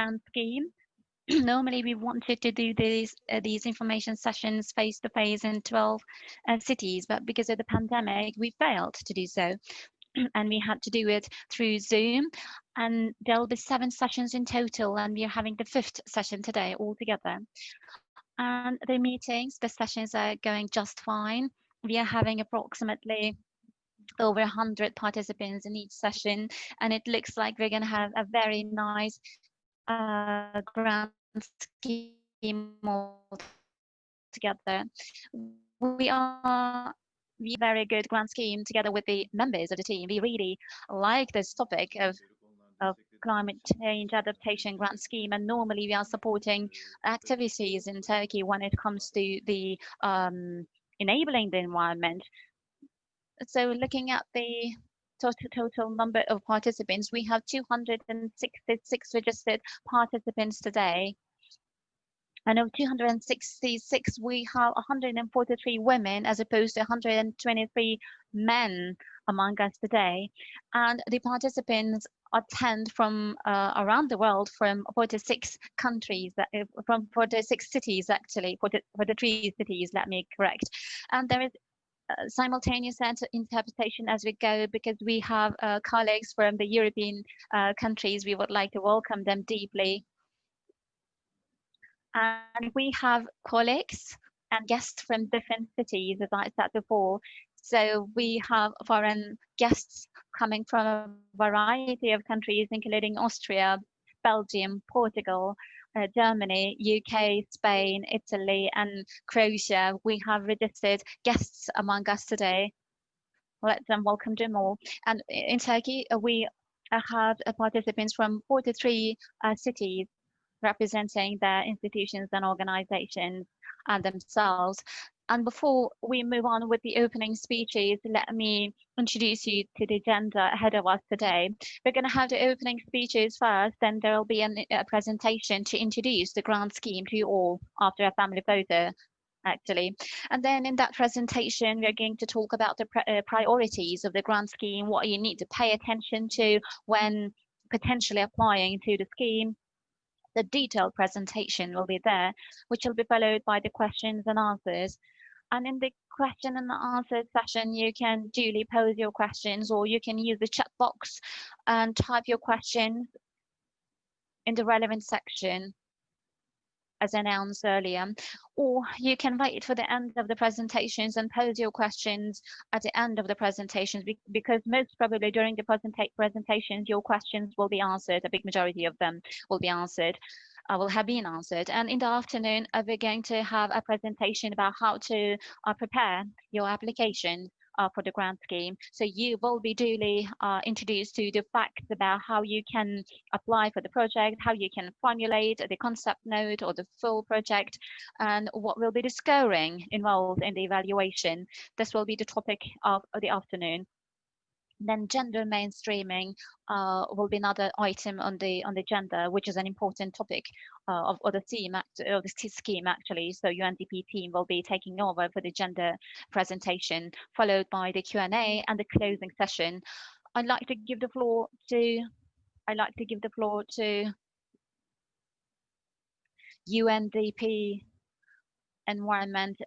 grant scheme. Normally, we wanted to do these information sessions face to face in 12 cities, but because of the pandemic, we failed to do so. And we had to do it through Zoom. And there'll be 7 sessions in total, and we are having the 5th session today altogether. And the meetings, the sessions are going just fine. We are having approximately over 100 participants in each session, and it looks like we're going to have a very nice grant scheme altogether. We are very good grant scheme together with the members of the team. We really like this topic of climate change adaptation grant scheme, and normally we are supporting activities in Turkey when it comes to the enabling the environment. So looking at the total number of participants, we have 266 registered participants today. And of 266, we have 143 women as opposed to 123 men among us today. And the participants attend from around the world, from 46 countries, from 46 cities actually, 43 cities, let me correct. And there is simultaneous interpretation as we go, because we have colleagues from the European countries. We would like to welcome them deeply. And we have colleagues and guests from different cities, as I said before. So we have foreign guests coming from a variety of countries, including Austria, Belgium, Portugal, Germany, UK, Spain, Italy, and Croatia. We have registered guests among us today. Let them welcome them all. And in Turkey, we have participants from 43 cities, representing their institutions and organizations and themselves. And before we move on with the opening speeches, let me introduce you to the agenda ahead of us today. We're going to have the opening speeches first, then there will be a presentation to introduce the grant scheme to you all after a family photo, actually. And then in that presentation, we're going to talk about the priorities of the grant scheme, what you need to pay attention to when potentially applying to the scheme. The detailed presentation will be there, which will be followed by the questions and answers. And in the question and answer session, you can duly pose your questions, or you can use the chat box and type your questions in the relevant section as announced earlier, or you can wait for the end of the presentations and pose your questions at the end of the presentations, because most probably during the presentations your questions will be answered. A big majority of them will be answered, will have been answered. And in the afternoon we're going to have a presentation about how to prepare your application for the grant scheme. So you will be duly introduced to the facts about how you can apply for the project, how you can formulate the concept note or the full project, and what will be the scoring involved in the evaluation. This will be the topic of the afternoon. Then gender mainstreaming will be another item on the agenda, which is an important topic of the theme of the scheme actually. So UNDP team will be taking over for the gender presentation, followed by the Q&A and the closing session. I'd like to give the floor to UNDP Environment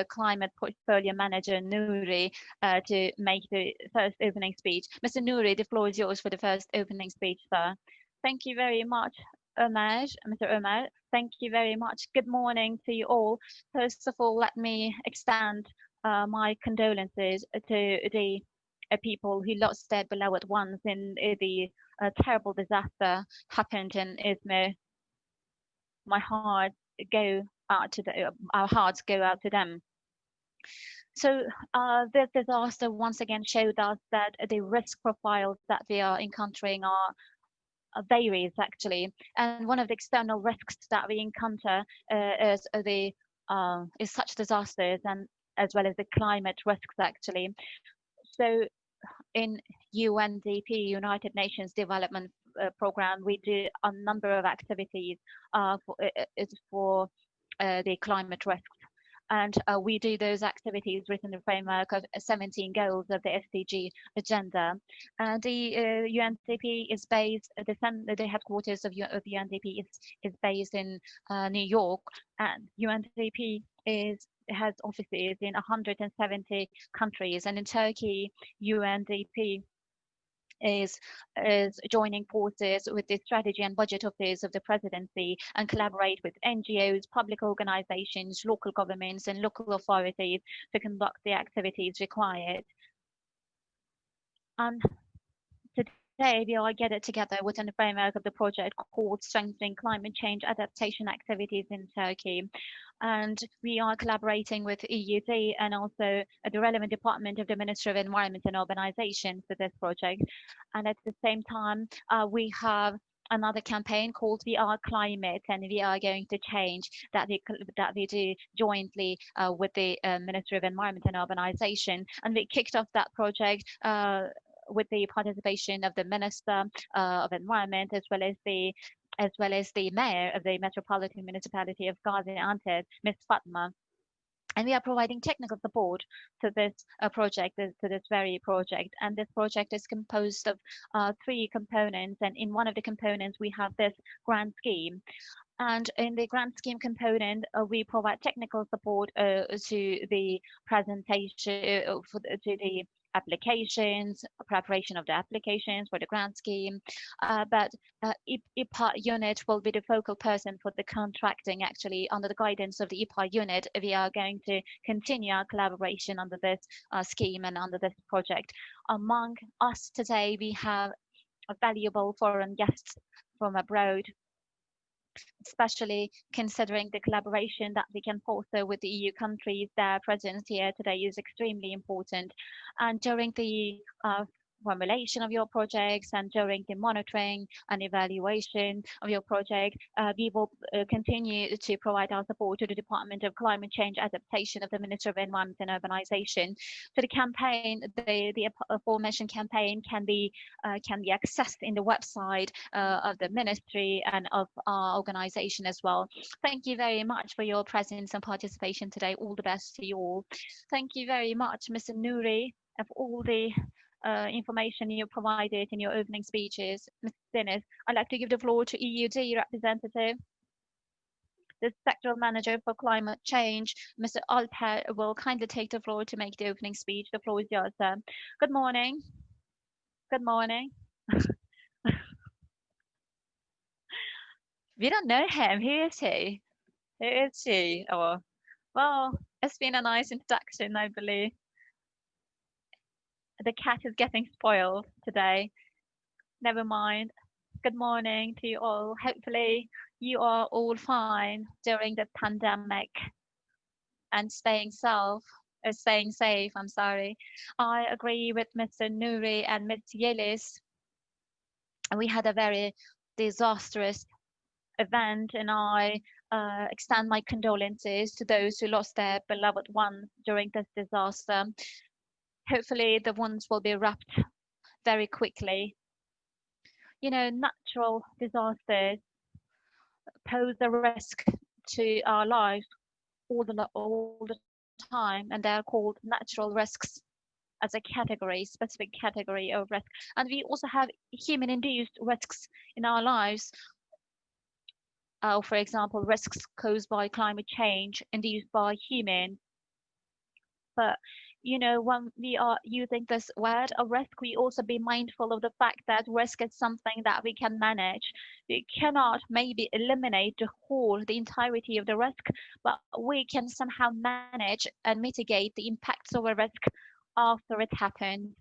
Climate Portfolio Manager Nouri to make the first opening speech. Mr. Nouri, the floor is yours for the first opening speech, sir. Thank you very much, Mr. Omar. Thank you very much. Good morning to you all. First of all, let me extend my condolences to the people who lost their beloved ones in the terrible disaster happened in Izmir. Our hearts go out to them. So this disaster once again showed us that the risk profiles that we are encountering are varies actually, and one of the external risks that we encounter is such disasters, and as well as the climate risks actually. So in UNDP, United Nations Development Programme, we do a number of activities for the climate risks. And we do those activities within the framework of 17 goals of the SDG agenda. The UNDP is based, the headquarters of UNDP is based in New York, and UNDP has offices in 170 countries, and in Turkey, UNDP is joining forces with the strategy and budget office of the presidency and collaborate with NGOs, public organizations, local governments, and local authorities to conduct the activities required. And today we are gathered together within the framework of the project called Strengthening Climate Change Adaptation Activities in Turkey. And we are collaborating with IPA-II and also the relevant department of the Ministry of Environment and Urbanization for this project. And at the same time, we have another campaign called We Are Climate, and we are going to change that we do jointly with the Ministry of Environment and Urbanization. And we kicked off that project with the participation of the Minister of Environment, as well as the mayor of the Metropolitan Municipality of Gaziantep, Ms. Fatma. And we are providing technical support to this project, to this very project. And this project is composed of 3 components. And in one of the components, we have this grant scheme. And in the grant scheme component, we provide technical support to the presentation, to the applications, preparation of the applications for the grant scheme. But IPA unit will be the focal person for the contracting. Actually, under the guidance of the IPA unit, we are going to continue our collaboration under this scheme and under this project. Among us today, we have valuable foreign guests from abroad, especially considering the collaboration that we can foster with the EU countries. Their presence here today is extremely important. And during the formulation of your projects and during the monitoring and evaluation of your project, we will continue to provide our support to the Department of Climate Change Adaptation of the Ministry of Environment and Urbanization. So the campaign, the aforementioned campaign can be accessed in the website of the ministry and of our organization as well. Thank you very much for your presence and participation today. All the best to you all. Thank you very much, Mr. Nouri, of all the information you provided in your opening speeches. Ms. Dennis, I'd like to give the floor to EUD representative. The sectoral manager for climate change, Mr. Alper, will kindly take the floor to make the opening speech. The floor is yours, sir. Good morning. Good morning. We don't know him. Who is he? Who is she? Oh, well, it's been a nice introduction, I believe. The cat is getting spoiled today. Never mind. Good morning to you all. Hopefully you are all fine during the pandemic and staying safe. I'm sorry. I agree with Mr. Nouri and Ms. Yeliz. We had a very disastrous event, and I extend my condolences to those who lost their beloved ones during this disaster. Hopefully the wounds will be wrapped very quickly. You know, natural disasters pose a risk to our lives all the time, and they are called natural risks as a category, specific category of risk. And we also have human-induced risks in our lives. For example, risks caused by climate change induced by humans. But you know, when we are using this word of risk, we also be mindful of the fact that risk is something that we can manage. We cannot maybe eliminate the entirety of the risk, but we can somehow manage and mitigate the impacts of a risk after it happens.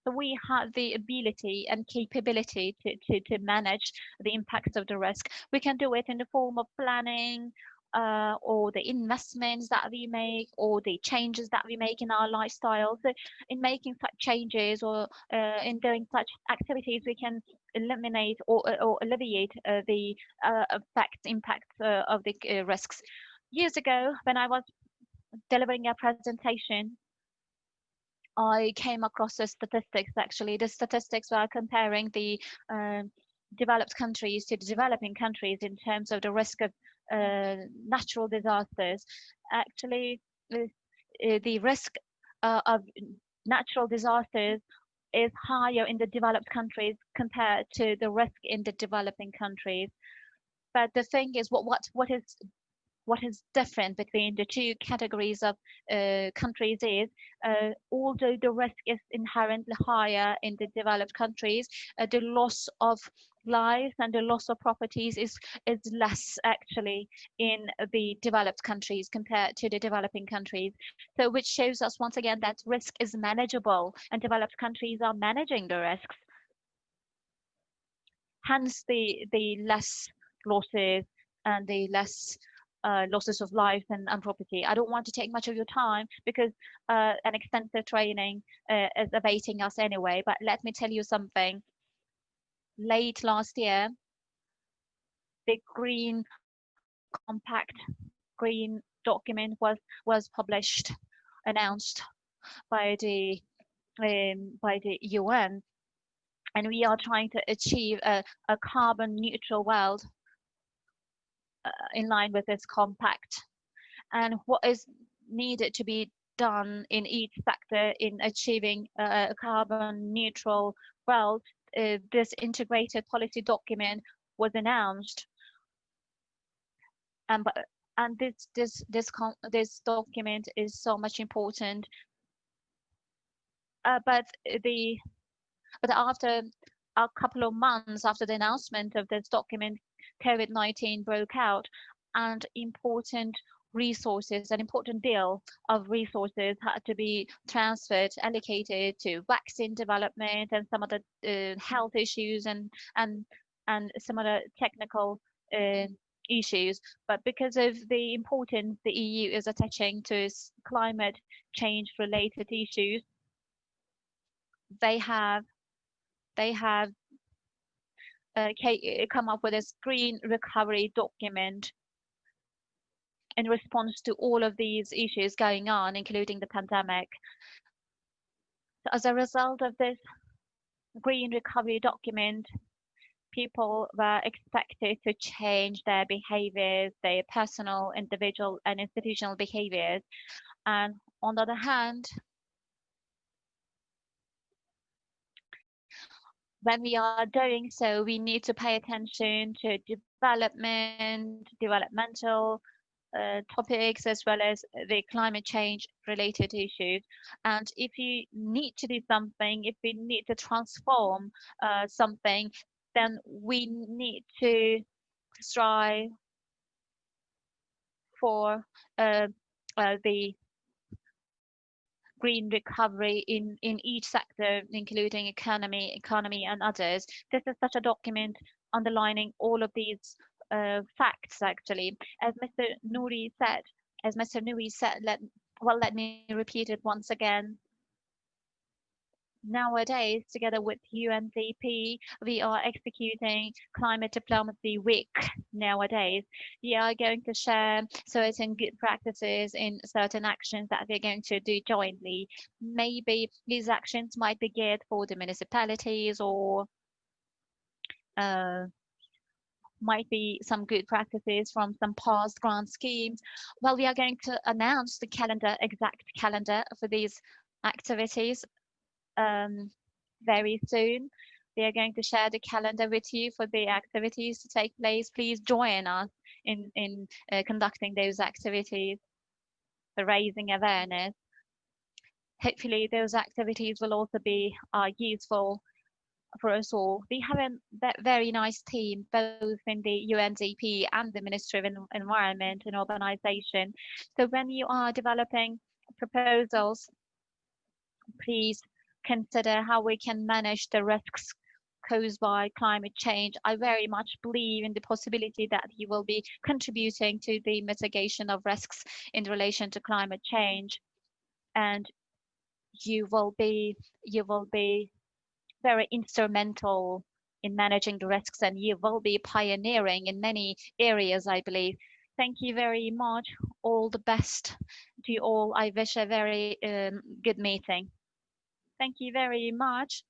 So we have the ability and capability to manage the impacts of the risk. We can do it in the form of planning, or the investments that we make, or the changes that we make in our lifestyle. So in making such changes or in doing such activities, we can eliminate or alleviate the impacts of the risks. Years ago, when I was delivering a presentation, I came across the statistics. Actually, the statistics were comparing the developed countries to the developing countries in terms of the risk of natural disasters. Actually, the risk of natural disasters is higher in the developed countries compared to the risk in the developing countries. But the thing is, what is different between the two categories of countries is, although the risk is inherently higher in the developed countries, the loss of lives and the loss of properties is less actually in the developed countries compared to the developing countries. So which shows us once again that risk is manageable and developed countries are managing the risks. Hence the less losses and the less losses of life and property. I don't want to take much of your time because an extensive training is awaiting us anyway, but let me tell you something. Late last year, the Green Compact, Green document was published, announced by the UN, and we are trying to achieve a carbon neutral world in line with this compact. And what is needed to be done in each sector in achieving a carbon neutral world, this integrated policy document was announced. And this document is so much important. But after a couple of months after the announcement of this document, COVID-19 broke out, and important resources, an important deal of resources had to be transferred, allocated to vaccine development and some other health issues and some other technical issues. But because of the importance the EU is attaching to climate change related issues, they have come up with this green recovery document in response to all of these issues going on, including the pandemic. So as a result of this green recovery document, people were expected to change their behaviors, their personal, individual, and institutional behaviors. And on the other hand, when we are doing so, we need to pay attention to developmental topics, as well as the climate change related issues. And if you need to do something, if we need to transform something, then we need to strive for the green recovery in each sector, including economy and others. This is such a document underlining all of these facts, actually. As Mr. Nouri said, let me repeat it once again. Nowadays, together with UNDP, we are executing Climate Diplomacy Week nowadays. We are going to share certain good practices in certain actions that we're going to do jointly. Maybe these actions might be geared for the municipalities, or might be some good practices from some past grant schemes. Well, we are going to announce the exact calendar for these activities very soon. We are going to share the calendar with you for the activities to take place. Please join us in conducting those activities for raising awareness. Hopefully those activities will also be useful for us all. We have a very nice team, both in the UNDP and the Ministry of Environment and Urbanization. So when you are developing proposals, please consider how we can manage the risks caused by climate change. I very much believe in the possibility that you will be contributing to the mitigation of risks in relation to climate change, and you will be very instrumental in managing the risks, and you will be pioneering in many areas, I believe. Thank you very much. All the best to you all. I wish a very good meeting. Thank you very much.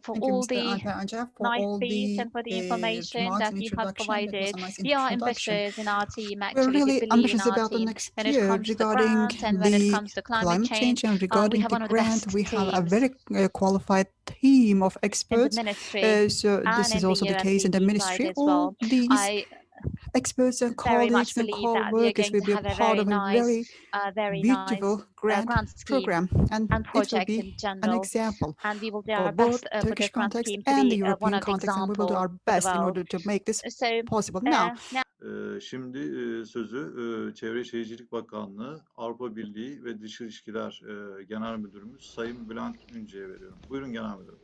for Thank you, all Mr. the Alper, for nice all speech the and for the information remarks that and you have introduction. That was provided. a nice We are introduction. ambitious in our team, We're actually. We really believe in ambitious our about the team next when it year comes to regarding grants and when it the comes to climate climate change change. and We regarding have the one of the grant. best We have a teams very qualified team of in the experts. ministry So and this is in the also the case in the UNDP side ministry. as All well. these I experts and very much colleagues and believe that we are co-workers going will to be a have a part of a very nice beautiful grant grant scheme program, and and it will project in be an general. example And we will do for our both best for Turkish this grant context scheme to and the be one European of the context, and we will do example our for the best in world. order to make this So possible. Now, now Şimdi sözü Çevre Şehircilik Bakanlığı, Avrupa Birliği ve Dış İlişkiler Genel Müdürümüz Sayın Bülent Ünce'ye veriyorum. Buyurun Genel Müdürüm.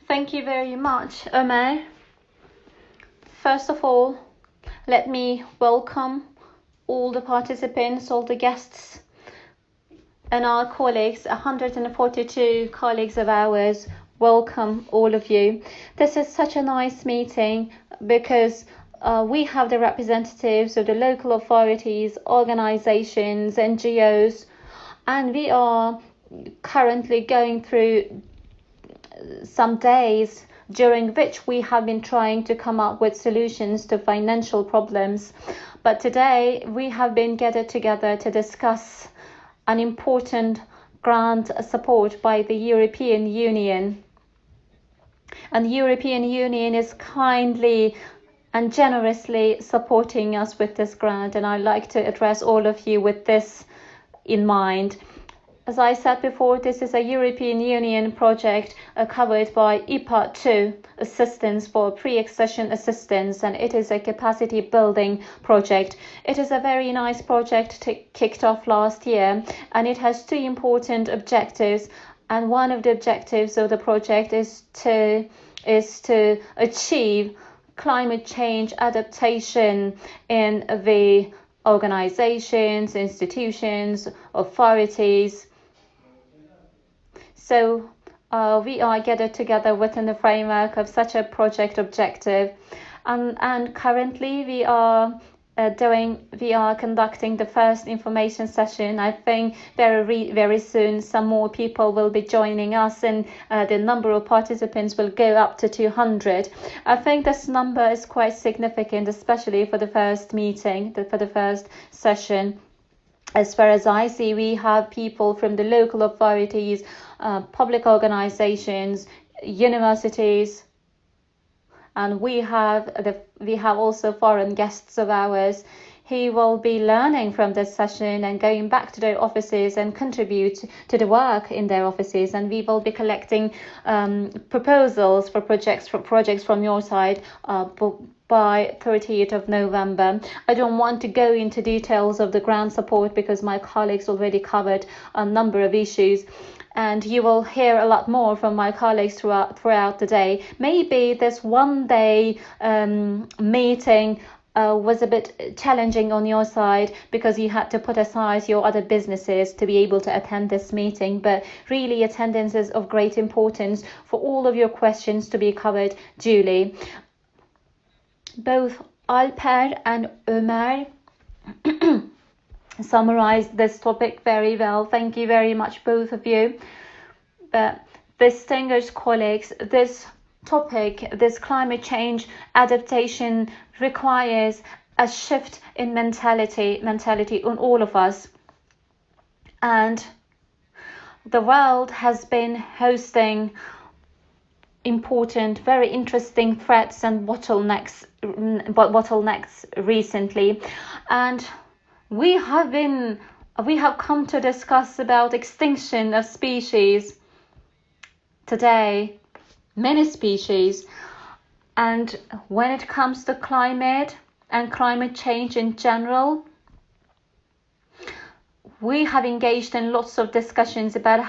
Thank you very much, Ömer. First of all, let me welcome all the participants, all the guests, and our colleagues, 142 colleagues of ours. Welcome, all of you. This is such a nice meeting because we have the representatives of the local authorities, organizations, NGOs, and we are currently going through some days during which we have been trying to come up with solutions to financial problems. But today we have been gathered together to discuss an important grant support by the European Union. And the European Union is kindly and generously supporting us with this grant, and I'd like to address all of you with this in mind. As I said before, this is a European Union project covered by IPA-II assistance for pre-accession assistance, and it is a capacity building project. It is a very nice project kicked off last year, and it has two important objectives. And one of the objectives of the project is to achieve climate change adaptation in the organizations, institutions, authorities. So we are gathered together within the framework of such a project objective, and currently we are conducting the first information session. I think very soon some more people will be joining us, and the number of participants will go up to 200. I think this number is quite significant, especially for the first meeting, for the first session. As far as I see, we have people from the local authorities, public organizations, universities, and we have also foreign guests of ours. He will be learning from this session and going back to their offices and contribute to the work in their offices. And we will be collecting proposals for projects from your side by 30th of November. I don't want to go into details of the grant support because my colleagues already covered a number of issues, and you will hear a lot more from my colleagues throughout the day. Maybe this one day meeting was a bit challenging on your side because you had to put aside your other businesses to be able to attend this meeting, but really attendance is of great importance for all of your questions to be covered duly. Both Alper and Ömer summarized this topic very well. Thank you very much, both of you. But distinguished colleagues, this topic, this climate change adaptation, requires a shift in mentality on all of us. And the world has been hosting important, very interesting threats and bottlenecks recently, and we have come to discuss about extinction of species today, many species. And when it comes to climate and climate change in general, we have engaged in lots of discussions about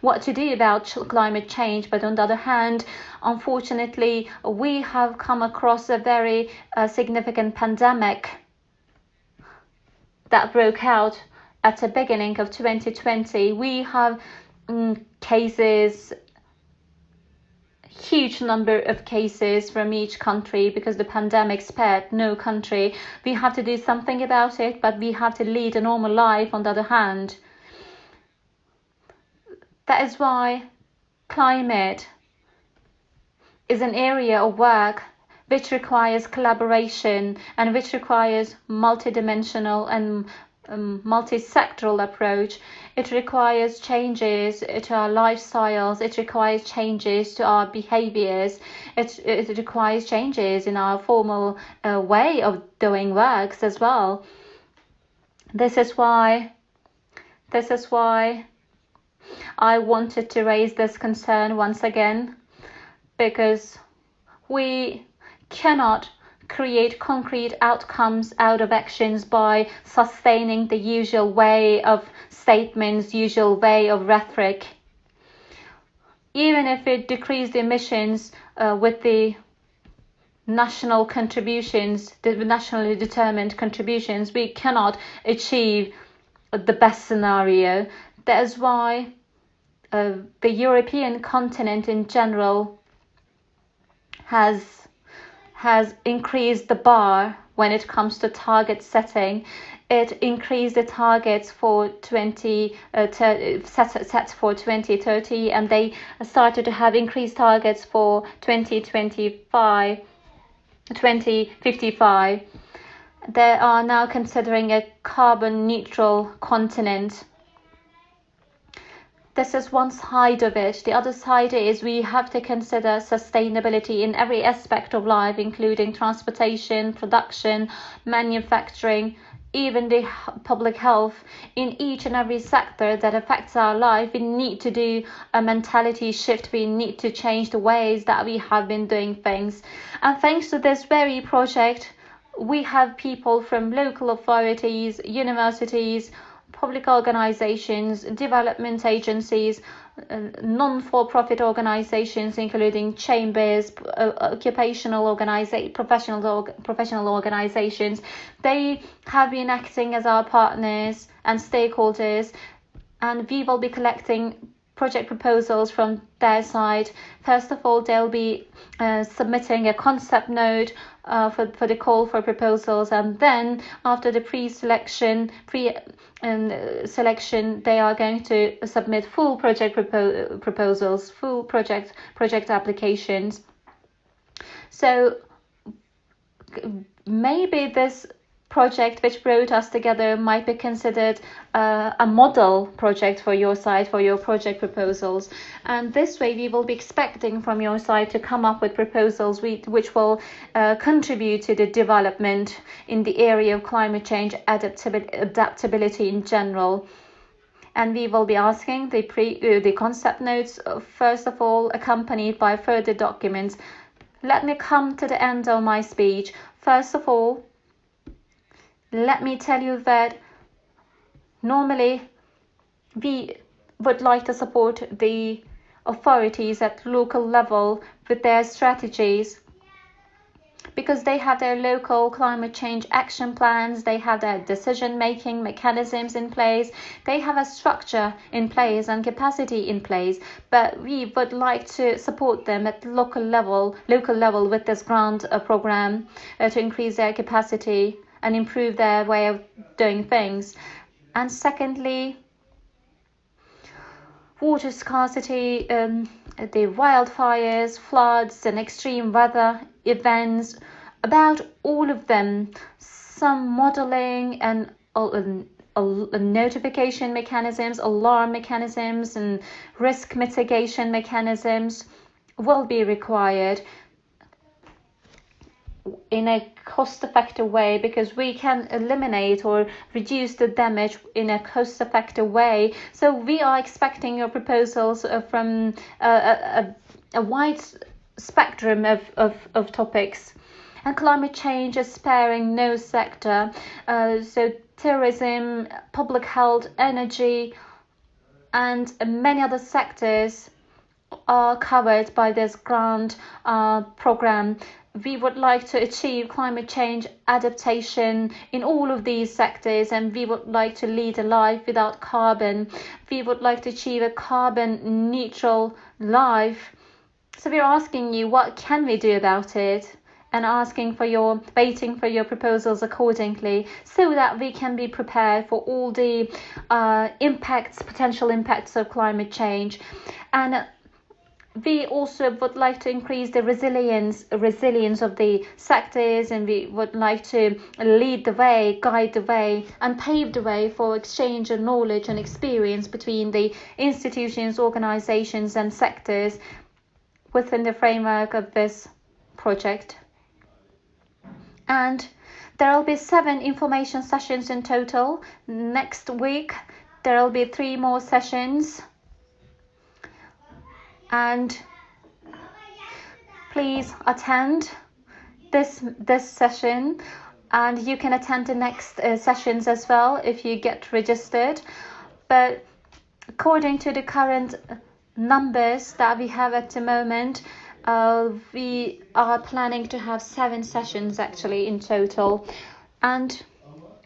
what to do about climate change. But on the other hand, unfortunately, we have come across a very significant pandemic that broke out at the beginning of 2020. We have cases, huge number of cases from each country because the pandemic spared no country. We have to do something about it, but we have to lead a normal life on the other hand. That is why climate is an area of work which requires collaboration and which requires multidimensional and multi-sectoral approach. It requires changes to our lifestyles. It requires changes to our behaviors. It requires changes in our formal way of doing works as well. This is why I wanted to raise this concern once again, because we cannot create concrete outcomes out of actions by sustaining the usual way of statements, usual way of rhetoric. Even if it decreased emissions with the national contributions, the nationally determined contributions, we cannot achieve the best scenario. That is why the European continent in general has increased the bar when it comes to target setting. It increased the targets for set for 2030, and they started to have increased targets for 2025, 2055. They are now considering a carbon neutral continent. This is one side of it. The other side is we have to consider sustainability in every aspect of life, including transportation, production, manufacturing, even the public health. In each and every sector that affects our life, we need to do a mentality shift. We need to change the ways that we have been doing things. And thanks to this very project, we have people from local authorities, universities, public organizations, development agencies, non-for-profit organizations, including chambers, occupational professional organizations. They have been acting as our partners and stakeholders, and we will be collecting project proposals from their side. First of all, they'll be submitting a concept note for the call for proposals, and then after the selection, they are going to submit full project proposals, full project applications. So maybe this project which brought us together might be considered a model project for your side, for your project proposals. And this way we will be expecting from your side to come up with proposals which will contribute to the development in the area of climate change adaptability in general. And we will be asking the concept notes, first of all, accompanied by further documents. Let me come to the end of my speech. First of all, let me tell you that normally we would like to support the authorities at local level with their strategies, because they have their local climate change action plans, they have their decision-making mechanisms in place, they have a structure in place and capacity in place. But we would like to support them at local level with this grant program to increase their capacity and improve their way of doing things. And secondly, water scarcity, the wildfires, floods and extreme weather events, about all of them, some modeling and notification mechanisms, alarm mechanisms and risk mitigation mechanisms will be required in a cost-effective way, because we can eliminate or reduce the damage in a cost-effective way. So we are expecting your proposals from a wide spectrum of topics. And climate change is sparing no sector. So tourism, public health, energy, and many other sectors are covered by this grant program. We would like to achieve climate change adaptation in all of these sectors, and we would like to lead a life without carbon. We would like to achieve a carbon neutral life. So we're asking you, what can we do about it? And waiting for your proposals accordingly, so that we can be prepared for all the potential impacts of climate change. And we also would like to increase the resilience of the sectors, and we would like to lead the way, guide the way, and pave the way for exchange of knowledge and experience between the institutions, organizations, and sectors within the framework of this project. And there will be 7 information sessions in total. Next week there will be 3 more sessions, and please attend this session, and you can attend the next sessions as well if you get registered. But according to the current numbers that we have at the moment, we are planning to have 7 sessions actually in total, and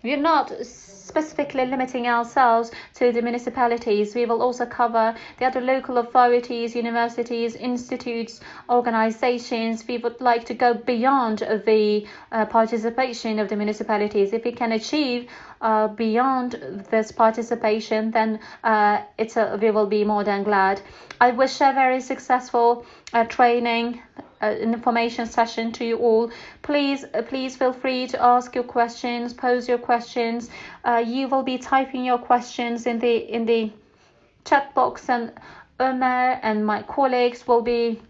we're not specifically limiting ourselves to the municipalities. We will also cover the other local authorities, universities, institutes, organizations. We would like to go beyond the participation of the municipalities. If we can achieve beyond this participation, then we will be more than glad. I wish a very successful training information session to you all. Please feel free to ask your questions, pose your questions. You will be typing your questions in the chat box, and Ömer and my colleagues will be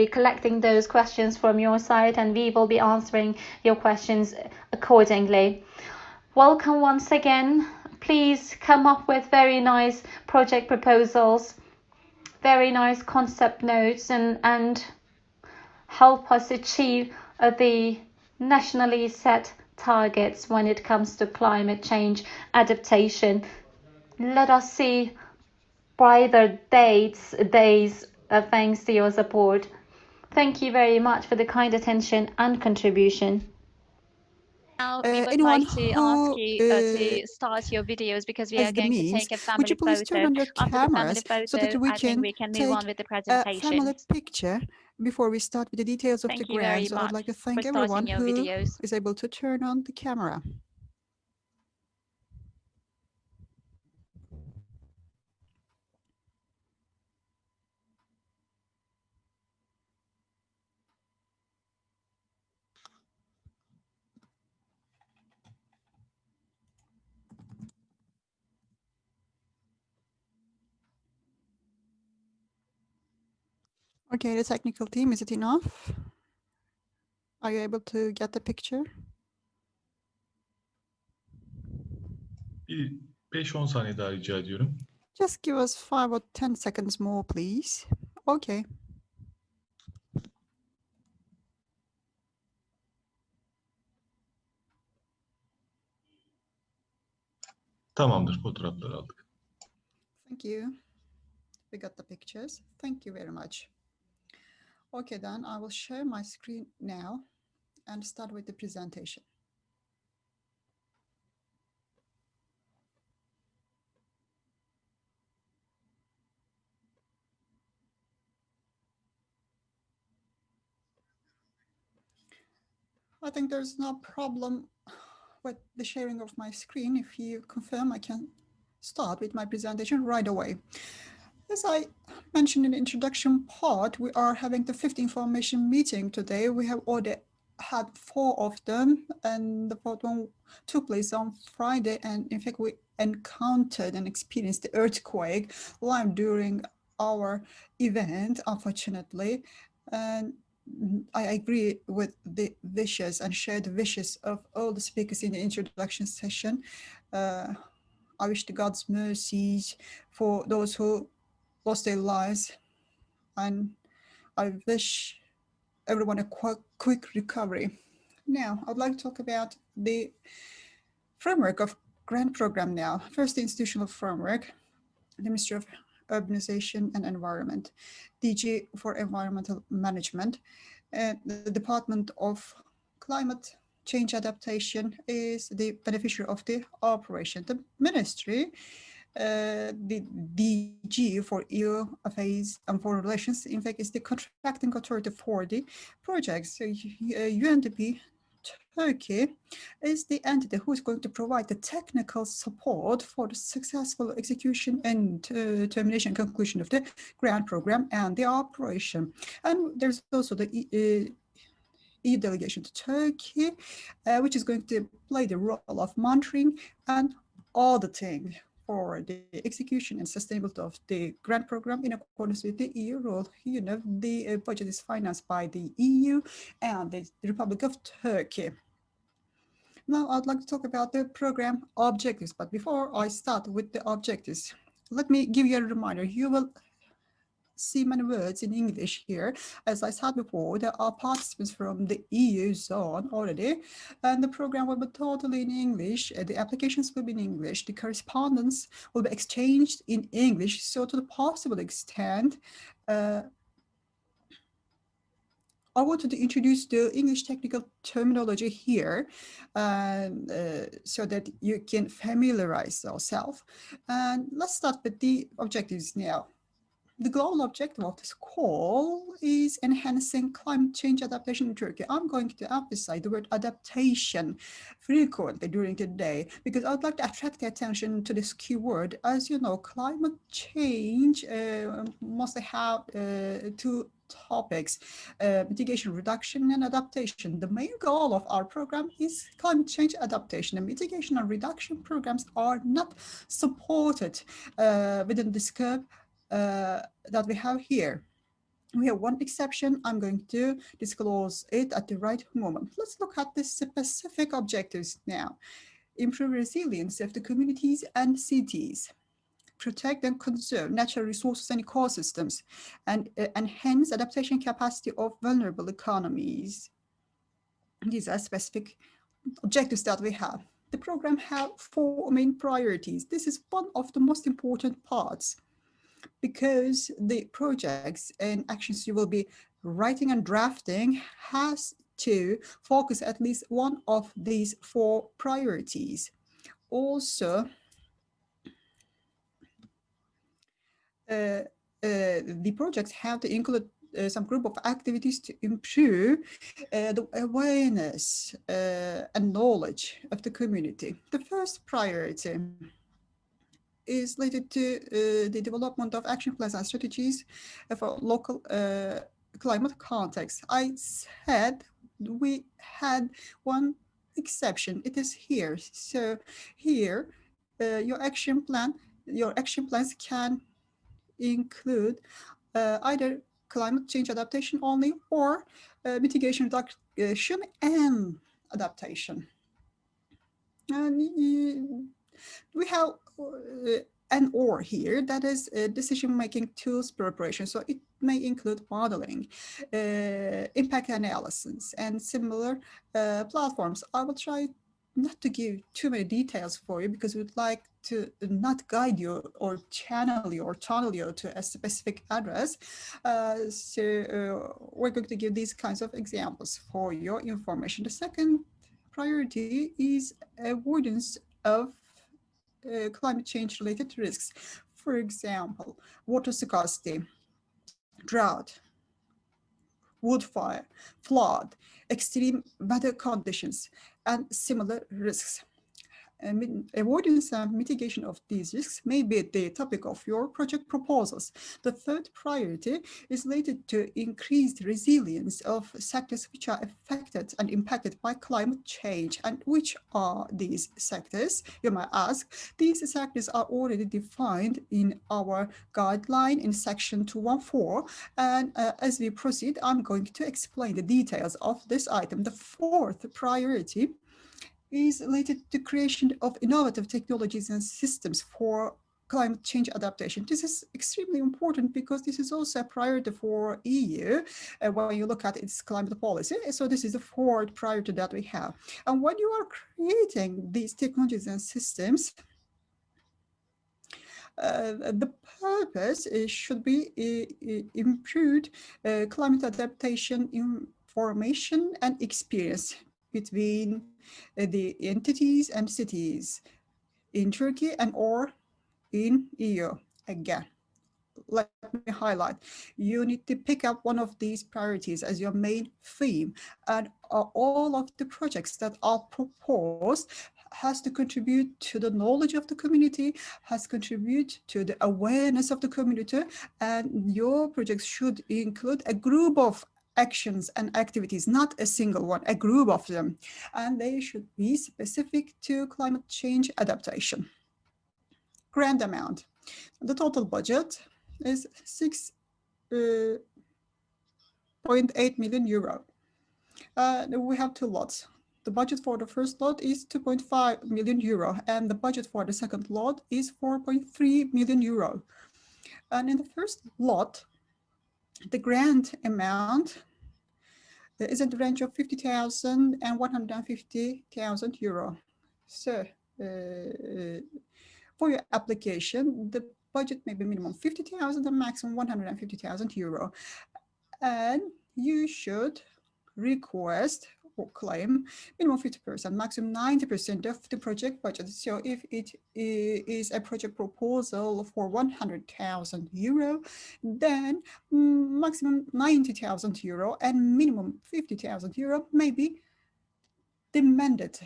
collecting those questions from your side, and we will be answering your questions accordingly. Welcome once again. Please come up with very nice project proposals, very nice concept notes, and help us achieve the nationally set targets when it comes to climate change adaptation. Let us see brighter days thanks to your support. Thank you very much for the kind attention and contribution. Now we would anyone like to who, ask you to start your videos, because we has are the going to means, take a would family you please turn photo. on your After the family cameras so that photo, we I think can we can move take on with the a presentation. family picture before we start with the details of the Thank you very grant. So I'd much like to for thank starting everyone your who videos. is able to turn on the camera. Okay, the technical team, is it enough? Are you able to get the picture? Bir 5-10 saniye daha rica ediyorum. Just give us 5 or 10 seconds more, please. Okay. Tamamdır, fotoğrafları aldık. Thank you. We got the pictures. Thank you very much. Okay, then I will share my screen now and start with the presentation. I think there's no problem with the sharing of my screen. If you confirm, I can start with my presentation right away. As I mentioned in the introduction part, we are having the 5th information meeting today. We have already had 4 of them, and the 4th one took place on Friday. And in fact, we encountered and experienced the earthquake live during our event, unfortunately. And I agree with the wishes and share the wishes of all the speakers in the introduction session. I wish the God's mercies for those who lost their lives, and I wish everyone a quick recovery. Now, I'd like to talk about the framework of grant program now. First, the institutional framework, the Ministry of Urbanization and Environment, DG for Environmental Management, and the Department of Climate Change Adaptation is the beneficiary of the operation. The ministry, the DG for EU Affairs and Foreign Relations, in fact, is the contracting authority for the projects. So UNDP Turkey is the entity who is going to provide the technical support for the successful execution and termination and conclusion of the grant program and the operation. And there's also the EU delegation to Turkey, which is going to play the role of monitoring and auditing for the execution and sustainability of the grant program in accordance with the EU rule. You know, the budget is financed by the EU and the Republic of Turkey. Now I'd like to talk about the program objectives, but before I start with the objectives, let me give you a reminder. You will see many words in English here. As I said before, there are participants from the EU zone already, and the program will be totally in English. The applications will be in English. The correspondence will be exchanged in English. So to the possible extent, I wanted to introduce the English technical terminology here so that you can familiarize yourself. And let's start with the objectives now. The global objective of this call is enhancing climate change adaptation in Turkey. I'm going to emphasize the word adaptation frequently during the day because I would like to attract the attention to this keyword. As you know, climate change mostly have two topics, mitigation, reduction, and adaptation. The main goal of our program is climate change adaptation. And mitigation and reduction programs are not supported within the scope that we have here. We have one exception. I'm going to disclose it at the right moment. Let's look at the specific objectives now. Improve resilience of the communities and cities. Protect and conserve natural resources and ecosystems, and enhance adaptation capacity of vulnerable economies. These are specific objectives that we have. The program has 4 main priorities. This is one of the most important parts, because the projects and actions you will be writing and drafting has to focus at least one of these 4 priorities. Also, the projects have to include some group of activities to improve the awareness and knowledge of the community. The first priority is related to the development of action plans and strategies for local climate context. I said we had one exception. It is here. So here, your action plans can include either climate change adaptation only or mitigation, reduction, and adaptation. And we have an or here, that is decision-making tools preparation. So it may include modeling, impact analysis, and similar platforms. I will try not to give too many details for you because we'd like to not guide you or channel you or tunnel you to a specific address. So we're going to give these kinds of examples for your information. The second priority is avoidance of climate change related risks. For example, water scarcity, drought, wood fire, flood, extreme weather conditions, and similar risks. Avoidance and mitigation of these risks may be the topic of your project proposals. The third priority is related to increased resilience of sectors which are affected and impacted by climate change. And which are these sectors, you might ask? These sectors are already defined in our guideline in section 214. And as we proceed, I'm going to explain the details of this item. The fourth priority is related to creation of innovative technologies and systems for climate change adaptation. This is extremely important because this is also a priority for EU when you look at its climate policy. So this is the fourth priority that we have. And when you are creating these technologies and systems, the purpose should be improved climate adaptation information and experience between the entities and cities in Turkey and or in EU. Again, let me highlight. You need to pick up one of these priorities as your main theme, and all of the projects that are proposed has to contribute to the knowledge of the community, has contribute to the awareness of the community, and your projects should include a group of actions and activities, not a single one, a group of them, and they should be specific to climate change adaptation. Grant amount. The total budget is 6.8 million euro. We have two lots. The budget for the first lot is 2.5 million euro, and the budget for the second lot is 4.3 million euro. And in the first lot, the grant amount is in the range of 50,000 and 150,000 euro. So for your application, the budget may be minimum 50,000 and maximum 150,000 euro. And you should request or claim minimum 50%, maximum 90% of the project budget. So if it is a project proposal for 100,000 euro, then maximum 90,000 euro and minimum 50,000 euro may be demanded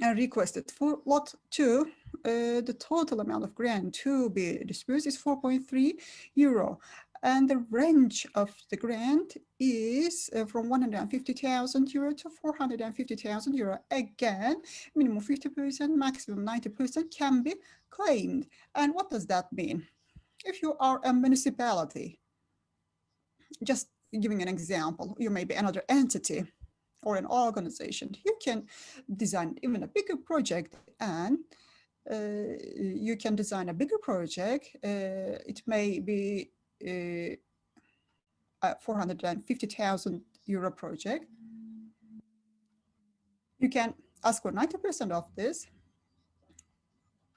and requested. For lot 2, the total amount of grant to be disbursed is 4.3 euro. And the range of the grant is from 150,000 euro to 450,000 euro. Again, minimum 50%, maximum 90% can be claimed. And what does that mean? If you are a municipality, just giving an example, you may be another entity or an organization, you can design even a bigger project, and you can design a bigger project. It may be a 450,000 euro project. You can ask for 90% of this,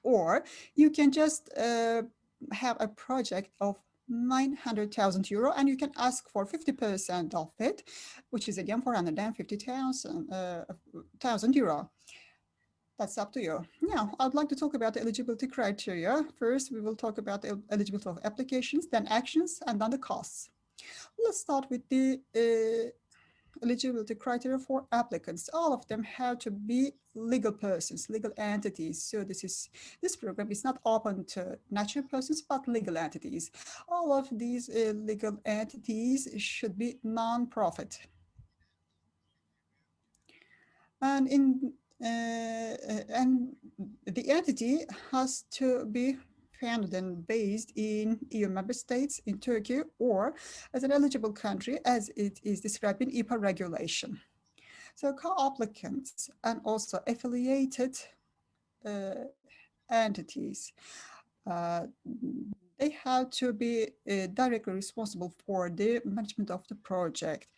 or you can just have a project of 900,000 euro and you can ask for 50% of it, which is again 450,000 euro. That's up to you. Now, I'd like to talk about the eligibility criteria. First, we will talk about the eligibility of applications, then actions, and then the costs. Let's start with the eligibility criteria for applicants. All of them have to be legal persons, legal entities. So this program is not open to natural persons, but legal entities. All of these legal entities should be non-profit. And the entity has to be founded and based in EU member states, in Turkey, or as an eligible country as it is described in IPA regulation. So co-applicants and also affiliated entities, they have to be directly responsible for the management of the project.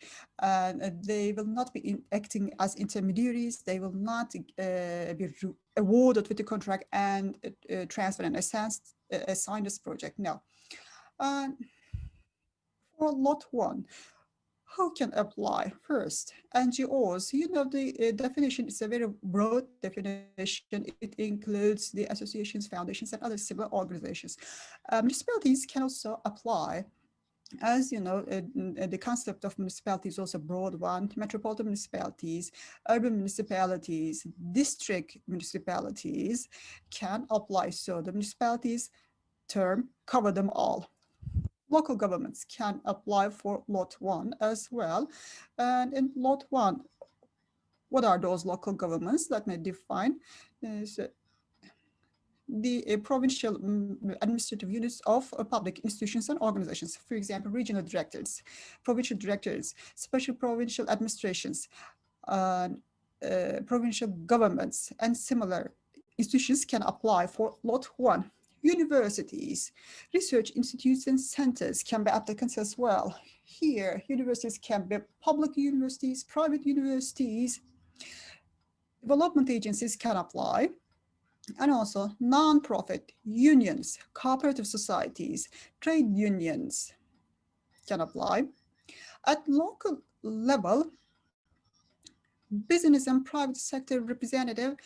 And they will not be acting as intermediaries. They will not be awarded with the contract and transfer and assign this project. No. For lot 1, who can apply? First, NGOs. You know, the definition is a very broad definition. It includes the associations, foundations, and other civil organizations. Municipalities can also apply. As you know, the concept of municipality is also a broad one. Metropolitan municipalities, urban municipalities, district municipalities can apply. So the municipalities term cover them all. Local governments can apply for lot 1 as well. And in lot 1, what are those local governments? Let me define. So the provincial administrative units of public institutions and organizations, for example, regional directors, provincial directors, special provincial administrations, provincial governments, and similar institutions can apply for lot 1. Universities, research institutes and centers can be applicants as well. Here, universities can be public universities, private universities, development agencies can apply, and also non-profit unions, cooperative societies, trade unions can apply. At local level, business and private sector representative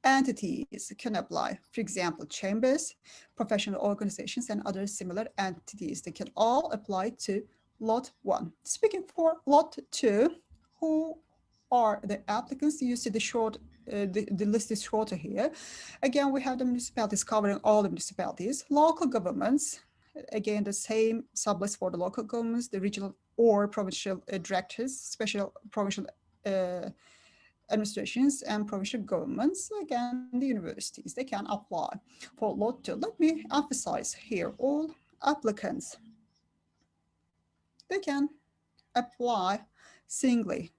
entities can apply. For example, chambers, professional organizations, and other similar entities. They can all apply to Lot 1. Speaking for Lot 2, who are the applicants? You see the short, the list is shorter here. Again, we have the municipalities covering all the municipalities, local governments, again, the same sublist for the local governments, the regional or provincial directors, special provincial administrations and provincial governments, again, the universities, they can apply for Lot 2. Let me emphasize here, all applicants, they can apply singly.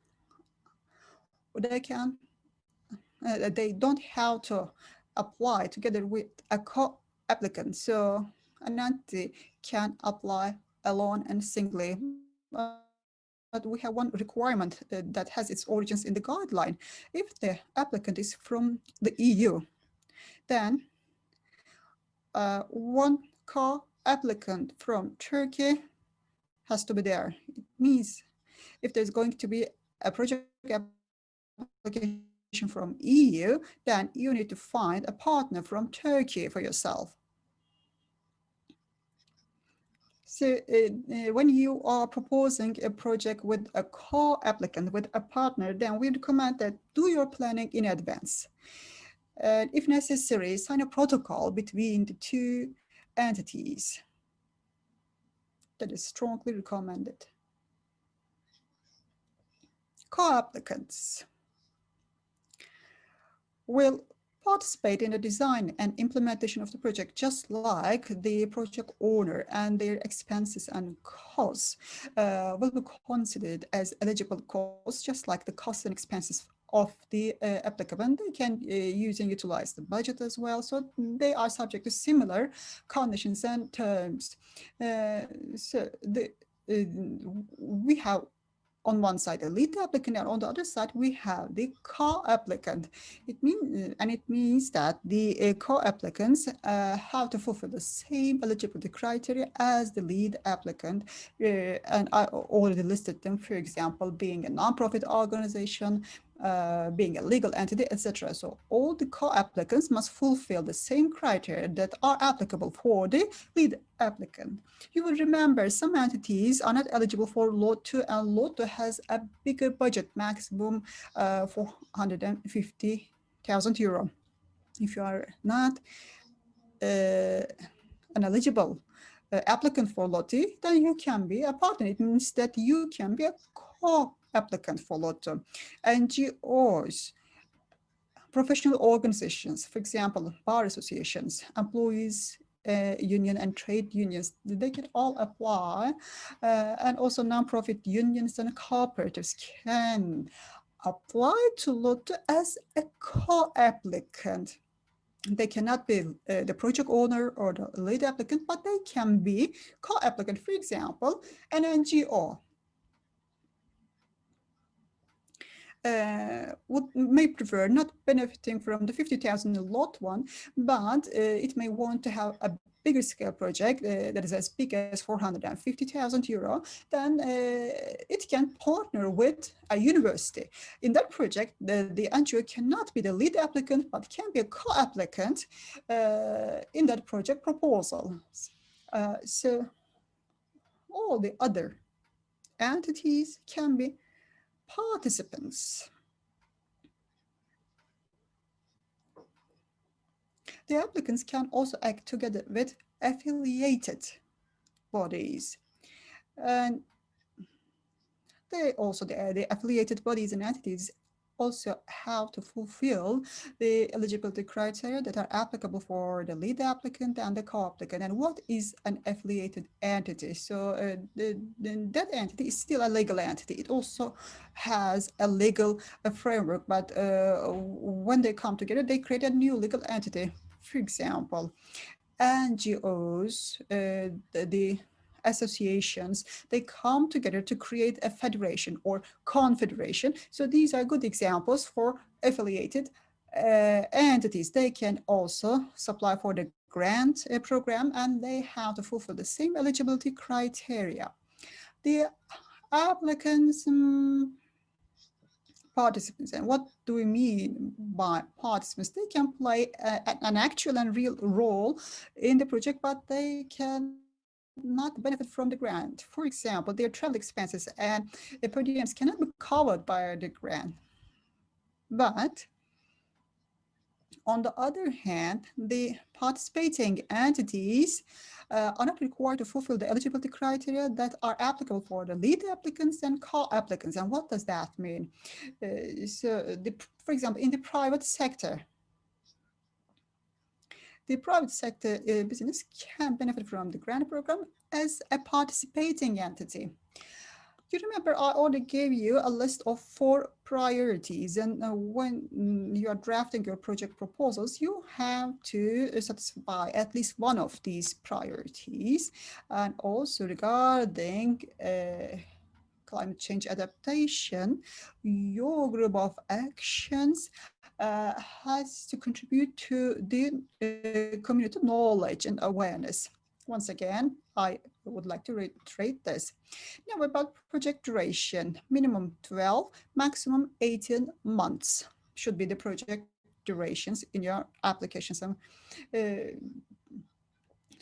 They don't have to apply together with a co-applicant. So an entity can apply alone and singly. But we have one requirement that has its origins in the guideline. If the applicant is from the EU, then one co-applicant from Turkey has to be there. It means if there's going to be a project application from EU, then you need to find a partner from Turkey for yourself. So when you are proposing a project with a co-applicant, with a partner, then we recommend that do your planning in advance. And if necessary, sign a protocol between the two entities. That is strongly recommended. Co-applicants will participate in the design and implementation of the project, just like the project owner, and their expenses and costs will be considered as eligible costs, just like the costs and expenses of the applicant. They can use and utilize the budget as well, so they are subject to similar conditions and terms. We have on one side a lead applicant, and on the other side we have the co-applicant. It means that the co-applicants have to fulfill the same eligibility criteria as the lead applicant, and I already listed them, for example, being a non-profit organization, being a legal entity, etc. So all the co-applicants must fulfill the same criteria that are applicable for the lead applicant. You will remember some entities are not eligible for Lot 2, and Lot 2 has a bigger budget, maximum 450,000 euro. If you are not an eligible applicant for Lot 2, then you can be a partner. It means that you can be a co-applicant for Lot 2. NGOs, professional organizations, for example, bar associations, employees, union and trade unions, they can all apply, and also nonprofit unions and cooperatives can apply to Lot 2 as a co-applicant. They cannot be the project owner or the lead applicant, but they can be co-applicant. For example, an NGO may prefer not benefiting from the 50,000 in Lot 1, but it may want to have a bigger scale project that is as big as 450,000 euro, then it can partner with a university. In that project, the NGO cannot be the lead applicant, but can be a co-applicant in that project proposal. So all the other entities can be participants. The applicants can also act together with affiliated bodies, and the affiliated bodies and entities also have to fulfill the eligibility criteria that are applicable for the lead applicant and the co-applicant. And what is an affiliated entity? So that entity is still a legal entity. It also has a legal framework, but when they come together, they create a new legal entity. For example, NGOs, the associations, they come together to create a federation or confederation. So these are good examples for affiliated entities. They can also supply for the grant program, and they have to fulfill the same eligibility criteria. The applicants participants. And what do we mean by participants? They can play an actual and real role in the project, but they can not benefit from the grant. For example, their travel expenses and per diems cannot be covered by the grant. But on the other hand, the participating entities are not required to fulfill the eligibility criteria that are applicable for the lead applicants and co-applicants. And what does that mean? For example, in the private sector, business can benefit from the grant program as a participating entity. You remember I already gave you a list of 4 priorities, and when you are drafting your project proposals, you have to satisfy at least one of these priorities. And also regarding climate change adaptation, your group of actions has to contribute to the community knowledge and awareness. Once again, I would like to reiterate this. Now about project duration, minimum 12, maximum 18 months should be the project durations in your application. So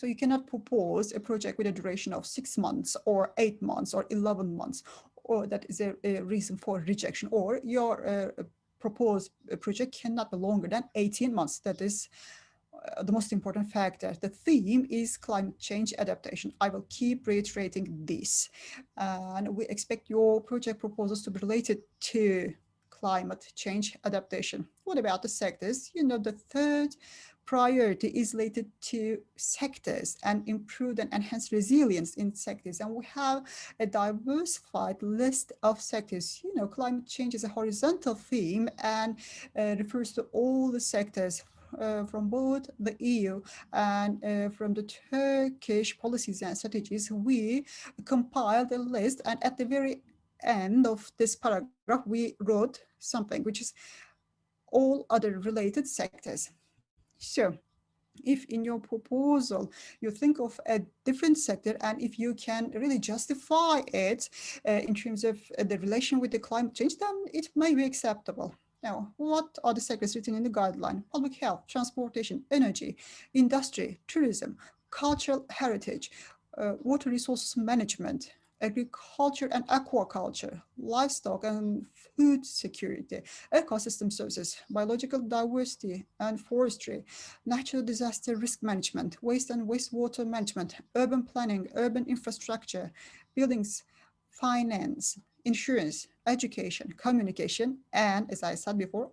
you cannot propose a project with a duration of 6 months or 8 months or 11 months, or that is a reason for rejection, or your proposed project cannot be longer than 18 months. That is the most important factor. The theme is climate change adaptation. I will keep reiterating this. And we expect your project proposals to be related to climate change adaptation. What about the sectors? You know, the third priority is related to sectors and improve and enhance resilience in sectors. And we have a diversified list of sectors. You know, climate change is a horizontal theme and refers to all the sectors from both the EU and from the Turkish policies and strategies. We compiled a list, and at the very end of this paragraph, we wrote something which is all other related sectors. So if in your proposal you think of a different sector, and if you can really justify it in terms of the relation with the climate change, then it may be acceptable. Now, what are the sectors written in the guideline? Public health, transportation, energy, industry, tourism, cultural heritage, water resources management, agriculture and aquaculture, livestock and food security, ecosystem services, biological diversity and forestry, natural disaster risk management, waste and wastewater management, urban planning, urban infrastructure, buildings, finance, insurance, education, communication, and as I said before,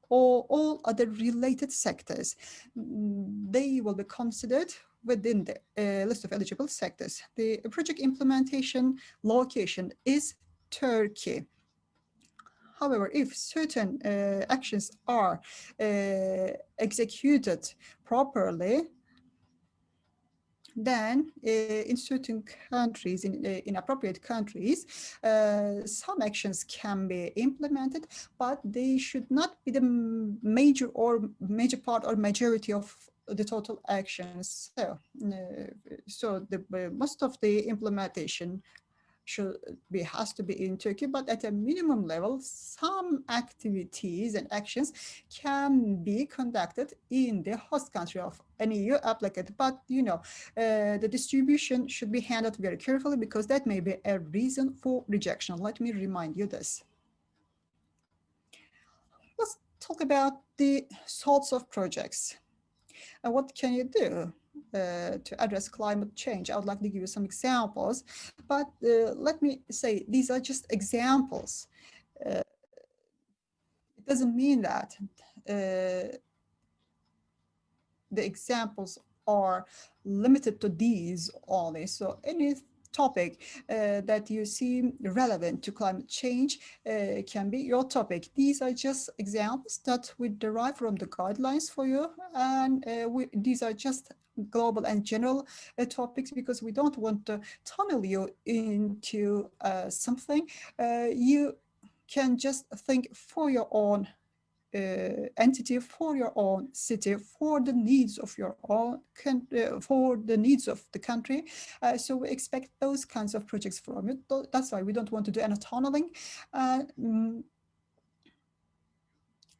all other related sectors. They will be considered within the list of eligible sectors. The project implementation location is Turkey. However, if certain actions are executed properly, then in certain countries, in appropriate countries, some actions can be implemented, but they should not be the major part or majority of the total actions. So most of the implementation has to be in Turkey, but at a minimum level, some activities and actions can be conducted in the host country of an EU applicant. But you know, the distribution should be handled very carefully, because that may be a reason for rejection. Let me remind you this. Let's talk about the sorts of projects. And what can you do to address climate change? I would like to give you some examples, but let me say these are just examples. It doesn't mean that the examples are limited to these only. So any topic that you see relevant to climate change can be your topic. These are just examples that we derive from the guidelines for you, and these are just global and general topics, because we don't want to tunnel you into something. You can just think for your own entity, for your own city, for the needs of your own for the needs of the country. So we expect those kinds of projects from you. That's why we don't want to do any tunneling.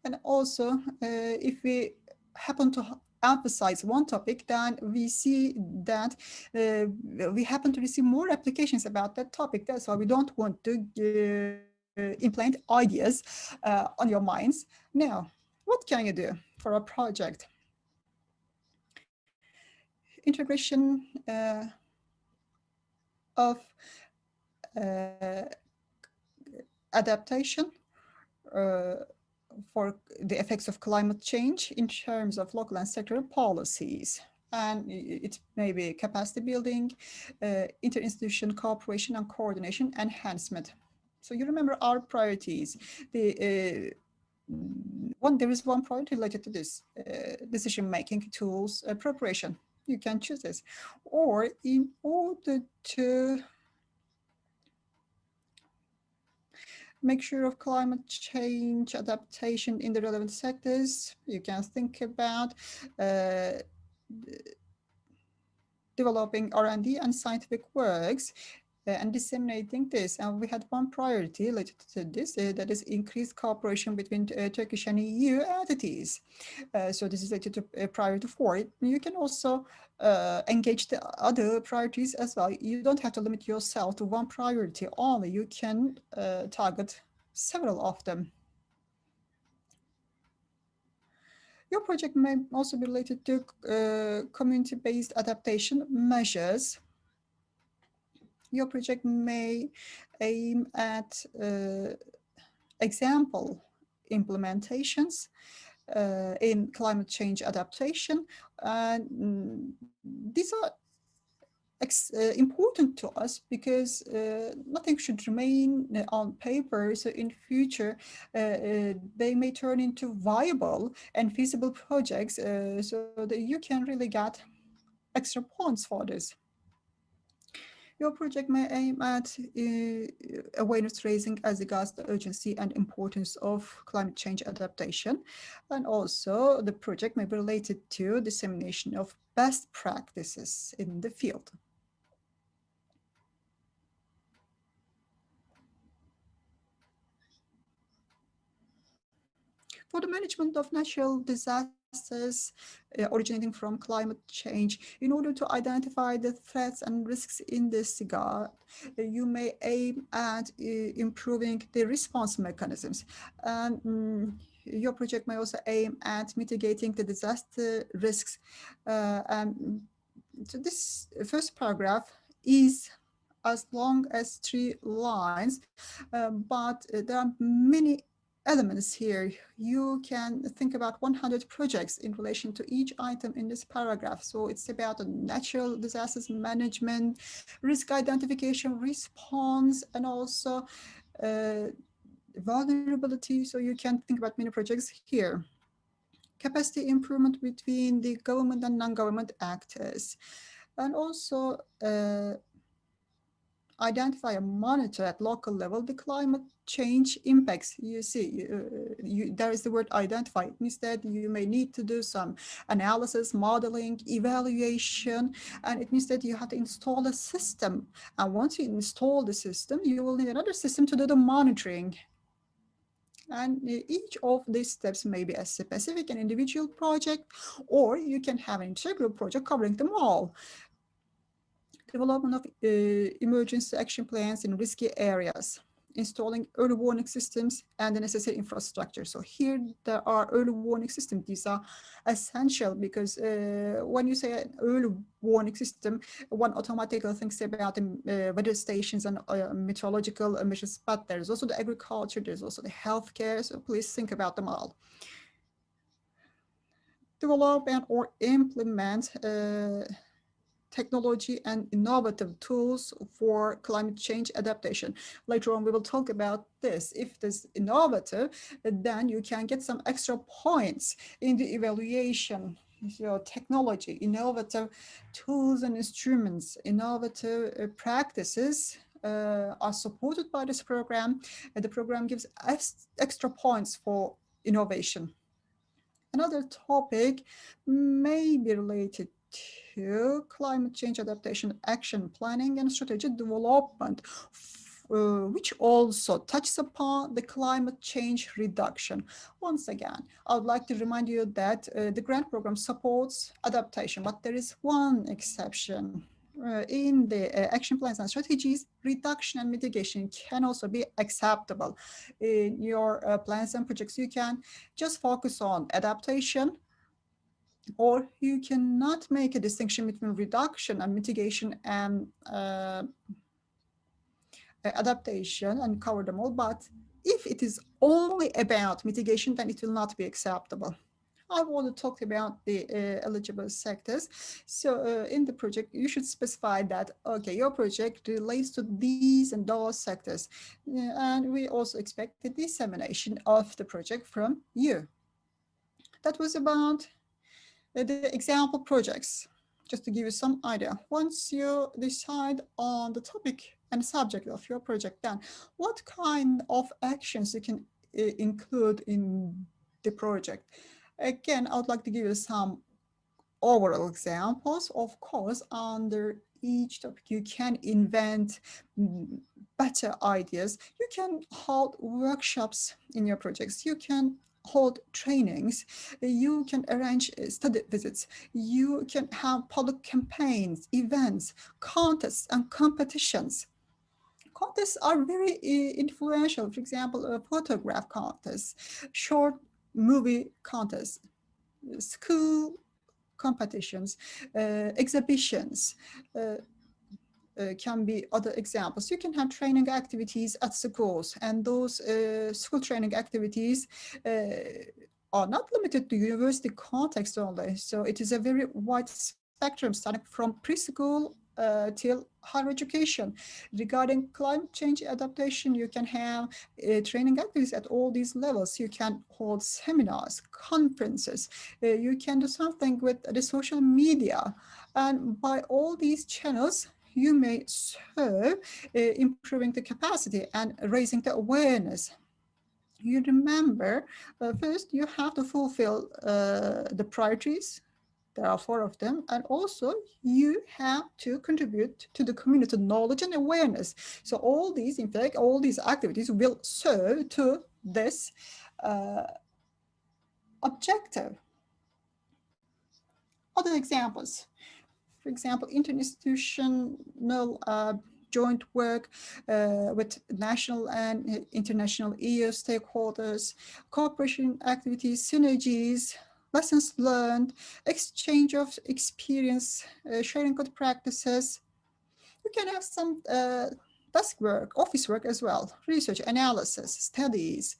And also, if we happen to emphasize one topic, then we see that we happen to receive more applications about that topic. That's why we don't want to implant ideas on your minds. Now, what can you do for a project? Integration of adaptation for the effects of climate change in terms of local and sectoral policies. And it may be capacity building, interinstitutional cooperation and coordination enhancement. So you remember our priorities. There is one priority related to this, decision-making tools, preparation. You can choose this. Or in order to make sure of climate change adaptation in the relevant sectors, you can think about developing R&D and scientific works and disseminating this. And we had one priority related to this, that is increased cooperation between Turkish and EU entities. So this is related to priority 4. You can also engage the other priorities as well. You don't have to limit yourself to one priority only. You can target several of them. Your project may also be related to community-based adaptation measures. Your project may aim at example implementations in climate change adaptation. These are important to us because nothing should remain on paper. So in future, they may turn into viable and feasible projects so that you can really get extra points for this. Your project may aim at awareness raising as regards the urgency and importance of climate change adaptation. And also the project may be related to dissemination of best practices in the field. For the management of natural disasters originating from climate change, in order to identify the threats and risks in this regard, you may aim at improving the response mechanisms. And your project may also aim at mitigating the disaster risks. So this first paragraph is as long as 3 lines, but there are many elements here. You can think about 100 projects in relation to each item in this paragraph. So it's about natural disasters management, risk identification, response, and also vulnerability. So you can think about many projects here. Capacity improvement between the government and non-government actors. And also identify and monitor at local level the climate change impacts. You see, there is the word identify. It means that you may need to do some analysis, modeling, evaluation, and it means that you have to install a system. And once you install the system, you will need another system to do the monitoring. And each of these steps may be a specific and individual project, or you can have an integral project covering them all. Development of emergency action plans in risky areas, installing early warning systems and the necessary infrastructure. So here there are early warning systems. These are essential because when you say an early warning system, one automatically thinks about the weather stations and meteorological measures, but there's also the agriculture, there's also the healthcare. So please think about them all. Develop and or implement technology and innovative tools for climate change adaptation. Later on, we will talk about this. If it is innovative, then you can get some extra points in the evaluation. So technology, innovative tools and instruments, innovative practices are supported by this program. The program gives extra points for innovation. Another topic may be related to climate change adaptation action planning and strategy development which also touches upon the climate change reduction. Once again, I would like to remind you that the grant program supports adaptation, but there is one exception. In the action plans and strategies, reduction and mitigation can also be acceptable. In your plans and projects, you can just focus on adaptation, or you cannot make a distinction between reduction and mitigation and adaptation and cover them all. But if it is only about mitigation, then it will not be acceptable. I've already talked about the eligible sectors. So in the project, you should specify that, okay, your project relates to these and those sectors. And we also expect the dissemination of the project from you. That was about the example projects, just to give you some idea. Once you decide on the topic and subject of your project, then what kind of actions you can include in the project? Again, I would like to give you some overall examples. Of course, under each topic, you can invent better ideas. You can hold workshops in your projects. You can hold trainings. You can arrange study visits. You can have public campaigns, events, contests, and competitions. Contests are very influential. For example, a photograph contest, short movie contests, school competitions, exhibitions, can be other examples. You can have training activities at schools, and those school training activities are not limited to university context only. So it is a very wide spectrum, starting from preschool till higher education. Regarding climate change adaptation, you can have training activities at all these levels. You can hold seminars, conferences. You can do something with the social media. And by all these channels, you may serve improving the capacity and raising the awareness. You remember, first you have to fulfill the priorities. There are 4 of them. And also you have to contribute to the community knowledge and awareness. So all these, in fact, all these activities will serve to this objective. Other examples. For example, interinstitutional joint work with national and international EU stakeholders, cooperation activities, synergies, lessons learned, exchange of experience, sharing good practices. You can have some desk work, office work as well, research, analysis, studies,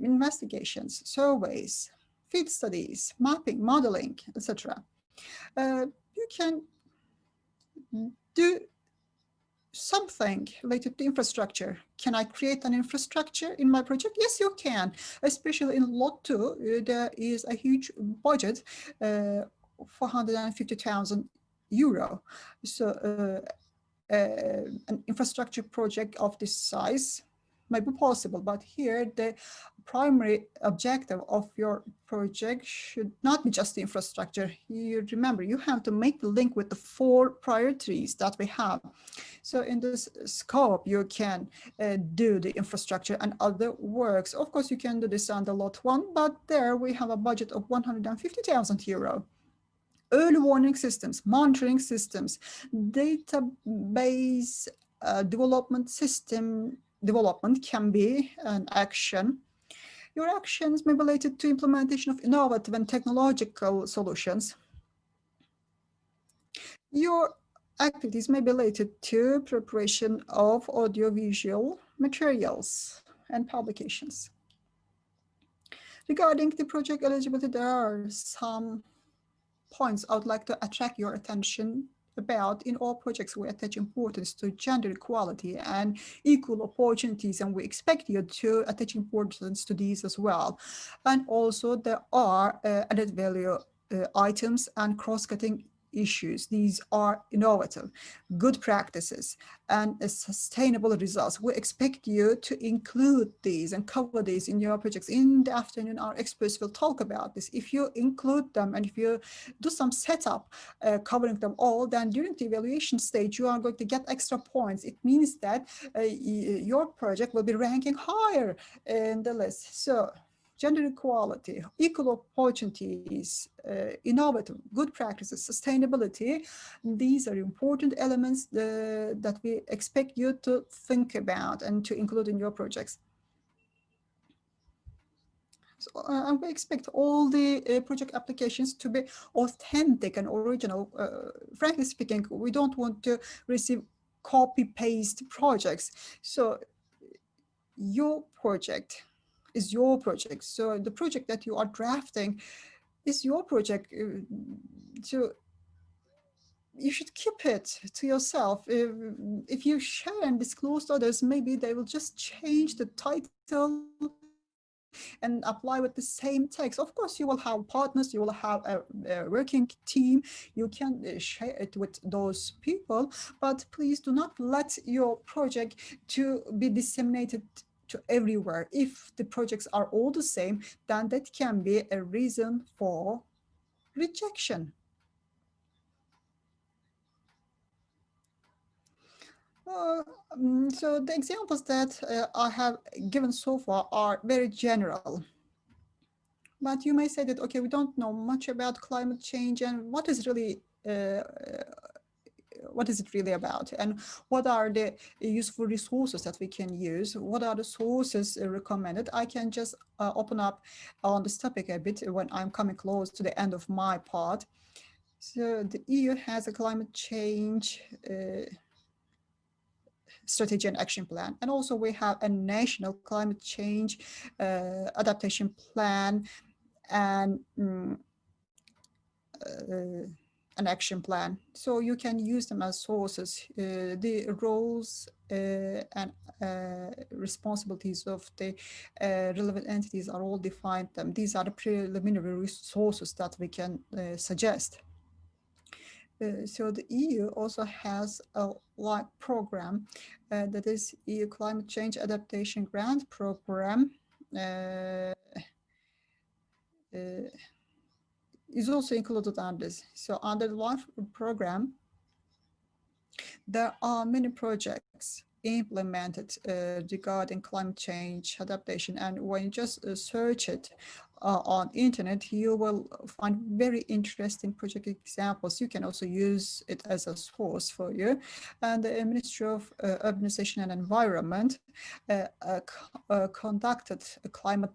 investigations, surveys, field studies, mapping, modeling, etc. You can do something related to infrastructure. Can I create an infrastructure in my project? Yes, you can. Especially in Lot 2, there is a huge budget, 450,000 euro. So an infrastructure project of this size might be possible, but here the primary objective of your project should not be just the infrastructure. You remember, you have to make the link with the 4 priorities that we have. So in this scope, you can do the infrastructure and other works. Of course, you can do this under Lot 1, but there we have a budget of 150,000 euro. Early warning systems, monitoring systems, database development system development can be an action. Your actions may be related to implementation of innovative and technological solutions. Your activities may be related to preparation of audiovisual materials and publications. Regarding the project eligibility, there are some points I would like to attract your attention about. In all projects, we attach importance to gender equality and equal opportunities, and we expect you to attach importance to these as well. And also there are added value items and cross-cutting issues. These are innovative, good practices, and sustainable results. We expect you to include these and cover these in your projects. In the afternoon, our experts will talk about this. If you include them and if you do some setup covering them all, then during the evaluation stage, you are going to get extra points. It means that your project will be ranking higher in the list. So gender equality, equal opportunities, innovative, good practices, sustainability, these are important elements that we expect you to think about and to include in your projects. So, and we expect all the project applications to be authentic and original. Frankly speaking, we don't want to receive copy-paste projects. So your project is your project. So the project that you are drafting is your project. So you should keep it to yourself. If you share and disclose to others, maybe they will just change the title and apply with the same text. Of course, you will have partners, you will have a working team, you can share it with those people, but please do not let your project to be disseminated to everywhere. If the projects are all the same, then that can be a reason for rejection. So the examples that I have given so far are very general. But you may say that, okay, we don't know much about climate change and what is really what is it really about, and what are the useful resources that we can use, what are the sources recommended. I can just open up on this topic a bit when I'm coming close to the end of my part. So the EU has a climate change strategy and action plan, and also we have a national climate change adaptation plan and an action plan. So you can use them as sources. The roles and responsibilities of the relevant entities are all defined. These are the preliminary resources that we can suggest. So the EU also has a LIFE program that is EU Climate Change Adaptation Grant Programme. Is also included on this. So under the LIFE program, there are many projects implemented regarding climate change adaptation, and when you just search it on internet, you will find very interesting project examples. You can also use it as a source for you. And the Ministry of Urbanization and Environment conducted a climate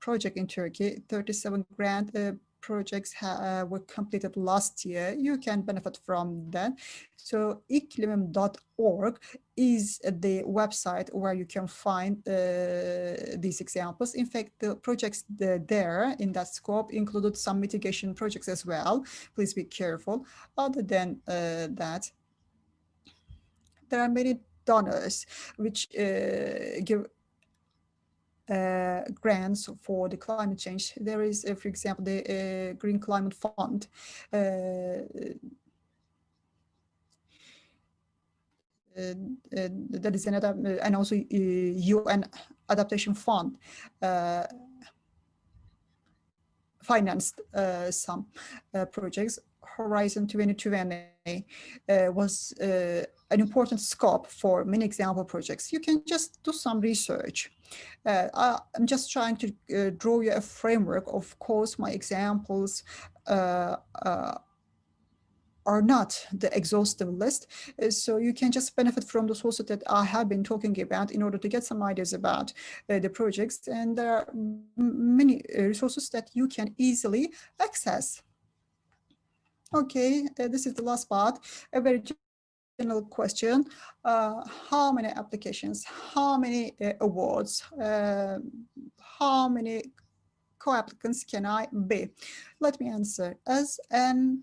project in Turkey. 37 grant projects were completed last year. You can benefit from that. So iklimim.org is the website where you can find these examples. In fact, the projects there in that scope included some mitigation projects as well. Please be careful. Other than that, there are many donors which give grants for the climate change. There is, for example, the Green Climate Fund. That is another, and also UN Adaptation Fund financed some projects. Horizon 2020 was an important scope for many example projects. You can just do some research. I'm just trying to draw you a framework. Of course, my examples are not the exhaustive list, so you can just benefit from the sources that I have been talking about in order to get some ideas about the projects, and there are many resources that you can easily access. Okay, this is the last part, a very general question. How many applications, how many awards, how many co-applicants can I be? Let me answer. As an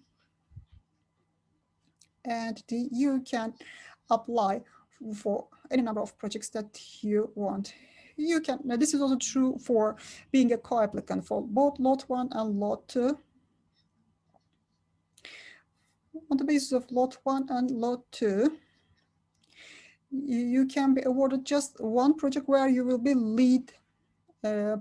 entity, you can apply for any number of projects that you want. You can, now this is also true for being a co-applicant for both Lot 1 and Lot 2. on the basis of Lot 1 and Lot 2, you can be awarded just one project where you will be lead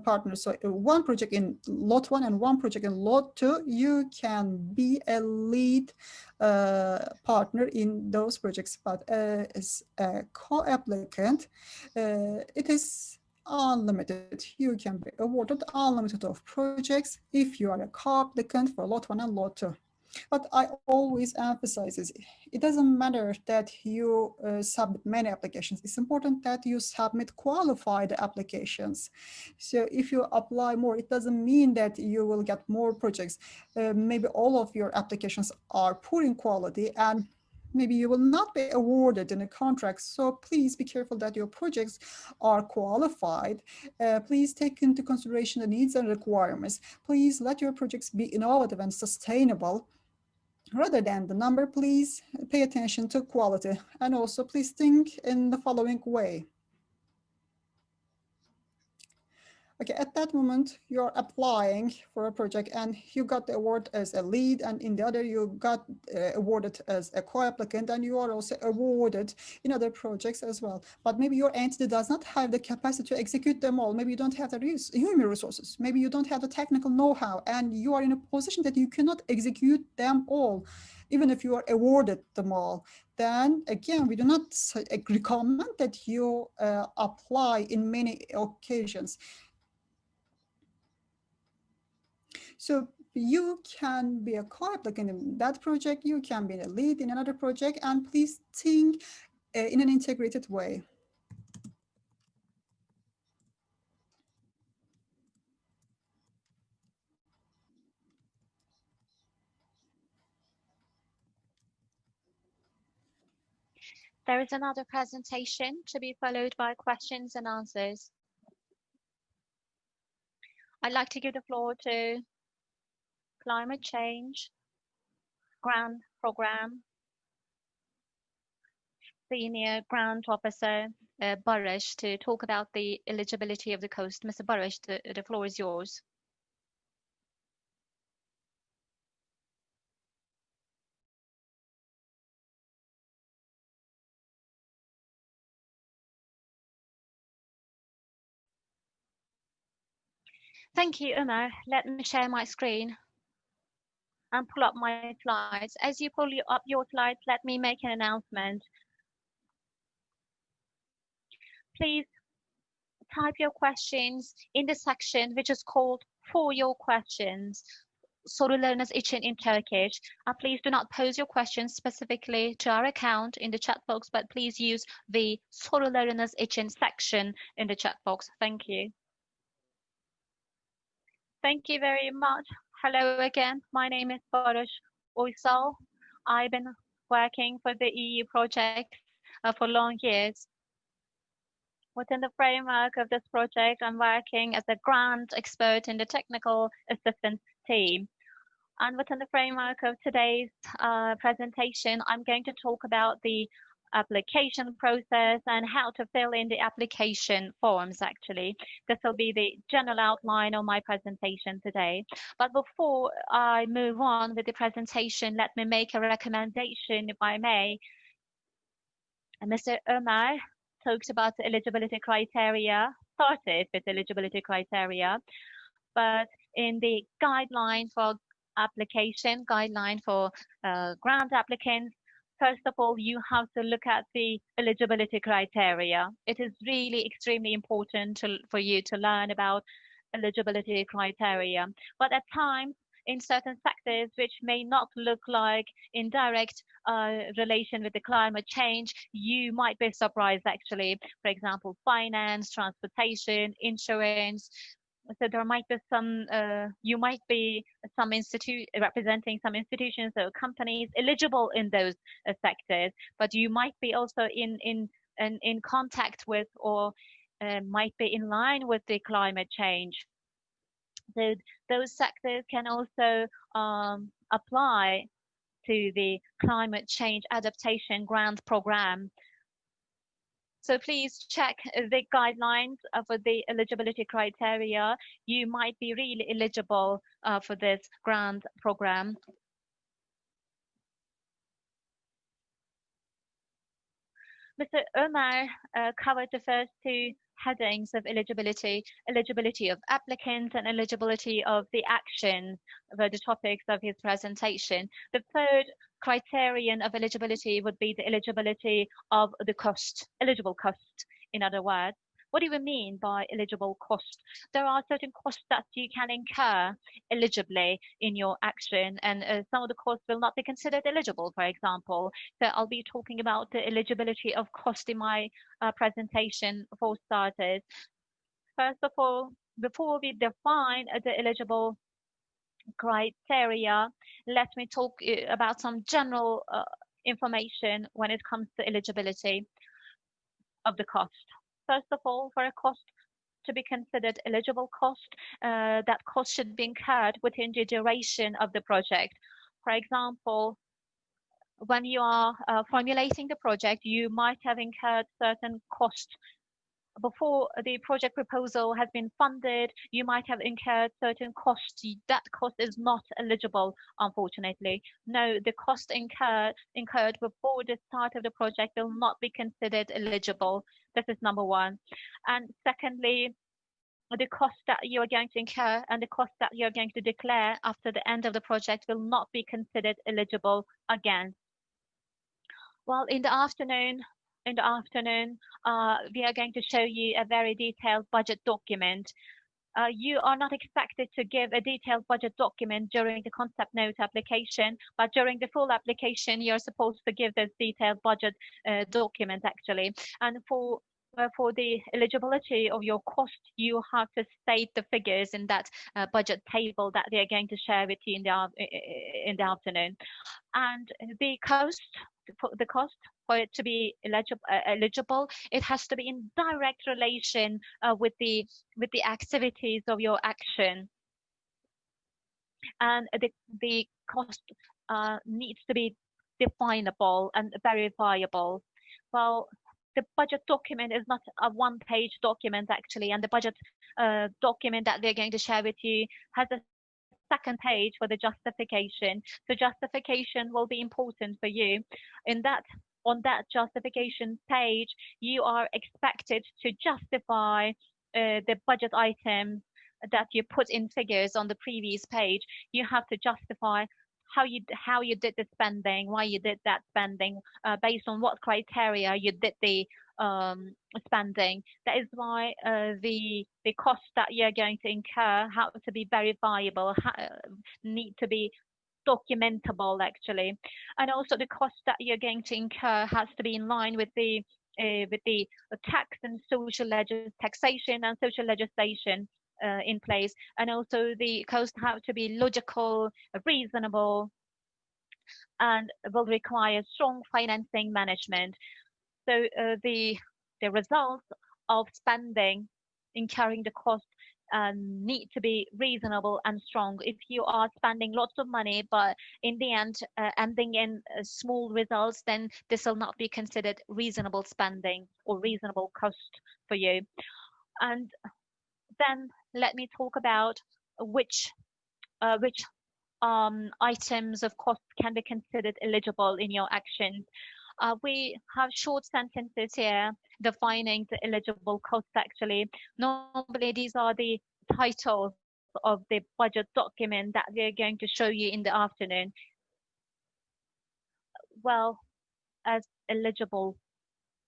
partner. So one project in Lot 1 and one project in Lot 2, you can be a lead partner in those projects. But as a co-applicant, it is unlimited. You can be awarded unlimited of projects if you are a co-applicant for Lot 1 and Lot 2. But I always emphasize it doesn't matter that you submit many applications. It's important that you submit qualified applications. So if you apply more, it doesn't mean that you will get more projects. Maybe all of your applications are poor in quality and maybe you will not be awarded in a contract. So please be careful that your projects are qualified. Please take into consideration the needs and requirements. Please let your projects be innovative and sustainable. Rather than the number, please pay attention to quality. And also please think in the following way. Okay, at that moment, you're applying for a project and you got the award as a lead, and in the other, you got awarded as a co-applicant, and you are also awarded in other projects as well. But maybe your entity does not have the capacity to execute them all. Maybe you don't have the human resources. Maybe you don't have the technical know-how, and you are in a position that you cannot execute them all, even if you are awarded them all. Then again, we do not recommend that you apply in many occasions. So you can be a co-applicant in that project, you can be a lead in another project, and please think in an integrated way. There is another presentation to be followed by questions and answers. I'd like to give the floor to Climate Change Grant Programme Senior Grant Officer Barış to talk about the eligibility of the coast. Mr. Barış, the floor is yours. Thank you, Ömer. Let me share my screen and pull up my slides. As you pull up your slides, let me make an announcement. Please type your questions in the section which is called For Your Questions. Sorularınız için in Turkish. Please do not pose your questions specifically to our account in the chat box, but please use the Sorularınız için section in the chat box. Thank you. Thank you very much. Hello again. My name is Barış Uysal. I've been working for the EU project for long years. Within the framework of this project, I'm working as a grant expert in the technical assistance team. And within the framework of today's presentation, I'm going to talk about the application process and how to fill in the application forms, actually. This will be the general outline of my presentation today. But before I move on with the presentation, let me make a recommendation, if I may. Mr. Ömer talked about the eligibility criteria, started with eligibility criteria, but in the guideline for application, guideline for grant applicants, first of all, you have to look at the eligibility criteria. It is really extremely important for you to learn about eligibility criteria. But at times, in certain sectors which may not look like in direct relation with the climate change, you might be surprised actually. For example, finance, transportation, insurance. So there might be some, you might be some representing some institutions or companies eligible in those sectors, but you might be also in contact with or might be in line with the climate change. So those sectors can also apply to the Climate Change Adaptation Grant Programme. So please check the guidelines for the eligibility criteria. You might be really eligible for this grant program. Mr. Omar covered the first two headings of eligibility, eligibility of applicants and eligibility of the actions, were the topics of his presentation. The third criterion of eligibility would be the eligibility of the cost, eligible cost, in other words. What do we mean by eligible cost? There are certain costs that you can incur eligibly in your action, and some of the costs will not be considered eligible, for example. So I'll be talking about the eligibility of cost in my presentation for starters. First of all, before we define the eligible criteria, let me talk about some general information when it comes to eligibility of the cost. First of all, for a cost to be considered eligible cost, that cost should be incurred within the duration of the project. For example, when you are formulating the project, you might have incurred certain costs. Before the project proposal has been funded, you might have incurred certain costs. That cost is not eligible, unfortunately. No, the cost incurred before the start of the project will not be considered eligible. This is number one. And secondly, the cost that you are going to incur and the cost that you're going to declare after the end of the project will not be considered eligible again. Well, in the afternoon, we are going to show you a very detailed budget document. You are not expected to give a detailed budget document during the concept note application, but during the full application, you're supposed to give this detailed budget document actually. And for the eligibility of your cost, you have to state the figures in that budget table that they are going to share with you in the afternoon. And the cost for it to be eligible, it has to be in direct relation with the activities of your action, and the cost needs to be definable and verifiable. Well, the budget document is not a one-page document actually, and the budget document that they're going to share with you has a second page for the justification. So justification will be important for you. On that justification page, you are expected to justify the budget items that you put in figures on the previous page. You have to justify how you did the spending, why you did that spending, based on what criteria you did the spending. That is why the costs that you're going to incur have to be verifiable, need to be documentable actually, and also the cost that you're going to incur has to be in line with the tax and taxation and social legislation in place, and also the costs have to be logical, reasonable, and will require strong financing management. So the results of spending, incurring the cost, need to be reasonable and strong. If you are spending lots of money, but in the end ending in small results, then this will not be considered reasonable spending or reasonable cost for you. And then let me talk about which items of cost can be considered eligible in your actions. We have short sentences here defining the eligible costs actually. Normally these are the titles of the budget document that we're going to show you in the afternoon. Well, as eligible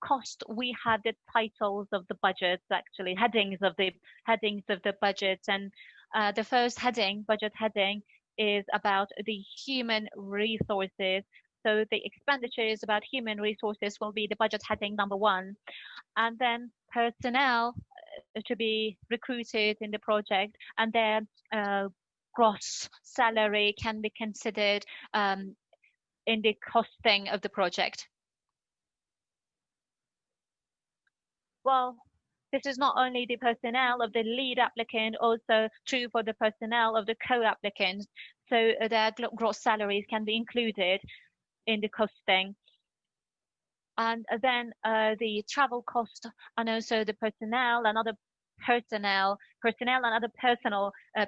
cost, we have the titles of the budgets actually, headings of the budgets, and the first heading, budget heading, is about the human resources. So the expenditures about human resources will be the budget heading number 1. And then personnel to be recruited in the project, and their gross salary can be considered in the costing of the project. Well, this is not only the personnel of the lead applicant, also true for the personnel of the co-applicants. So their gross salaries can be included in the costing. And then the travel cost, and also the personnel and other personal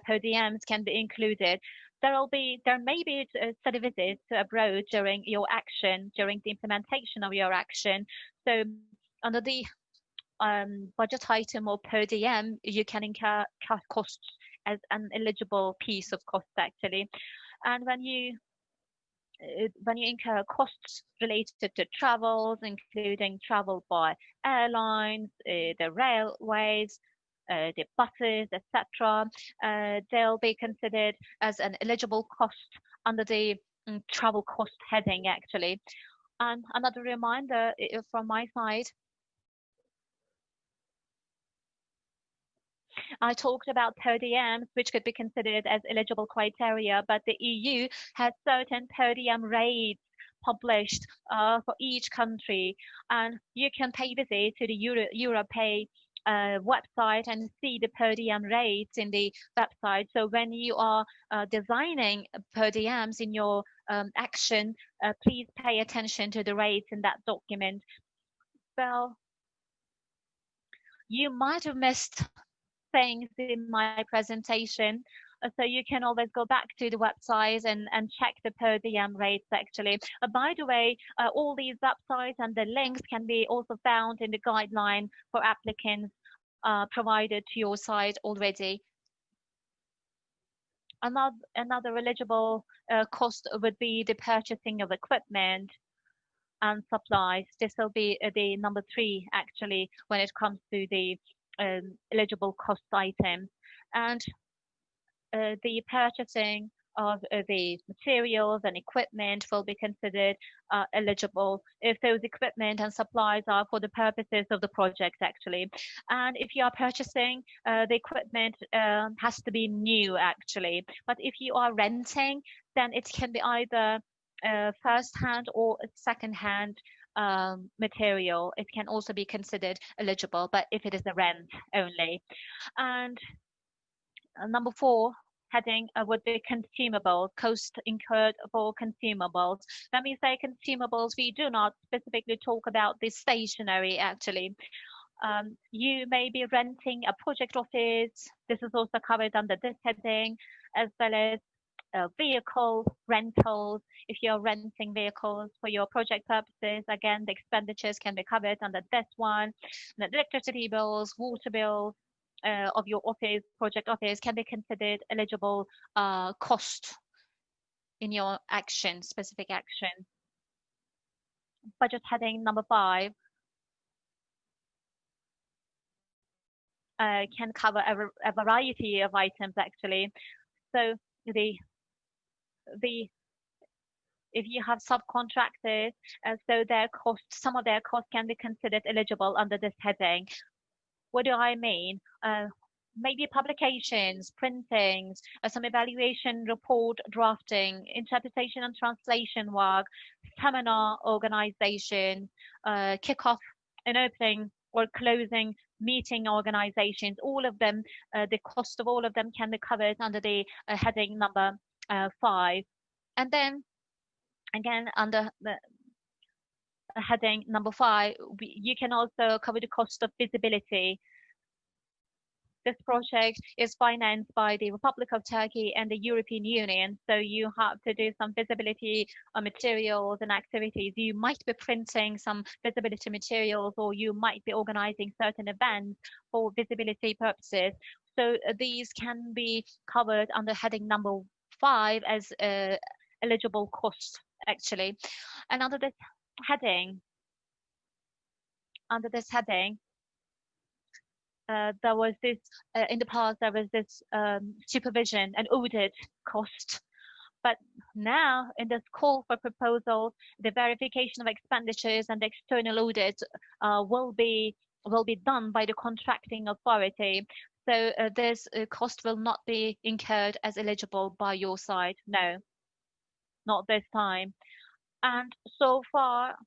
per diems can be included. there may be study visits abroad during your action, during the implementation of your action. So under the budget item or per diem, you can incur costs as an eligible piece of cost actually. And when you incur costs related to travels, including travel by airlines, the railways, the buses, etc., they'll be considered as an eligible cost under the travel cost heading actually. And another reminder from my side, I talked about per diems, which could be considered as eligible criteria, but the EU has certain per diem rates published for each country, and you can pay visit to the EuroPay website and see the per diem rates in the website. So when you are designing per diems in your action, please pay attention to the rates in that document. Well, you might have missed things in my presentation, so you can always go back to the website and check the per diem rates actually. By the way, all these websites and the links can be also found in the guideline for applicants provided to your site already. Another eligible cost would be the purchasing of equipment and supplies. This will be the number 3 actually when it comes to the eligible cost items. And the purchasing of the materials and equipment will be considered eligible if those equipment and supplies are for the purposes of the project actually. And if you are purchasing the equipment has to be new actually, but if you are renting, then it can be either first-hand or second-hand material. It can also be considered eligible, but if it is a rent only. And number 4 heading would be consumable, cost incurred for consumables. When we say consumables, we do not specifically talk about the stationery actually. You may be renting a project office. This is also covered under this heading, as well as vehicle rentals. If you're renting vehicles for your project purposes, again, the expenditures can be covered under this one. The electricity bills, water bills of your office, project office, can be considered eligible cost in your action, specific action. Budget heading number 5 can cover a variety of items actually. So if you have subcontractors, so their costs, some of their costs can be considered eligible under this heading. What do I mean? Maybe publications, printings, some evaluation report drafting, interpretation and translation work, seminar organization, kickoff and opening or closing meeting organizations. All of them, the cost of all of them can be covered under the heading number 5. And then again, under the heading number 5, you can also cover the cost of visibility. This project is financed by the Republic of Turkey and the European Union, so you have to do some visibility materials and activities. You might be printing some visibility materials, or you might be organizing certain events for visibility purposes. So these can be covered under heading number 5 as eligible costs actually. And under this heading, there was this in the past there was this supervision and audit cost, but now in this call for proposals, the verification of expenditures and external audit will be done by the contracting authority. So this cost will not be incurred as eligible by your side. No, not this time. And so far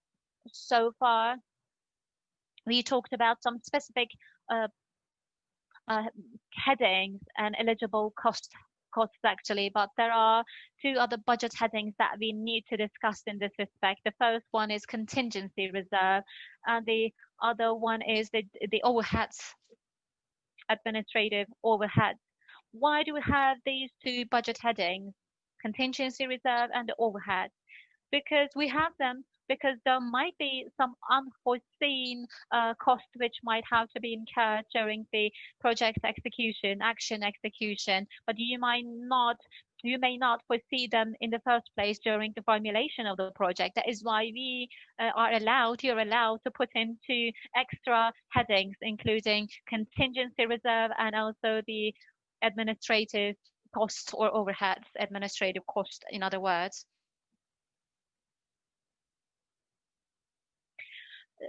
we talked about some specific headings and eligible costs actually, but there are 2 other budget headings that we need to discuss in this respect. The first one is contingency reserve, and the other one is the overheads, administrative overheads. Why do we have these 2 budget headings? contingency reserve, and the overhead. Because we have them because there might be some unforeseen costs which might have to be incurred during the project execution, action execution, but you may not foresee them in the first place during the formulation of the project. That is why you're allowed to put in 2 extra headings, including contingency reserve and also the administrative costs or overheads, administrative cost, in other words.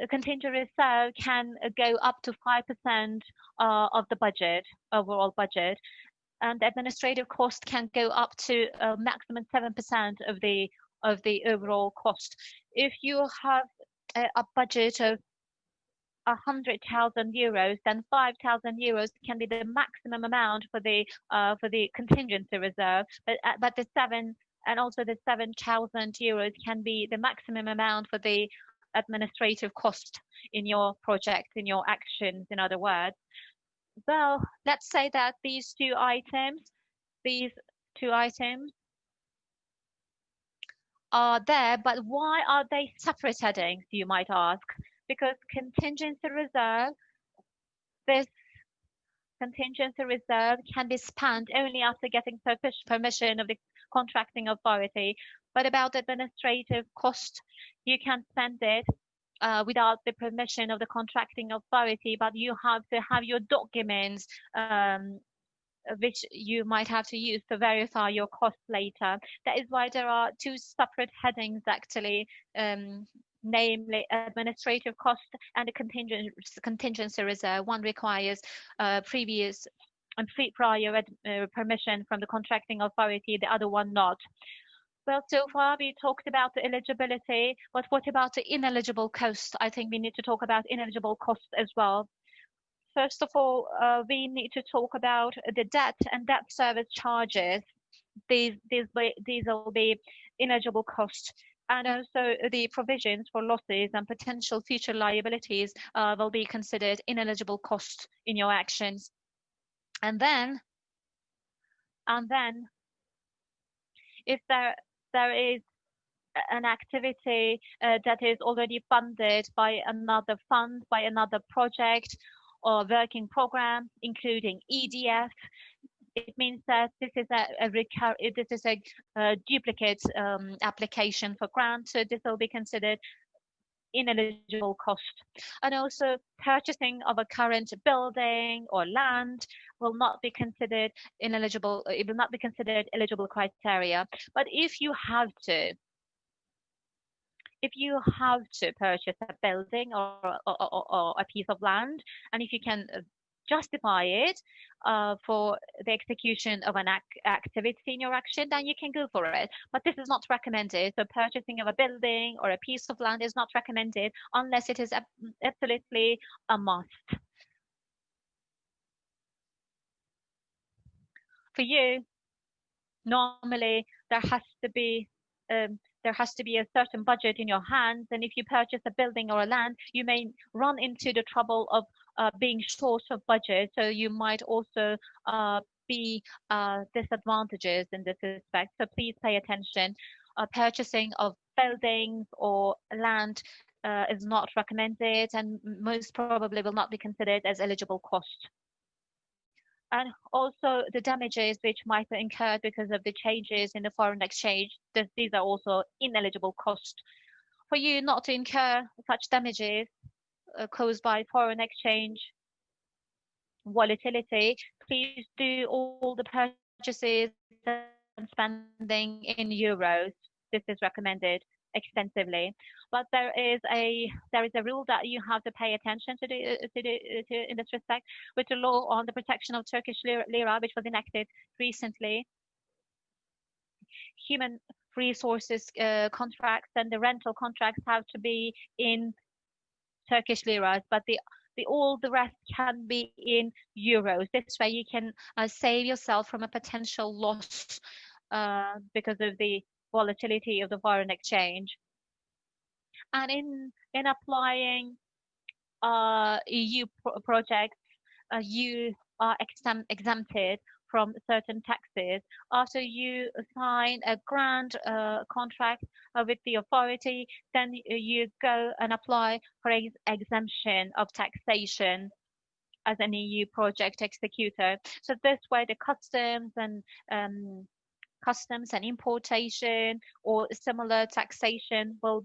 Contingent reserve can go up to 5% of the budget, overall budget, and administrative cost can go up to a maximum 7% of the overall cost. If you have a budget of 100,000 euros, then 5,000 euros can be the maximum amount for the contingency reserve. But the 7,000 euros can be the maximum amount for the administrative cost in your project, in your actions, in other words. Well, let's say that these two items are there, but why are they separate headings, you might ask? Because contingency reserve, this contingency reserve can be spent only after getting permission of the contracting authority. But about administrative cost, you can spend it without the permission of the contracting authority, but you have to have your documents which you might have to use to verify your cost later. That is why there are 2 separate headings actually, namely administrative cost and the contingency reserve. One requires previous and prior permission from the contracting authority, the other one not. Well, so far we talked about the eligibility, but what about the ineligible cost? I think we need to talk about ineligible costs as well. First of all, we need to talk about the debt and debt service charges. These will be ineligible costs. And also the provisions for losses and potential future liabilities will be considered ineligible costs in your actions. And then if there is an activity that is already funded by another fund, by another project or working program, including EDF, it means that this is a duplicate application for grant, so this will be considered ineligible cost. And also purchasing of a current building or land will not be considered ineligible. It will not be considered eligible criteria. But if you have to purchase a building or a piece of land, and if you can justify it for the execution of an activity in your action, then you can go for it. But this is not recommended. So purchasing of a building or a piece of land is not recommended unless it is absolutely a must. For you, normally there has to be a certain budget in your hands, and if you purchase a building or a land, you may run into the trouble of being short of budget. So you might also be disadvantages in this respect. So please pay attention. Purchasing of buildings or land is not recommended and most probably will not be considered as eligible cost. And also the damages which might be incurred because of the changes in the foreign exchange, these are also ineligible costs. For you not to incur such damages caused by foreign exchange volatility, please do all the purchases and spending in euros. This is recommended extensively. But there is a rule that you have to pay attention to in this respect, with the law on the protection of Turkish lira, which was enacted recently. Human resources contracts and the rental contracts have to be in Turkish liras, but all the rest can be in euros. This way you can save yourself from a potential loss because of the volatility of the foreign exchange. And in applying EU projects, you are exempted from certain taxes. After you sign a grant contract with the authority, then you go and apply for exemption of taxation as an EU project executor. So this way, the customs and importation or similar taxation will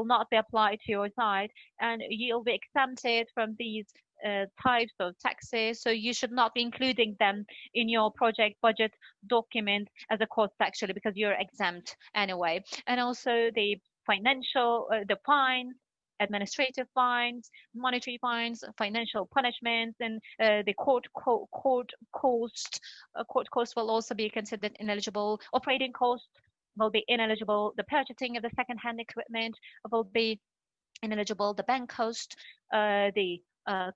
not be applied to your side, and you'll be exempted from these types of taxes. So you should not be including them in your project budget document as a cost, actually, because you're exempt anyway. And also the financial, the fines, administrative fines, monetary fines, financial punishments, and the court cost will also be considered ineligible. Operating costs will be ineligible. The purchasing of the second-hand equipment will be ineligible. The bank cost, the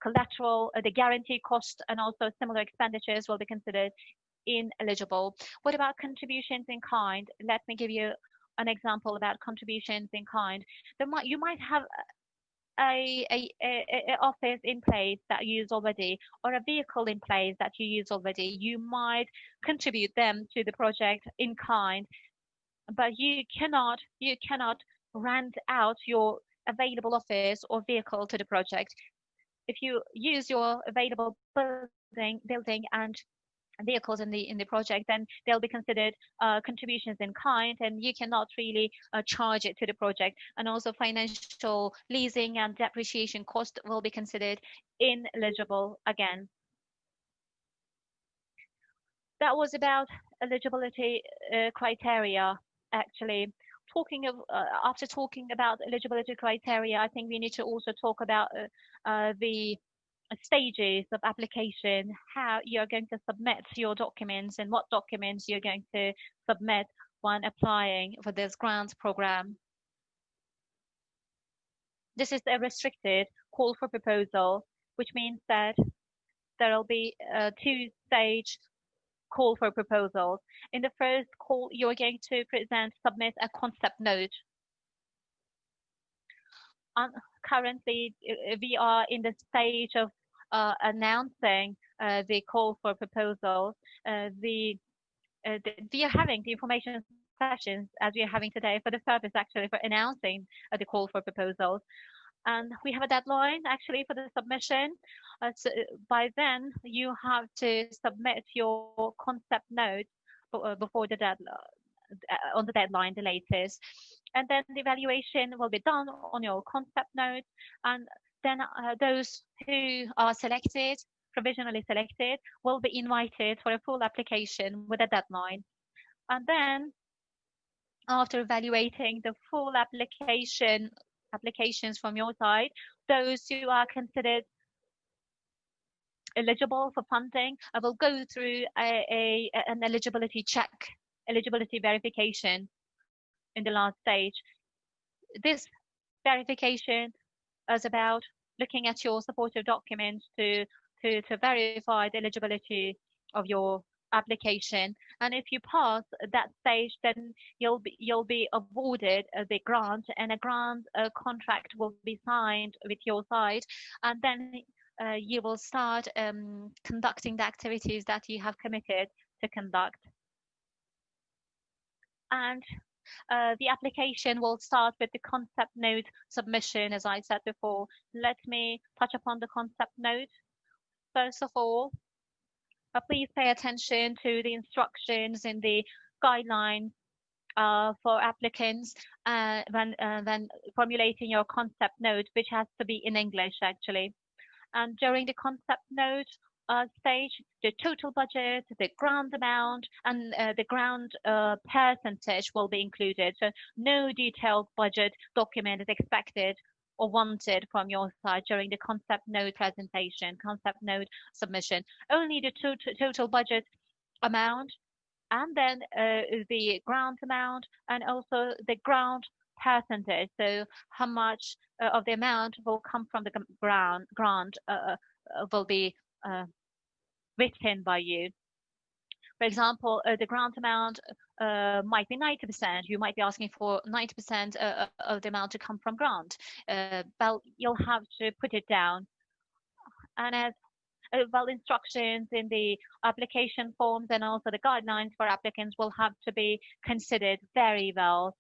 collateral, the guarantee cost, and also similar expenditures will be considered ineligible. What about contributions in kind? Let me give you an example about contributions in kind. You might have a office in place that you use already, or a vehicle in place that you use already. You might contribute them to the project in kind, but you cannot rent out your available office or vehicle to the project. If you use your available building and vehicles in the project, then they'll be considered contributions in kind, and you cannot really charge it to the project. And also financial leasing and depreciation cost will be considered ineligible again. That was about eligibility criteria. Actually, after talking about eligibility criteria, I think we need to also talk about the stages of application, how you're going to submit your documents and what documents you're going to submit when applying for this grant program. This is a restricted call for proposal, which means that there will be a two-stage call for proposals. In the first call, you're going to submit a concept note. Currently, we are in the stage of announcing the call for proposals. We are having the information sessions as we are having today for the purpose, actually, for announcing the call for proposals. And we have a deadline actually for the submission. So by then you have to submit your concept note before the deadline, on the deadline, the latest. And then the evaluation will be done on your concept note. And then those who are selected, provisionally selected, will be invited for a full application with a deadline. And then after evaluating the full applications from your side, those who are considered eligible for funding will go through an eligibility check, eligibility verification in the last stage. This verification is about looking at your supportive documents to verify the eligibility of your application. And if you pass that stage, then you'll be awarded the grant, and a grant contract will be signed with your side, and then you will start conducting the activities that you have committed to conduct. And the application will start with the concept note submission, as I said before. Let me touch upon the concept note. First of all, please pay attention to the instructions in the guidelines for applicants when formulating your concept note, which has to be in English actually. And during the concept note stage, the total budget, the grant amount, and the grant percentage will be included. So no detailed budget document is expected or wanted from your side during the concept note presentation, concept note submission. Only the total budget amount, and then the grant amount, and also the grant percentage. So how much of the amount will come from the grant will be written by you. For example, the grant amount might be 90%. You might be asking for 90% of the amount to come from grant. But you'll have to put it down. And as well, instructions in the application forms and also the guidelines for applicants will have to be considered very well.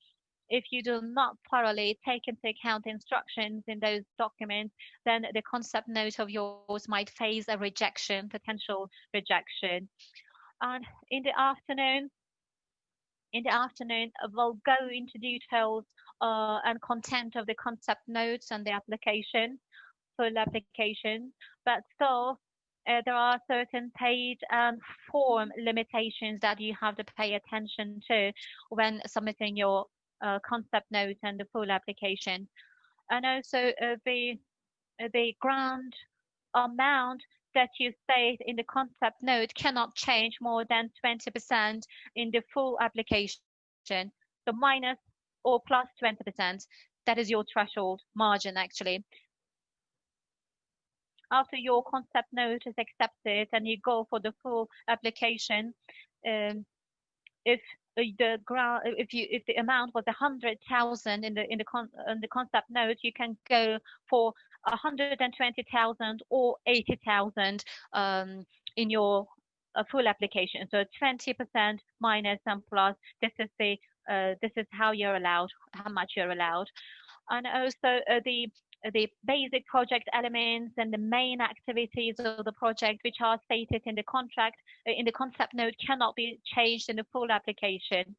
If you do not thoroughly take into account instructions in those documents, then the concept note of yours might face a rejection, potential rejection. And in the afternoon, we'll go into details and content of the concept notes and the application, full application, but still there are certain page and form limitations that you have to pay attention to when submitting your concept note and the full application. And also the grant amount that you state in the concept note cannot change more than 20% in the full application. So minus or plus 20%, that is your threshold margin actually. After your concept note is accepted and you go for the full application, if the amount was 100,000 in the concept note, you can go for 120,000 or 80,000 in your full application. So 20% minus and plus. This is how you're allowed, how much you're allowed, and also the basic project elements and the main activities of the project, which are stated in the contract, in the concept note, cannot be changed in the full application.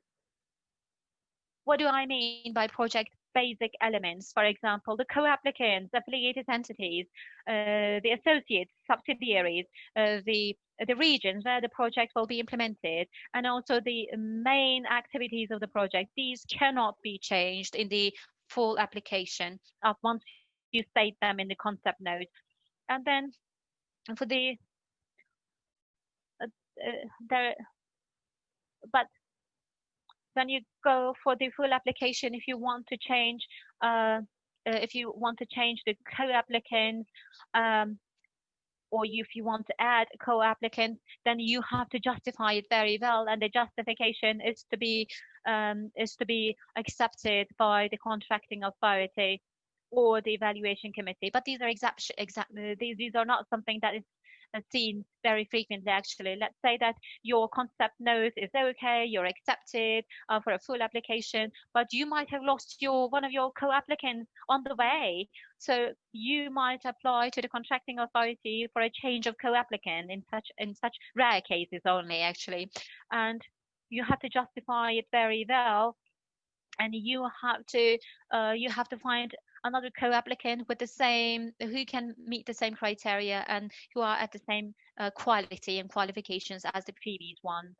What do I mean by project basic elements? For example, the co-applicants, affiliated entities, the associates, subsidiaries, the regions where the project will be implemented, and also the main activities of the project. These cannot be changed in the full application once you state them in the concept note. And then for the but when you go for the full application, if you want to change the co-applicants, or if you want to add co-applicants, then you have to justify it very well, and the justification is to be accepted by the contracting authority or the evaluation committee. But these are these are not something that is seen very frequently actually. Let's say that your concept note is okay, you're accepted for a full application, but you might have lost one of your co-applicants on the way. So you might apply to the contracting authority for a change of co-applicant in such rare cases only actually, and you have to justify it very well, and you have to find another co-applicant with who can meet the same criteria and who are at the same quality and qualifications as the previous one.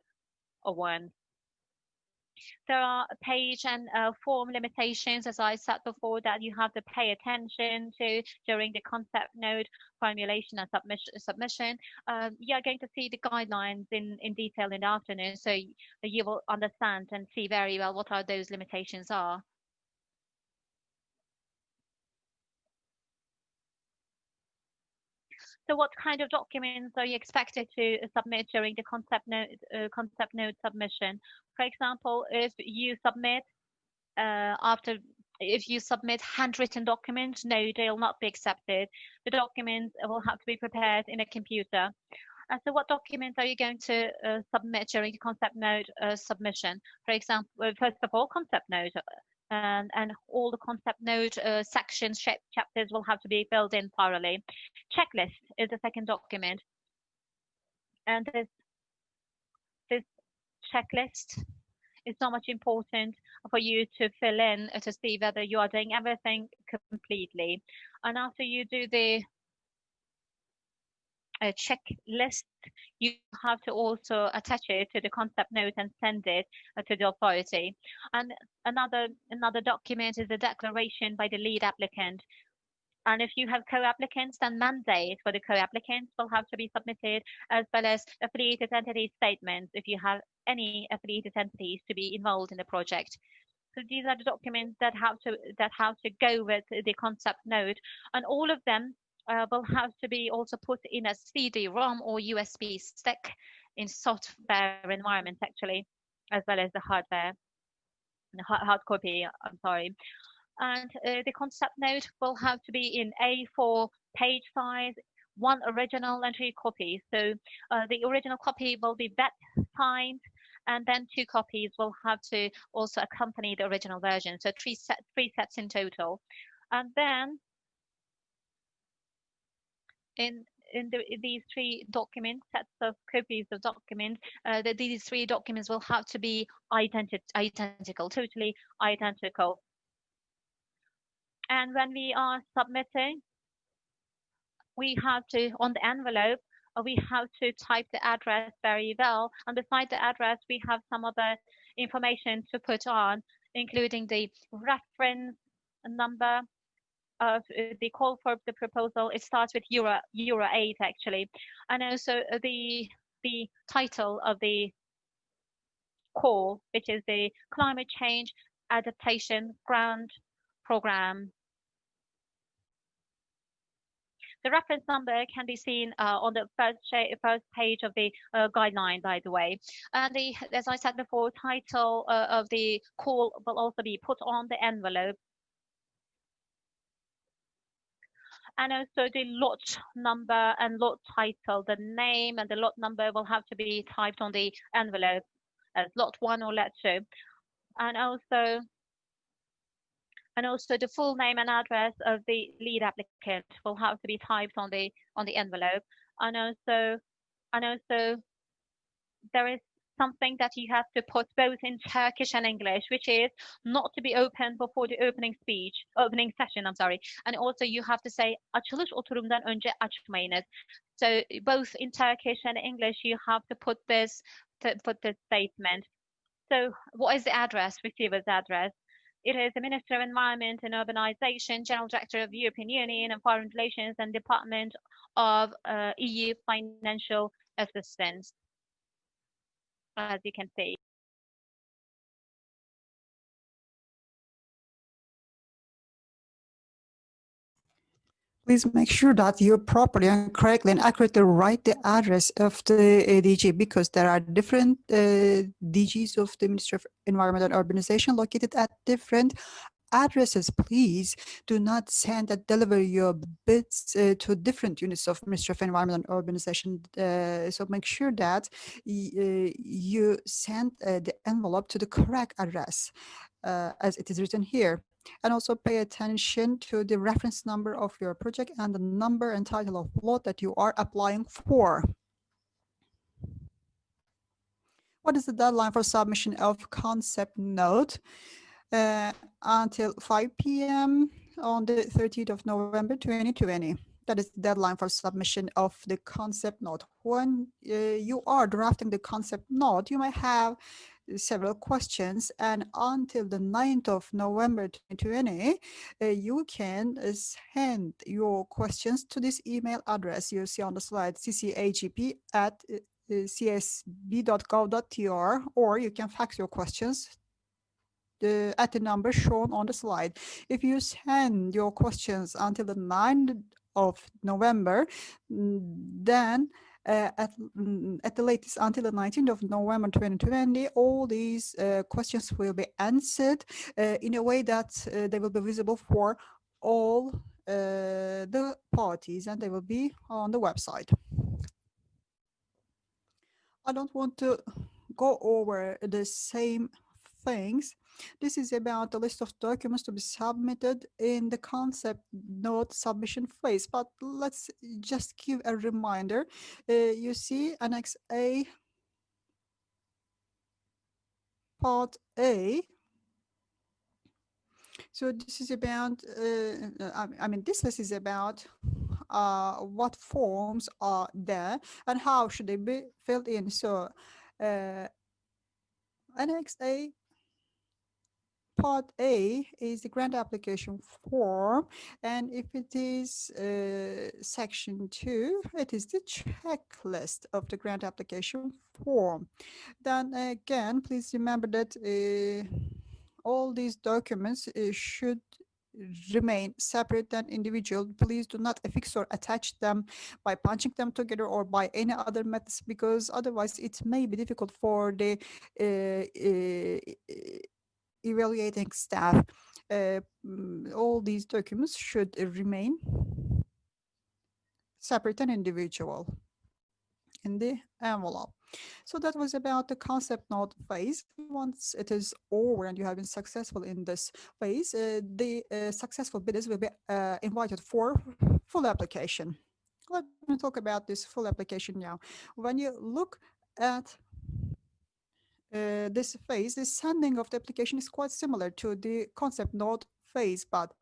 There are page and form limitations, as I said before, that you have to pay attention to during the concept note formulation and submission. You are going to see the guidelines in detail in the afternoon, so you will understand and see very well what are those limitations are. So what kind of documents are you expected to submit during the concept note submission? For example, if you submit handwritten documents, no, they'll not be accepted. The documents will have to be prepared in a computer. So what documents are you going to submit during the concept note submission? For example, first of all, concept note. And all the concept note sections, chapters will have to be filled in thoroughly. Checklist is the second document, and this checklist is so much important for you to fill in to see whether you are doing everything completely. And after you do the checklist, you have to also attach it to the concept note and send it to the authority. And another document is the declaration by the lead applicant. And if you have co-applicants, then mandate for the co-applicants will have to be submitted, as well as affiliated entity statements if you have any affiliated entities to be involved in the project. So these are the documents that have to go with the concept note, and all of them will have to be also put in a CD-ROM or USB stick in software environment actually, as well as the hardware, hard copy, I'm sorry. And the concept note will have to be in A4 page size one original and 3 copies. So the original copy will be vet signed, and then 2 copies will have to also accompany the original version. So three sets in total. And then in these 3 documents, sets of copies of documents, these 3 documents will have to be identical, totally identical. And when we are submitting, we have to, on the envelope, we have to type the address very well. And beside the address, we have some other information to put on, including the reference number of the call for the proposal. It starts with Euro 8 actually, and also the title of the call, which is the Climate Change Adaptation Grant Programme. The reference number can be seen on the first page of the guideline, by the way. And as I said before, title of the call will also be put on the envelope. And also the lot number and lot title, the name and the lot number will have to be typed on the envelope as lot 1 or lot 2. And also the full name and address of the lead applicant will have to be typed on the envelope. And also there is something that you have to put both in Turkish and English, which is not to be opened before the opening session, I'm sorry. And also you have to say açılış oturumdan önce açmayınız. So both in Turkish and English you have to put this statement. So what is the address, receiver's address? It is the Minister of Environment and Urbanization, General Director of the European Union and Foreign Relations, and Department of EU Financial Assistance, as you can see. Please make sure that you properly and correctly and accurately write the address of the DG, because there are different DGs of the Ministry of Environment and Urbanization located at different addresses. Please do not send and deliver your bids to different units of Ministry of Environment and Urbanization. So make sure that you send the envelope to the correct address as it is written here. And also pay attention to the reference number of your project and the number and title of lot that you are applying for. What is the deadline for submission of concept note? Until 5 p.m. on the 30th of November 2020. That is the deadline for submission of the concept note. When you are drafting the concept note, you may have several questions, and until the 9th of November 2020, you can send your questions to this email address you see on the slide, ccagp@csb.gov.tr, or you can fax your questions at the number shown on the slide. If you send your questions until the 9th of November, then at the latest until the 19th of November 2020, all these questions will be answered in a way that they will be visible for all the parties, and they will be on the website. I don't want to go over the same things. This is about the list of documents to be submitted in the concept note submission phase, but let's just give a reminder. You see Annex A, Part A. So this is about, this list is about what forms are there and how should they be filled in. So Annex A, Part A is the grant application form, and if it is Section 2, it is the checklist of the grant application form. Then again, please remember that all these documents should remain separate and individual. Please do not affix or attach them by punching them together or by any other methods, because otherwise it may be difficult for the evaluating staff. All these documents should remain separate and individual in the envelope. So that was about the concept note phase. Once it is over and you have been successful in this phase, the successful bidders will be invited for full application. Let me talk about this full application now. When you look at this phase, the sending of the application is quite similar to the concept note phase, but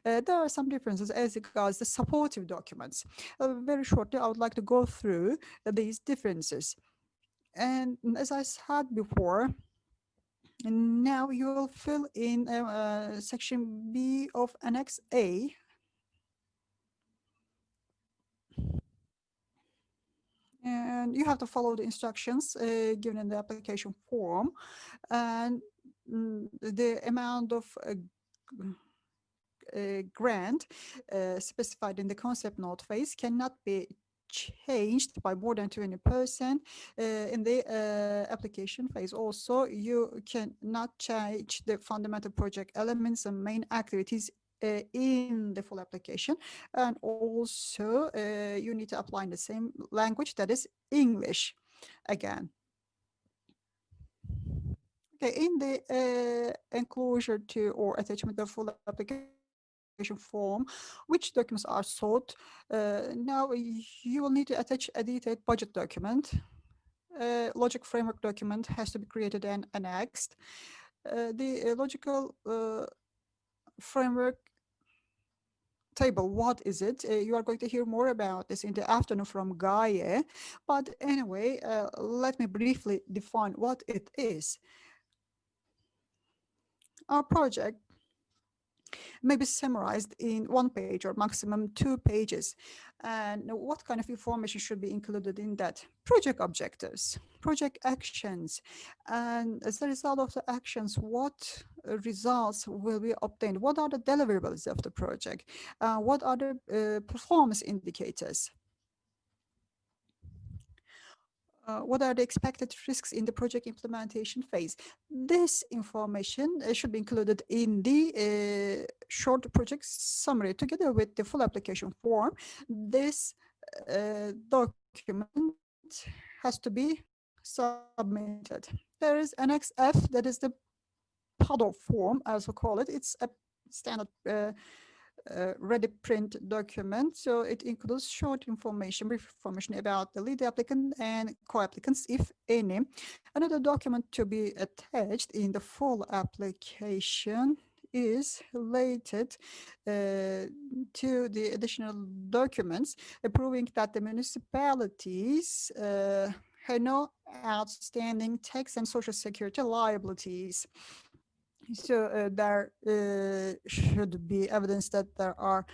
there are some differences as regards the supportive documents. Very shortly, I would like to go through these differences. And as I said before, now you will fill in section B of Annex A. And you have to follow the instructions given in the application form. And the amount of grant specified in the concept note phase cannot be changed by more than 20%. In the application phase also, you cannot change the fundamental project elements and main activities in the full application, and also you need to apply in the same language, that is English again. Okay, in the enclosure to or attachment of full application form, which documents are sought? Now you will need to attach a detailed budget document. Logic framework document has to be created and annexed. The logical framework table, what is it? You are going to hear more about this in the afternoon from Gaye, but anyway, let me briefly define what it is. Our project may be summarized in 1 page or maximum 2 pages. And what kind of information should be included in that? Project objectives, project actions, and as a result of the actions, what results will be obtained? What are the deliverables of the project? What are the performance indicators? What are the expected risks in the project implementation phase? This information should be included in the short project summary together with the full application form. This document has to be submitted. There is Annex F, that is the PADO form, as we call it. It's a standard ready print document, so it includes short information, brief information about the lead applicant and co-applicants, if any. Another document to be attached in the full application is related to the additional documents proving that the municipalities have no outstanding tax and social security liabilities. So there should be evidence that there are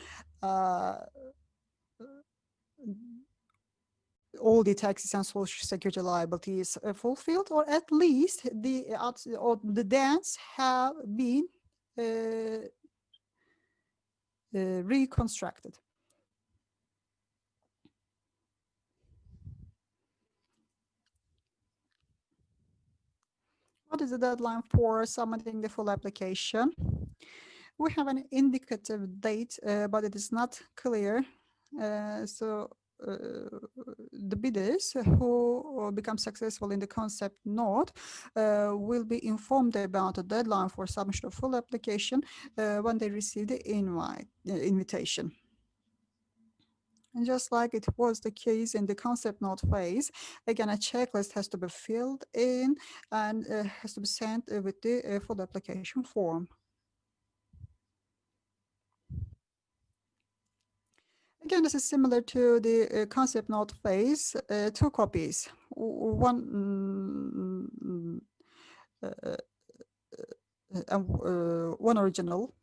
all the taxes and social security liabilities fulfilled, or at least the debts have been reconstructed. What is the deadline for submitting the full application? We have an indicative date, but it is not clear. So the bidders who become successful in the concept note will be informed about the deadline for submission of full application when they receive the invitation. And just like it was the case in the concept note phase, again, a checklist has to be filled in and has to be sent with the full application form. Again, this is similar to the concept note phase, 2 copies, one original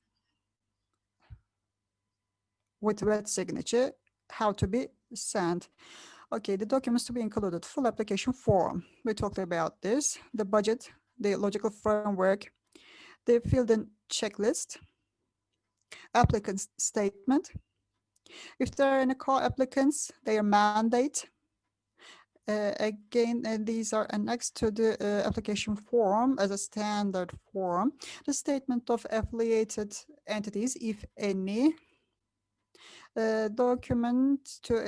with red signature, how to be sent. Okay, the documents to be included, full application form. We talked about this, the budget, the logical framework, the field-in checklist, applicant's statement. If there are any co-applicants, their mandate. Again, these are annexed to the application form as a standard form. The statement of affiliated entities, if any. Document to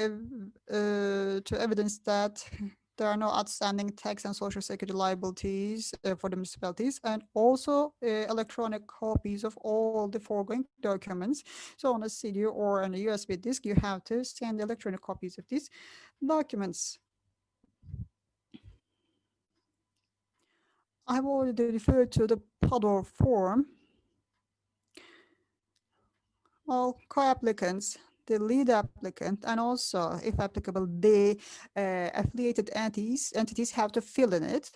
evidence that there are no outstanding tax and social security liabilities for the municipalities, and also electronic copies of all the foregoing documents. So on a CD or on a USB disk, you have to send electronic copies of these documents. I've already referred to the PADOR form. All co-applicants, the lead applicant, and also, if applicable, the affiliated entities have to fill in it.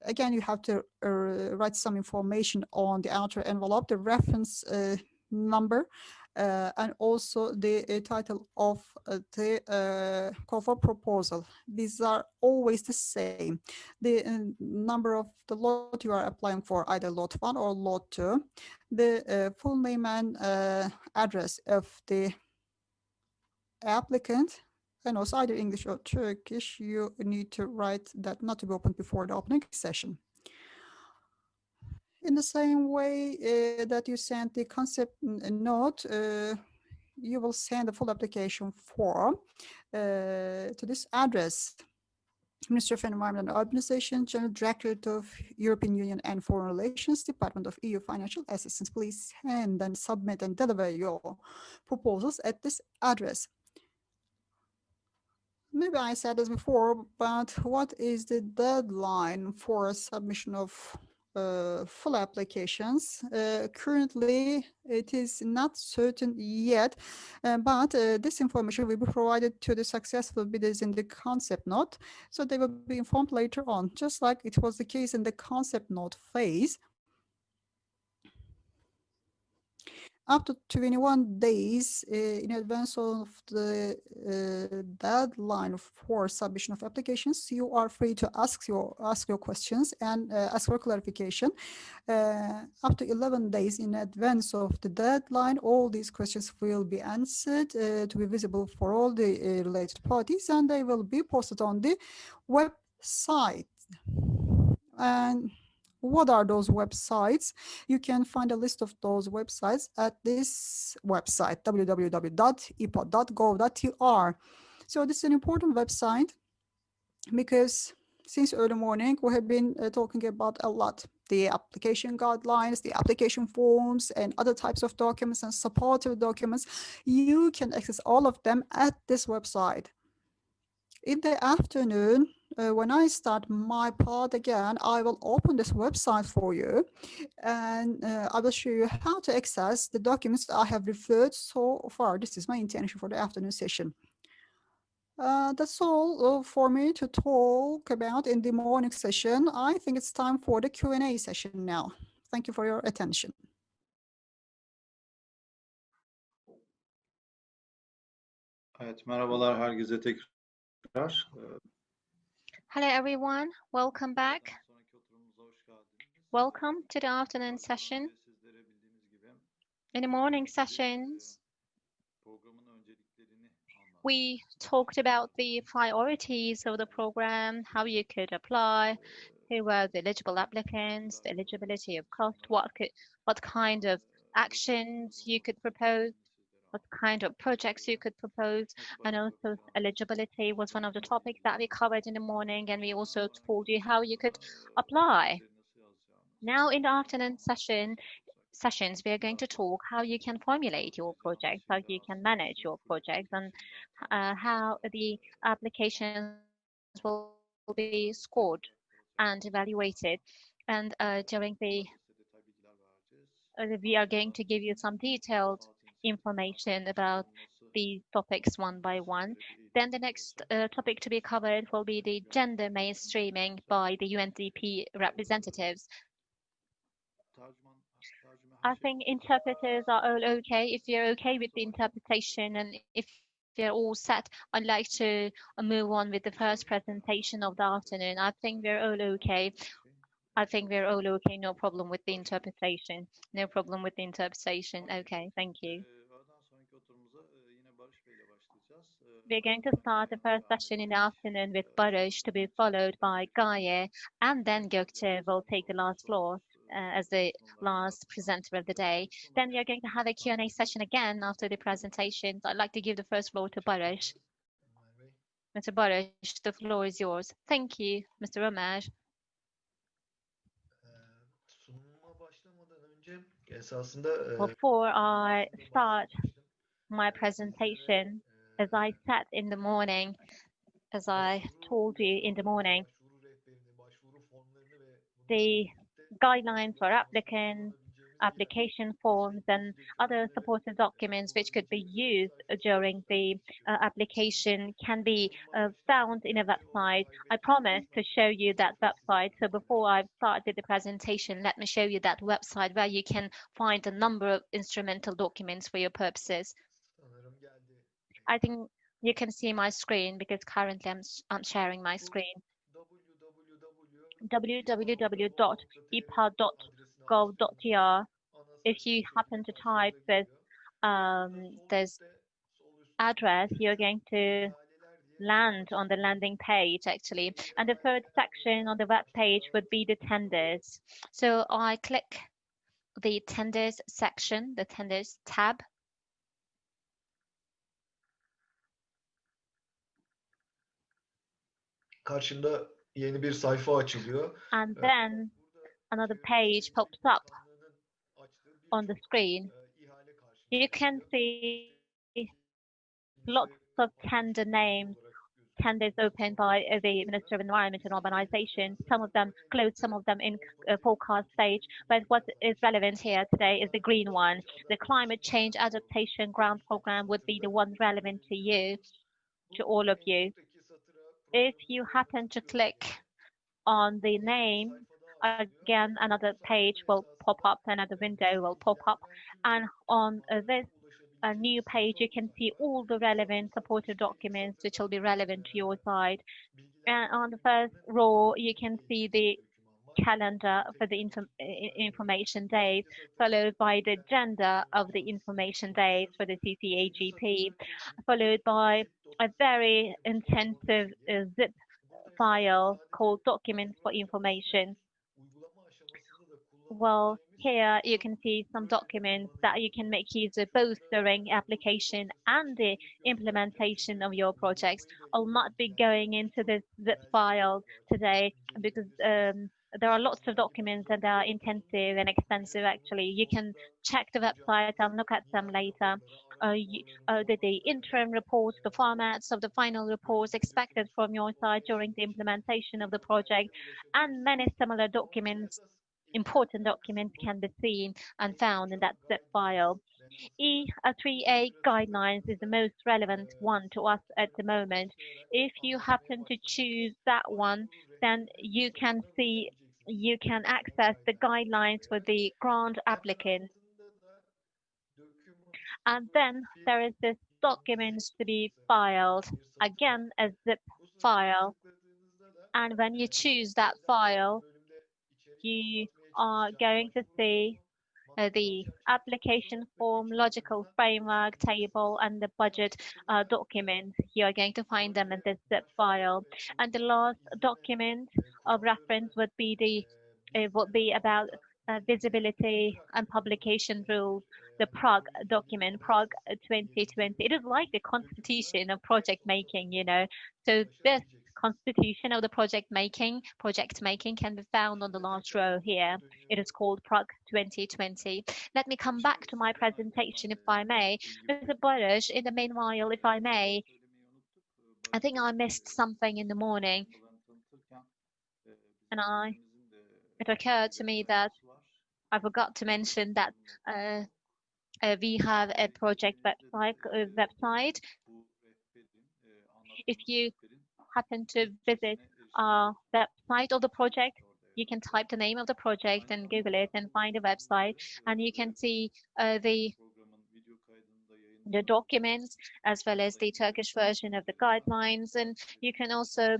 Again, you have to write some information on the outer envelope, the reference number, and also the title of the call for proposal. These are always the same. The number of the lot you are applying for, either lot 1 or lot 2, the full name and address of the applicant, and also either English or Turkish. You need to write that not to be opened before the opening session. In the same way that you send the concept note, you will send the full application form to this address: Ministry of Environment and Urbanization, General Directorate of European Union and Foreign Relations, Department of EU Financial Assistance. Please send and submit and deliver your proposals at this address. Maybe I said this before, but what is the deadline for submission of full applications? Currently, it is not certain yet, but this information will be provided to the successful bidders in the concept note, so they will be informed later on, just like it was the case in the concept note phase. Up to 21 days in advance of the deadline for submission of applications, you are free to ask your questions and ask for clarification. Up to 11 days in advance of the deadline, all these questions will be answered to be visible for all the related parties, and they will be posted on the website. And what are those websites? You can find a list of those websites at this website, www.ipa.gov.tr. So this is an important website because since early morning, we have been talking about a lot: the application guidelines, the application forms, and other types of documents and supportive documents. You can access all of them at this website. In the afternoon, when I start my part again, I will open this website for you, and I will show you how to access the documents I have referred so far. This is my intention for the afternoon session. That's all for me to talk about in the morning session. I think it's time for the Q&A session now. Thank you for your attention. Evet, merhabalar herkese tekrar. Hello everyone, welcome back. Sonraki oturumumuza hoş geldiniz. Welcome to the afternoon session. Sizlere bildiğiniz gibi In the morning sessions, programın önceliklerini anlattık. we talked about the priorities of the program, how you could apply, who were the eligible applicants, the eligibility of cost, what kind of actions you could propose, what kind of projects you could propose, and also eligibility was one of the topics that we covered in the morning, and we also told you how you could apply. Now in the afternoon sessions, we are going to talk how you can formulate your project, how you can manage your project, and how the applications will be scored and evaluated. And during the we are going to give you some detailed information about these topics one by one. Then the next topic to be covered will be the gender mainstreaming by the UNDP representatives. I think interpreters are all okay. If you're okay with the interpretation and if you're all set, I'd like to move on with the first presentation of the afternoon. I think we're all okay. I think we're all okay. No problem with the interpretation. No problem with the interpretation. Okay, thank you. We're going to start the first session in the afternoon with Barış, to be followed by Gaye, and then Gökçe will take the last floor. as the last presenter of the day. Then we are going to have a Q&A session again after the presentations. I'd like to give the first floor to Barış. Mr. Barış, the floor is yours. Thank you, Mr. Ömer. Before I start my presentation, as I said in the morning, as I told you in the morning, the guidelines for applicants, application forms and other supporting documents which could be used during the application can be found in a website. I promised to show you that website. So before I started the presentation, let me show you that website where you can find a number of instrumental documents for your purposes. I think you can see my screen because currently I'm sharing my screen. www.ipa.gov.tr. If you happen to type this address, you're going to land on the landing page actually. And the third section on the web page would be the tenders. So I click the tenders section, the tenders tab. Karşında yeni bir sayfa açılıyor. And then another page pops up on the screen. You can see lots of tender names, tenders opened by the Minister of Environment and Urbanization. Some of them closed, some of them in forecast stage. But what is relevant here today is the green one. The Climate Change Adaptation Grant Programme would be the one relevant to you, to all of you. If you happen to click on the name, again, another page will pop up, another window will pop up. And on this new page, you can see all the relevant supported documents which will be relevant to your side. And on the first row, you can see the calendar for the information days, followed by the agenda of the information days for the CCAGP, followed by a very intensive zip file called Documents for Information. Well, here you can see some documents that you can make use of both during application and the implementation of your projects. I'll not be going into this zip file today because there are lots of documents that are intensive and expensive actually. You can check the website and look at them later. The interim reports, the formats of the final reports expected from your side during the implementation of the project, and many similar documents, important documents can be seen and found in that zip file. E3A guidelines is the most relevant one to us at the moment. If you happen to choose that one, then you can see, you can access the guidelines for the grant applicant. And then there is this documents to be filed, again a zip file. And when you choose that file, you are going to see the application form, logical framework, table, and the budget documents. You are going to find them in this zip file. And the last document of reference would be about visibility and publication rules, the Prague document, Prague 2020. It is like the constitution of project making, you know. So this constitution of the project making can be found on the last row here. It is called Prague 2020. Let me come back to my presentation, if I may. Mr. Barış, in the meanwhile, if I may, I think I missed something in the morning. And it occurred to me that I forgot to mention that we have a project website. If you happen to visit our website of the project, you can type the name of the project and Google it and find a website, and you can see the documents as well as the Turkish version of the guidelines, and you can also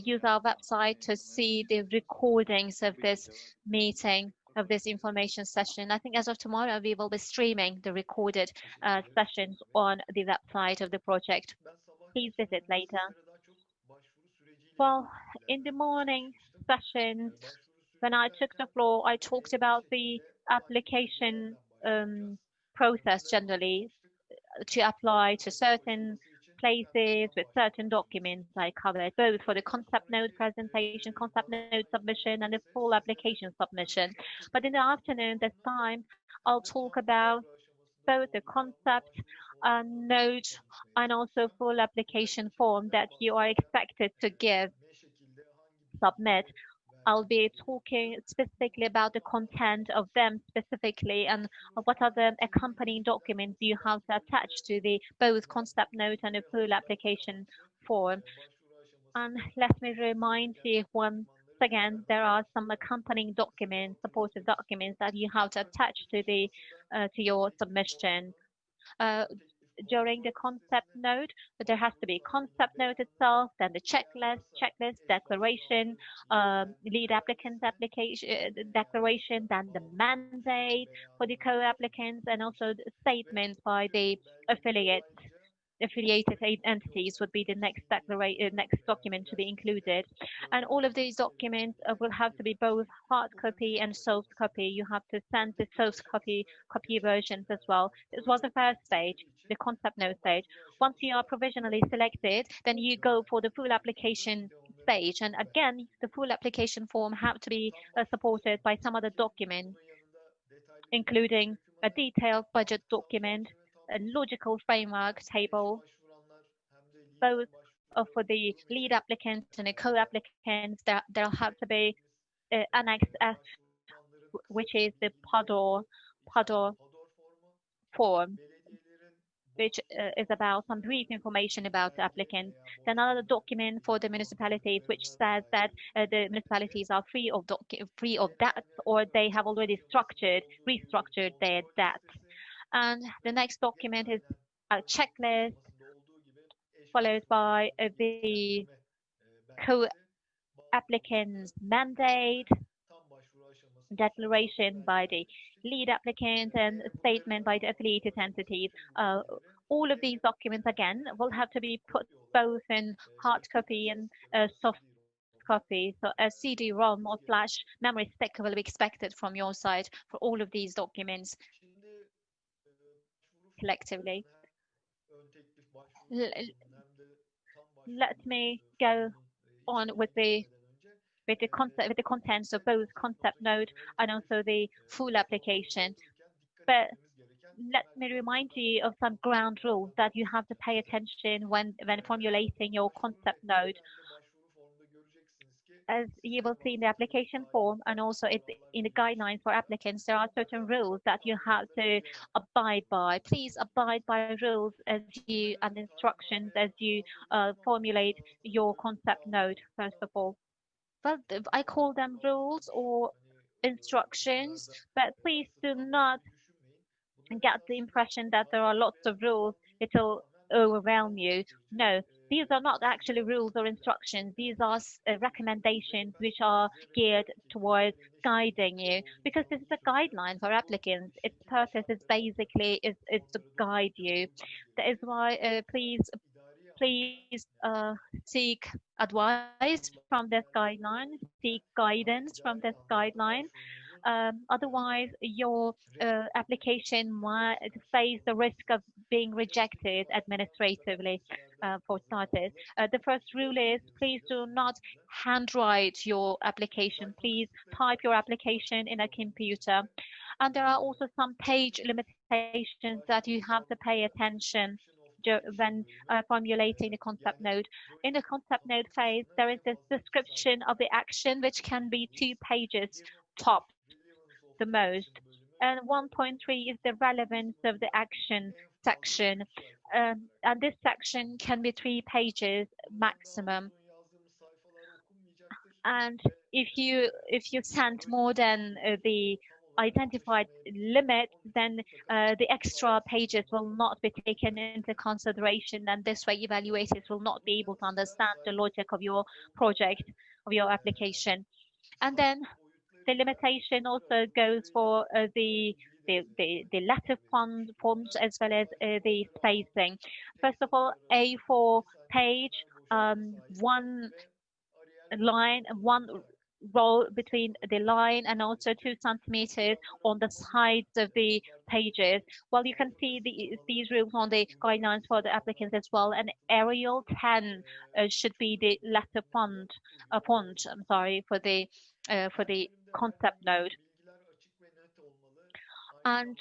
use our website to see the recordings of this meeting, of this information session. I think as of tomorrow we will be streaming the recorded sessions on the website of the project. Please visit later. Well, in the morning sessions, when I took the floor, I talked about the application process generally to apply to certain places with certain documents. I covered both for the concept note presentation, concept note submission, and the full application submission. But in the afternoon, this time, I'll talk about both the concept note and also full application form that you are expected to submit. I'll be talking specifically about the content of them specifically and what are the accompanying documents you have to attach to the both concept note and the full application form. And let me remind you once again, there are some accompanying documents, supportive documents that you have to attach to the to your submission. During the concept note, there has to be concept note itself, then the checklist, declaration, lead applicant's application declaration, then the mandate for the co-applicants, and also the statements by the affiliated entities would be the next document to be included. And all of these documents will have to be both hard copy and soft copy. You have to send the soft copy versions as well. This was the first stage, the concept note stage. Once you are provisionally selected, then you go for the full application stage. And again, the full application form have to be supported by some other document, including a detailed budget document, a logical framework table, both for the lead applicants and the co-applicants. There'll have to be Annex F, which is the PADOR form, which is about some brief information about the applicant. Then another document for the municipalities, which says that the municipalities are free of debts, or they have already restructured their debts. And the next document is a checklist, followed by the co-applicant's mandate, declaration by the lead applicant, and a statement by the affiliated entities. All of these documents, again, will have to be put both in hard copy and soft copy. So a CD-ROM or flash memory stick will be expected from your side for all of these documents collectively. Let me go on with the contents of both concept note and also the full application. But let me remind you of some ground rules that you have to pay attention when formulating your concept note. As you will see in the application form and also in the guidelines for applicants, there are certain rules that you have to abide by. Please abide by rules and instructions as you formulate your concept note, first of all. Well, I call them rules or instructions, but please do not get the impression that there are lots of rules. It'll overwhelm you. No, these are not actually rules or instructions. These are recommendations which are geared towards guiding you, because this is a guideline for applicants. Its purpose is basically is to guide you. That is why please seek advice from this guideline, seek guidance from this guideline. Otherwise, your application might face the risk of being rejected administratively, for starters. The first rule is please do not handwrite your application. Please type your application in a computer. And there are also some page limitations that you have to pay attention when formulating the concept note. In the concept note phase, there is this description of the action, which can be 2 pages top the most. And 1.3 is the relevance of the action section. And this section can be 3 pages maximum. And if you send more than the identified limit, then the extra pages will not be taken into consideration, and this way evaluators will not be able to understand the logic of your project, of your application. And then the limitation also goes for the letter forms as well as the spacing. First of all, A4 page, 1 line, 1 row between the line and also 2 centimeters on the sides of the pages. Well, you can see these rules on the guidelines for the applicants as well. And Arial 10 should be the letter font, I'm sorry, for the concept note. And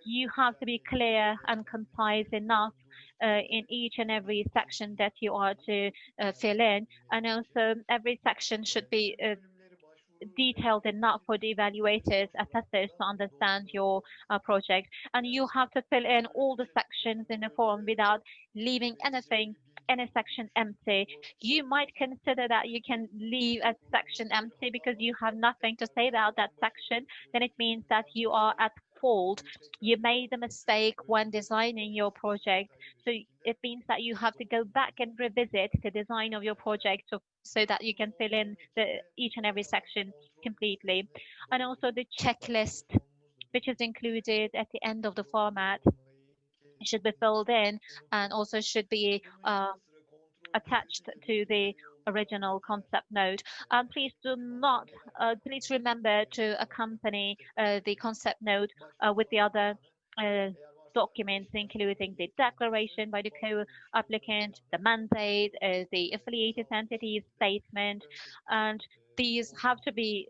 you have to be clear and concise enough in each and every section that you are to fill in. And also every section should be detailed enough for the evaluators, assessors to understand your project. And you have to fill in all the sections in the form without leaving any section empty. You might consider that you can leave a section empty because you have nothing to say about that section. Then it means that you are at fault. You made a mistake when designing your project. So it means that you have to go back and revisit the design of your project so that you can fill in each and every section completely. And also the checklist, which is included at the end of the format, should be filled in and also should be attached to the original concept note. Please do not, please remember to accompany the concept note with the other documents, including the declaration by the co-applicant, the mandate, the affiliated entities statement, and these have to be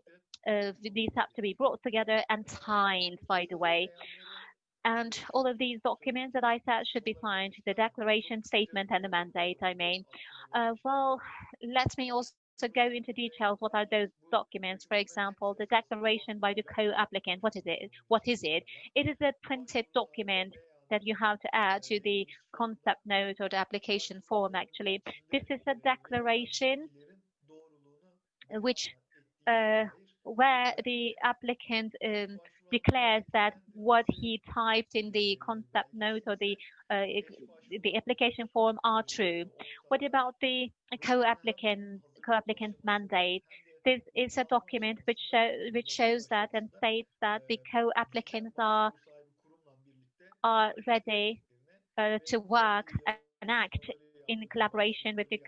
brought together and signed, by the way. And all of these documents that I said should be signed, the declaration, statement, and the mandate, I mean. Well, let me also go into details. What are those documents? For example, the declaration by the co-applicant. What is it? What is it? It is a printed document that you have to add to the concept note or the application form, actually. This is a declaration which where the applicant declares that what he typed in the concept note or the application form are true. What about the co-applicant's mandate? This is a document which shows that and states that the co-applicants are ready to work and act in collaboration with the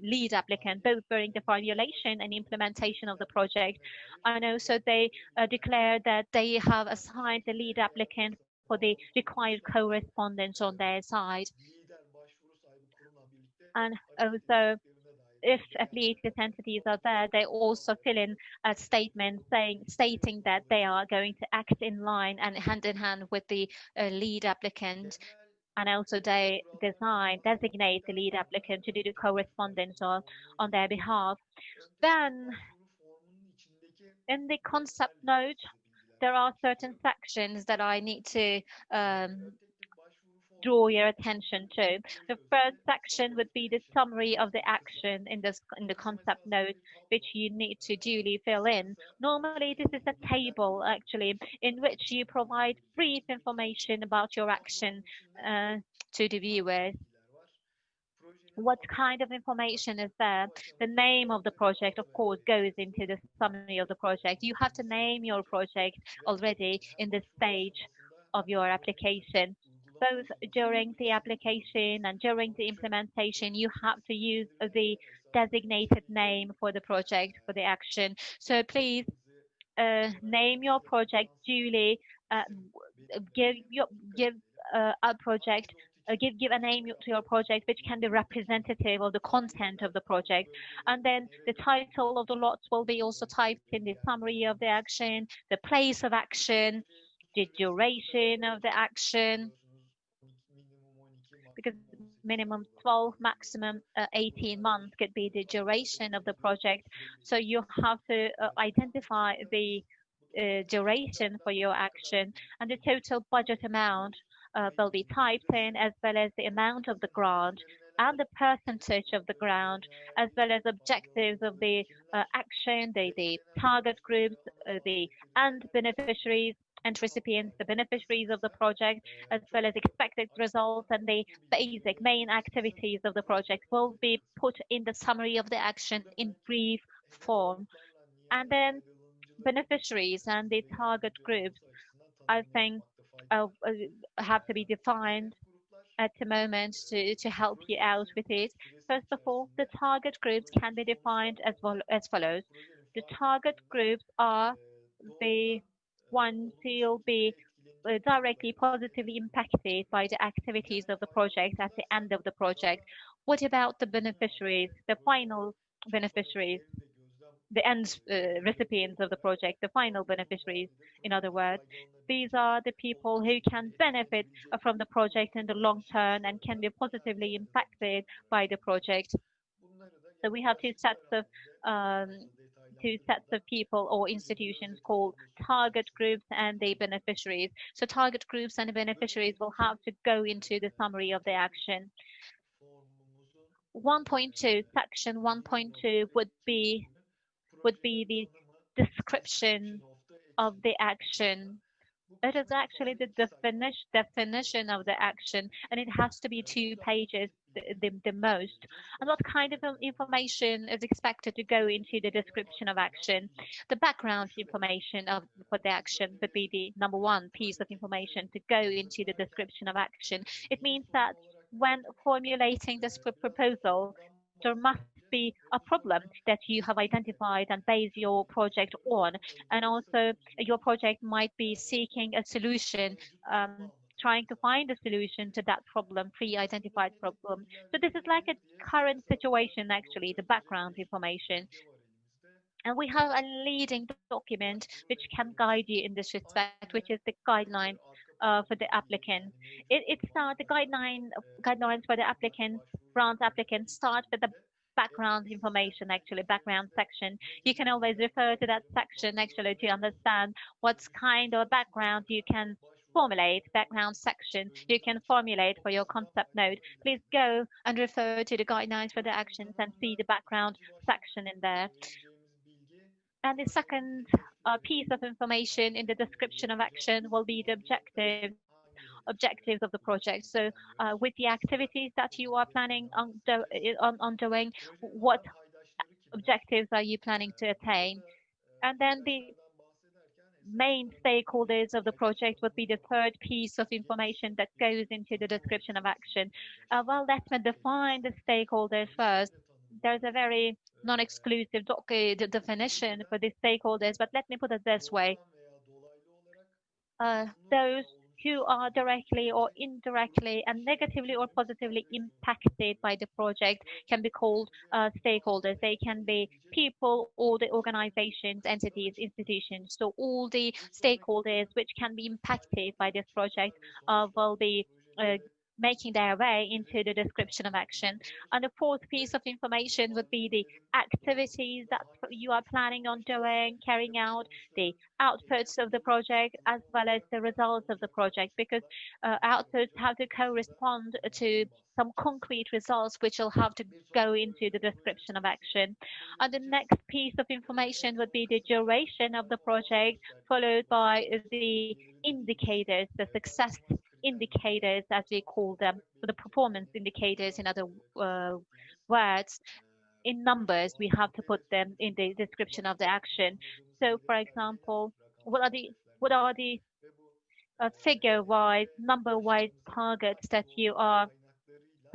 lead applicant, both during the formulation and implementation of the project. And also they declare that they have assigned the lead applicant for the required correspondence on their side. And also, if affiliated entities are there, they also fill in a statement stating that they are going to act in line and hand in hand with the lead applicant. And also they designate the lead applicant to do the correspondence on their behalf. Then in the concept note, there are certain sections that I need to draw your attention to. The first section would be the summary of the action in the concept note, which you need to duly fill in. Normally, this is a table, actually, in which you provide brief information about your action to the viewers. What kind of information is there? The name of the project, of course, goes into the summary of the project. You have to name your project already in this stage of your application. Both during the application and during the implementation, you have to use the designated name for the project, for the action. So please name your project duly, give a project, give a name to your project which can be representative of the content of the project. And then the title of the lots will be also typed in the summary of the action, the place of action, the duration of the action, because minimum 12, maximum 18 months could be the duration of the project. So you have to identify the duration for your action, and the total budget amount will be typed in, as well as the amount of the grant and the percentage of the grant, as well as objectives of the action, the target groups, the end beneficiaries and recipients, the beneficiaries of the project, as well as expected results, and the basic main activities of the project will be put in the summary of the action in brief form. And then beneficiaries and the target groups, I think, have to be defined at the moment to help you out with it. First of all, the target groups can be defined as follows. The target groups are the ones who will be directly positively impacted by the activities of the project at the end of the project. What about the beneficiaries, the final beneficiaries, the end recipients of the project, the final beneficiaries, in other words? These are the people who can benefit from the project in the long term and can be positively impacted by the project. So we have um, two sets of people or institutions called target groups and the beneficiaries. So target groups and the beneficiaries will have to go into the summary of the action. 1.2, section 1.2 would be the description of the action. It is actually the definition of the action, and it has to be 2 pages the most. And what kind of information is expected to go into the description of action? The background information for the action would be the number 1 piece of information to go into the description of action. It means that when formulating this proposal, there must be a problem that you have identified and base your project on. And also your project might be seeking a solution, trying to find a solution to that problem, pre-identified problem. So this is like a current situation, actually, the background information. And we have a leading document which can guide you in this respect, which is the guidelines for the applicant. The guidelines for the applicants, grant applicants start with the background information, actually, background section. You can always refer to that section, actually, to understand what kind of background you can formulate, background section you can formulate for your concept note. Please go and refer to the guidelines for the actions and see the background section in there. And the second piece of information in the description of action will be the objectives of the project. So with the activities that you are planning on doing, what objectives are you planning to attain? And then the main stakeholders of the project would be the third piece of information that goes into the description of action. Well, let me define the stakeholders first. There's a very non-exclusive definition for the stakeholders, but let me put it this way. Those who are directly or indirectly and negatively or positively impacted by the project can be called stakeholders. They can be people or the organizations, entities, institutions. So all the stakeholders which can be impacted by this project will be making their way into the description of action. And the fourth piece of information would be the activities that you are planning on doing, carrying out, the outputs of the project, as well as the results of the project, because outputs have to correspond to some concrete results which will have to go into the description of action. And the next piece of information would be the duration of the project, followed by the indicators, the success indicators, as we call them, the performance indicators, in other words. In numbers, we have to put them in the description of the action. So, for example, what are the figure-wise, number-wise targets that you are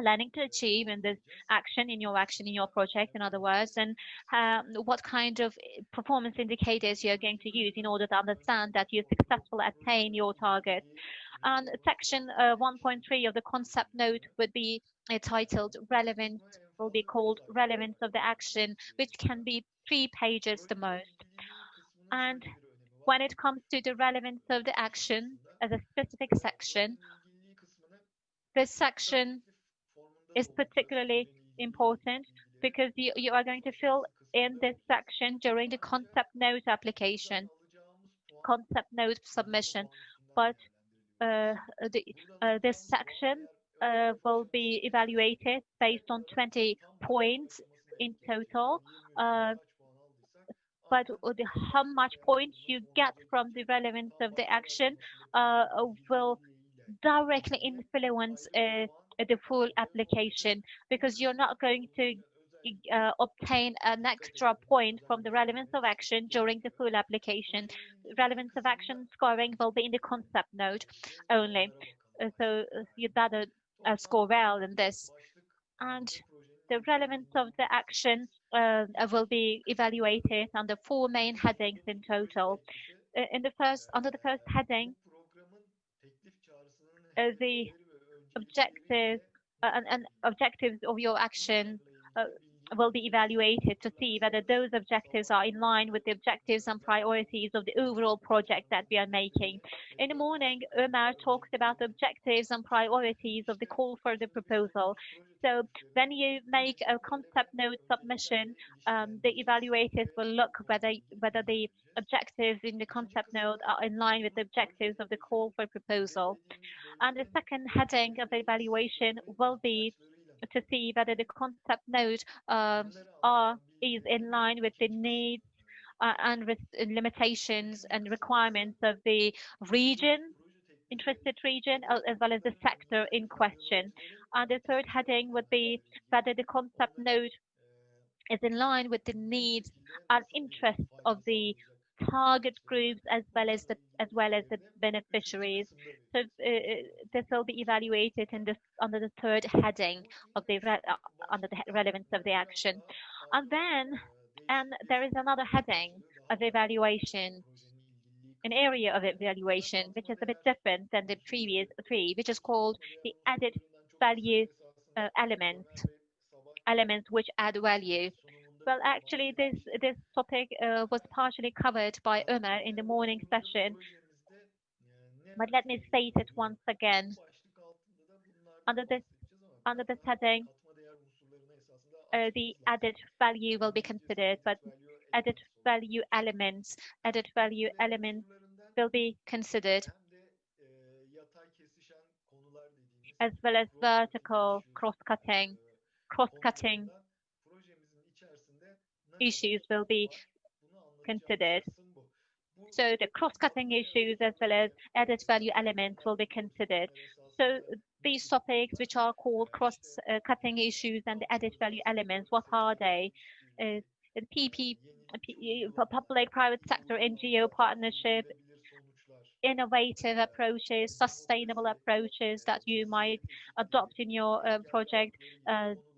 planning to achieve in this action, in your project, in other words, and what kind of performance indicators you're going to use in order to understand that you successfully attain your target. And section 1.3 of the concept note would be titled relevance, will be called relevance of the action, which can be 3 pages the most. And when it comes to the relevance of the action as a specific section, this section is particularly important because you are going to fill in this section during the concept note application, concept note submission. But this section will be evaluated based on 20 points in total. But how much points you get from the relevance of the action will directly influence the full application, because you're not going to obtain an extra point from the relevance of action during the full application. Relevance of action scoring will be in the concept note only. So score well in this. And the relevance of the action will be evaluated under 4 main headings in total. Under the first heading, the objectives and objectives of your action will be evaluated to see whether those objectives are in line with the objectives and priorities of the overall project that we are making. In the morning, Ömer talked about the objectives and priorities of the call for the proposal. So when you make a concept note submission, the evaluators will look whether the objectives in the concept note are in line with the objectives of the call for proposal. And the second heading of the evaluation will be to see whether the concept note is in line with the needs and limitations and requirements of the region, interested region, as well as the sector in question. And the third heading would be whether the concept note is in line with the needs and interests of the target groups as well as the beneficiaries. So this will be evaluated under the third heading of the under the relevance of the action. And then there is another heading of evaluation, an area of evaluation which is a bit different than the previous 3, which is called the added value elements which add value. Well, actually, this topic was partially covered by Ömer in the morning session, but let me state it once again. Under this heading, the added value will be considered, but added value elements will be considered, as well as vertical cross-cutting issues will be considered. So the cross-cutting issues as well as added value elements will be considered. So these topics, which are called cross-cutting issues and the added value elements, what are they? Public-private sector, NGO partnership, innovative approaches, sustainable approaches that you might adopt in your project,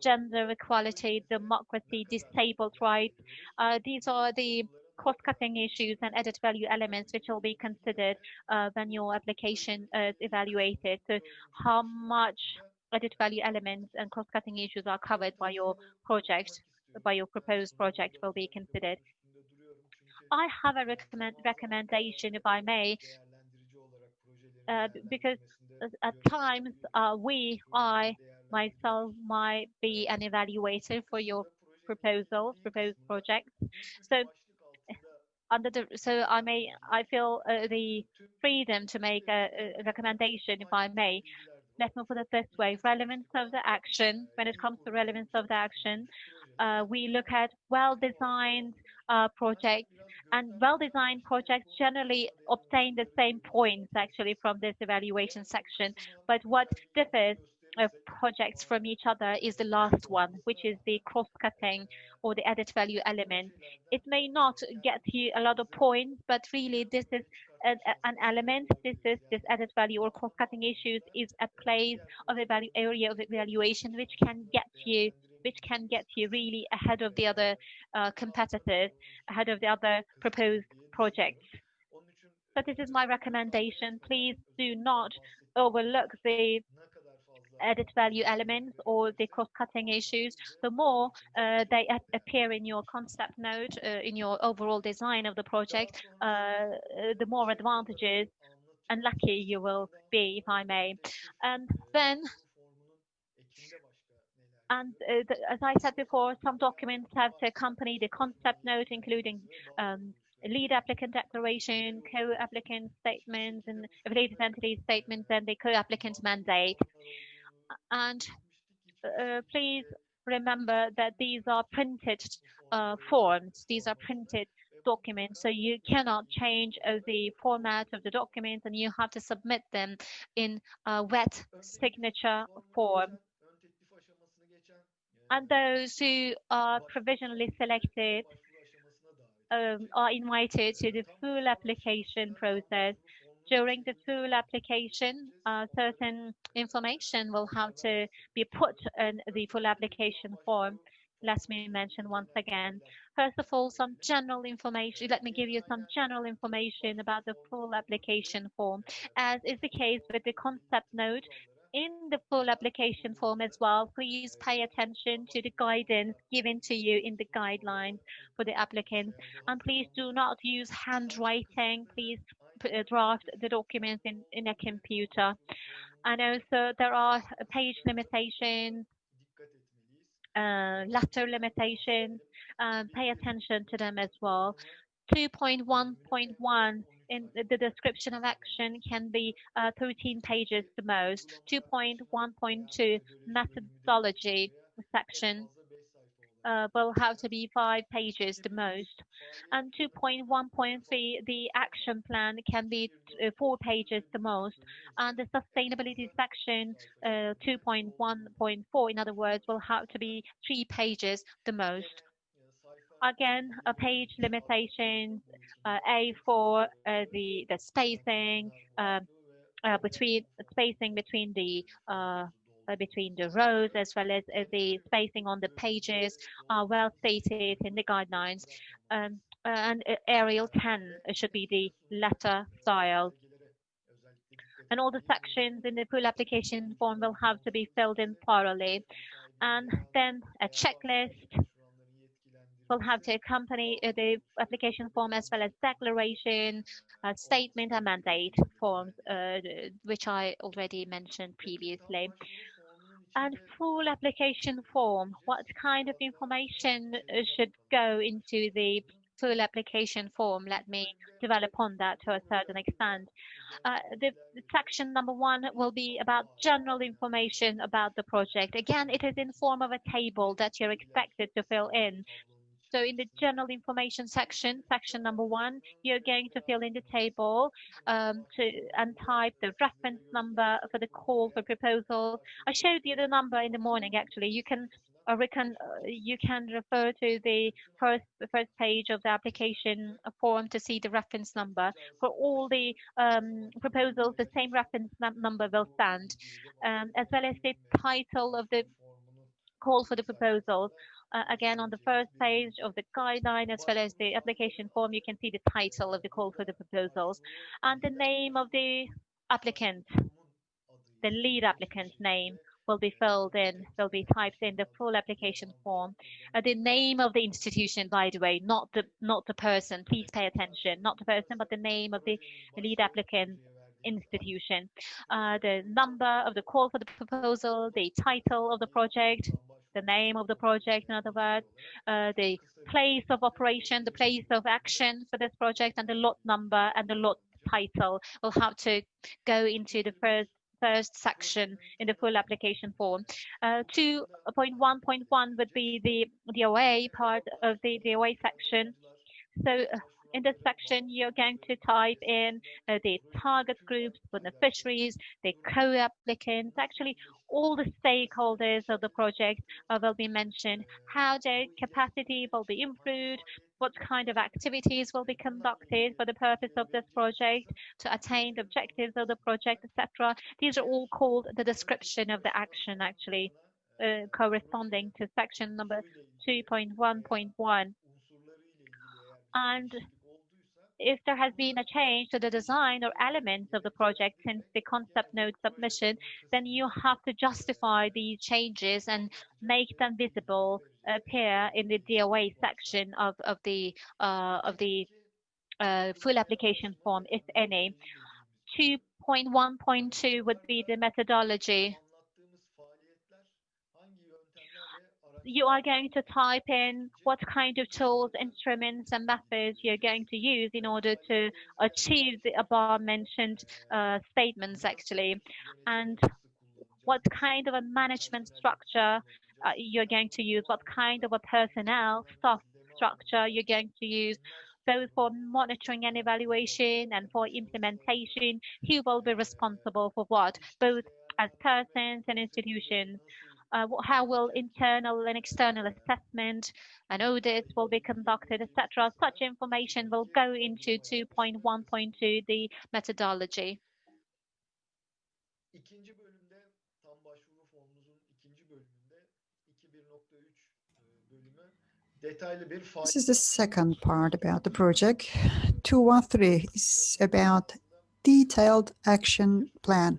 gender equality, democracy, disabled rights. These are the cross-cutting issues and added value elements which will be considered when your application is evaluated. So how much added value elements and cross-cutting issues are covered by your project, by your proposed project will be considered. I have a recommendation, if I may, because at times I myself might be an evaluator for your proposed projects. So I feel the freedom to make a recommendation, if I may. Let me put it this way: relevance of the action. When it comes to relevance of the action, we look at well-designed projects, and well-designed projects generally obtain the same points actually from this evaluation section. But what differs projects from each other is the last one, which is the cross-cutting or the added value element. It may not get you a lot of points, but really this is an element. This added value or cross-cutting issues is a place of area of evaluation which can get you really ahead of the other competitors, ahead of the other proposed projects. So this is my recommendation. Please do not overlook the added value elements or the cross-cutting issues. The more they appear in your concept note, in your overall design of the project, the more advantages and lucky you will be, if I may. And then, as I said before, some documents have to accompany the concept note, including lead applicant declaration, co-applicant statements, and related entity statements, and the co-applicant mandate. And please remember that these are printed forms. These are printed documents, so you cannot change the format of the documents, and you have to submit them in a wet signature form. And those who are provisionally selected are invited to the full application process during the full application, certain information will have to be put in the full application form. Let me mention once again. First of all, some general information. Let me give you some general information about the full application form. As is the case with the concept note, in the full application form as well, please pay attention to the guidance given to you in the guidelines for the applicants. And please do not use handwriting. Please draft the documents in a computer. And also there are page limitations, letter limitations. Pay attention to them as well. 2.1.1 in the description of action can be 13 pages the most. 2.1.2 methodology section will have to be 5 pages the most. And 2.1.3, the action plan can be 4 pages the most. And the sustainability section 2.1.4, in other words, will have to be 3 pages the most. Again, a page limitation, A4, the spacing between the rows, as well as the spacing on the pages are well stated in the guidelines. And Arial 10 should be the letter style. And all the sections in the full application form will have to be filled in thoroughly. And then a checklist will have to accompany the application form, as well as declaration, statement, and mandate forms, which I already mentioned previously. And full application form, what kind of information should go into the full application form? Let me develop on that to a certain extent. The section number 1 will be about general information about the project. Again, it is in form of a table that you're expected to fill in. So in the general information section, section number 1, you're going to fill in the table and type the reference number for the call for proposal. I showed you the number in the morning. Actually, you can refer to the first page of the application form to see the reference number. For all the proposals, the same reference number will stand, as well as the title of the call for the proposal. Again, on the first page of the guideline, as well as the application form, you can see the title of the call for the proposals and the name of the applicant. The lead applicant's name will be filled in, will be typed in the full application form. The name of the institution, by the way, not the person. Please pay attention. Not the person, but the name of the lead applicant institution. The number of the call for the proposal, the title of the project, the name of the project, in other words, the place of operation, the place of action for this project, and the lot number and the lot title will have to go into the first section in the full application form. 2.1.1 would be the OA part of the OA section. So in this section, you're going to type in the target groups, beneficiaries, the co-applicants, actually all the stakeholders of the project will be mentioned, how their capacity will be improved, what kind of activities will be conducted for the purpose of this project to attain the objectives of the project, etc. These are all called the description of the action, actually, corresponding to section number 2.1.1. And if there has been a change to the design or elements of the project since the concept note submission, then you have to justify these changes and make them visible, appear in the DOA section of the full application form, if any. 2.1.2 would be the methodology. You are going to type in what kind of tools, instruments, and methods you're going to use in order to achieve the above mentioned statements, actually, and what kind of a management structure you're going to use, what kind of a personnel staff structure you're going to use, both for monitoring and evaluation and for implementation, who will be responsible for what, both as persons and institutions. how will internal and external assessment and audits will be conducted, etc. Such information will go into 2.1.2, the methodology. İkinci bölümde tam başvuru formumuzun ikinci bölümünde 2.1.3 bölümü detaylı bir This is the second part about the project. 213 is about detailed action plan.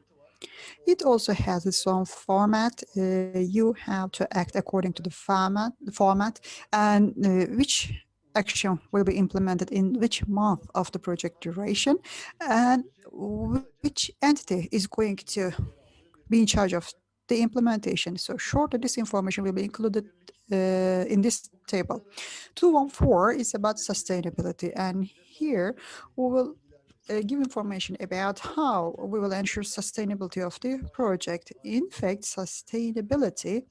It also has its own format. You have to act according to the format and which action will be implemented in which month of the project duration and which entity is going to be in charge of the implementation. So shortly, this information will be included in this table. 214 is about sustainability, and here we will give information about how we will ensure sustainability of the project. In fact, sustainability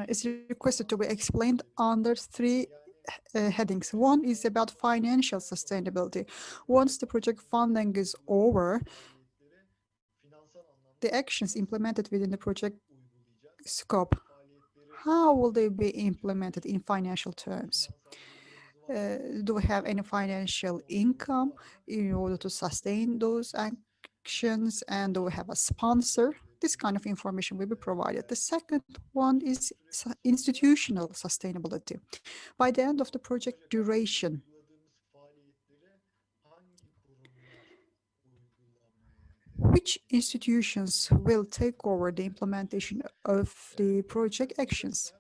is requested to be explained under three headings. One is about financial sustainability. Once the project funding is over, the actions implemented within the project scope, how will they be implemented in financial terms? Do we have any financial income in order to sustain those actions? And do we have a sponsor? This kind of information will be provided. The second one is institutional sustainability. By the end of the project duration, which institutions will take over the implementation of the project actions?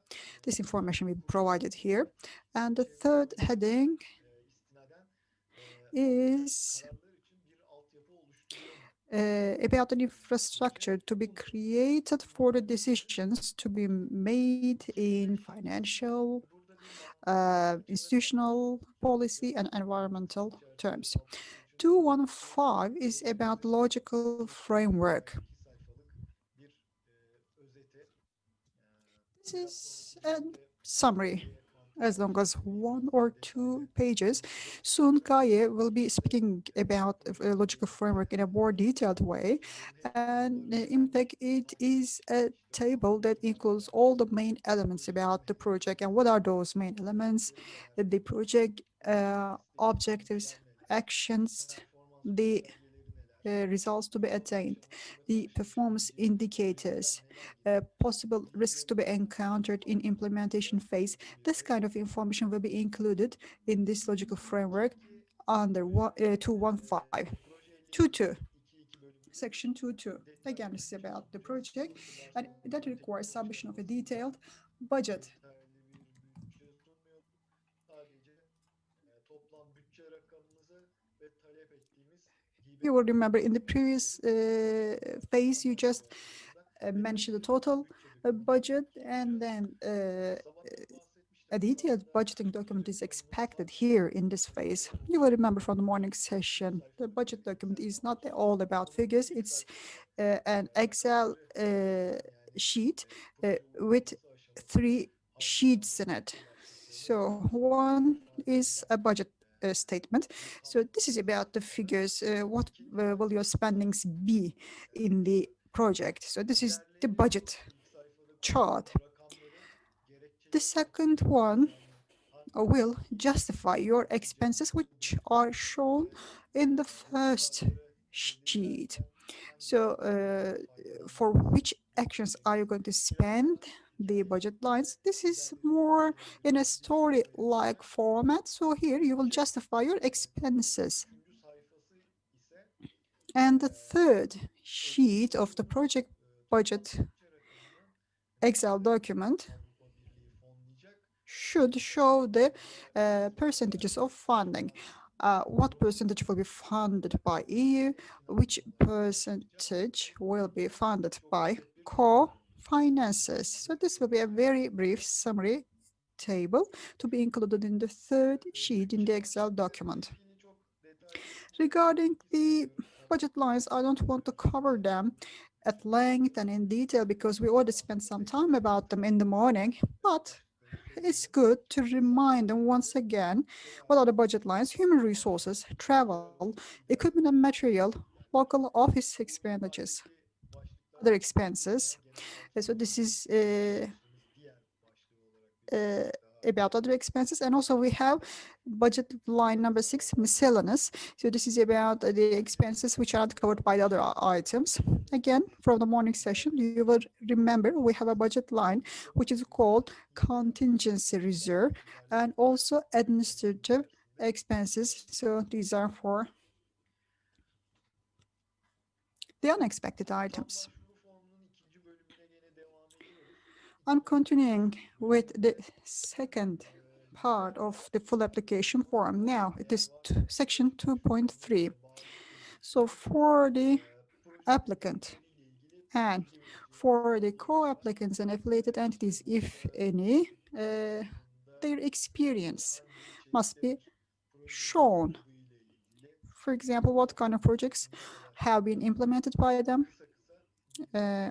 This information will be provided here. And the third heading is about an infrastructure to be created for the decisions to be made in financial, institutional, policy, and environmental terms. 215 is about logical framework. This is a summary, as long as 1 or 2 pages. Soon Kaye will be speaking about a logical framework in a more detailed way. And in fact, it is a table that includes all the main elements about the project. And what are those main elements? The project objectives, actions, the results to be attained, the performance indicators, possible risks to be encountered in implementation phase. This kind of information will be included in this logical framework under 215. 22. Section 22. Again, this is about the project, and that requires submission of a detailed budget. You will remember in the previous phase, you just mentioned the total budget, and then a detailed budgeting document is expected here in this phase. You will remember from the morning session, the budget document is not all about figures. It's an Excel sheet with 3 sheets in it. So one is a budget statement. So this is about the figures. What will your spendings be in the project? So this is the budget chart. The second one will justify your expenses, which are shown in the first sheet. So for which actions are you going to spend the budget lines? This is more in a story-like format. So here you will justify your expenses. And the third sheet of the project budget Excel document should show the percentages of funding. What percentage will be funded by EU, which percentage will be funded by co-finances. So this will be a very brief summary table to be included in the third sheet in the Excel document. Regarding the budget lines, I don't want to cover them at length and in detail because we already spent some time about them in the morning, but it's good to remind them once again what are the budget lines: human resources, travel, equipment and material, local office expenditures. other expenses. So this is about other expenses, and also we have budget line number 6, miscellaneous. So this is about the expenses which are not covered by the other items. Again, from the morning session, you will remember we have a budget line which is called contingency reserve, and also administrative expenses. So these are for the unexpected items. I'm continuing with the second part of the full application form. Now it is section 2.3. So for the applicant and for the co-applicants and affiliated entities, if any, their experience must be shown. For example, what kind of projects have been implemented by them,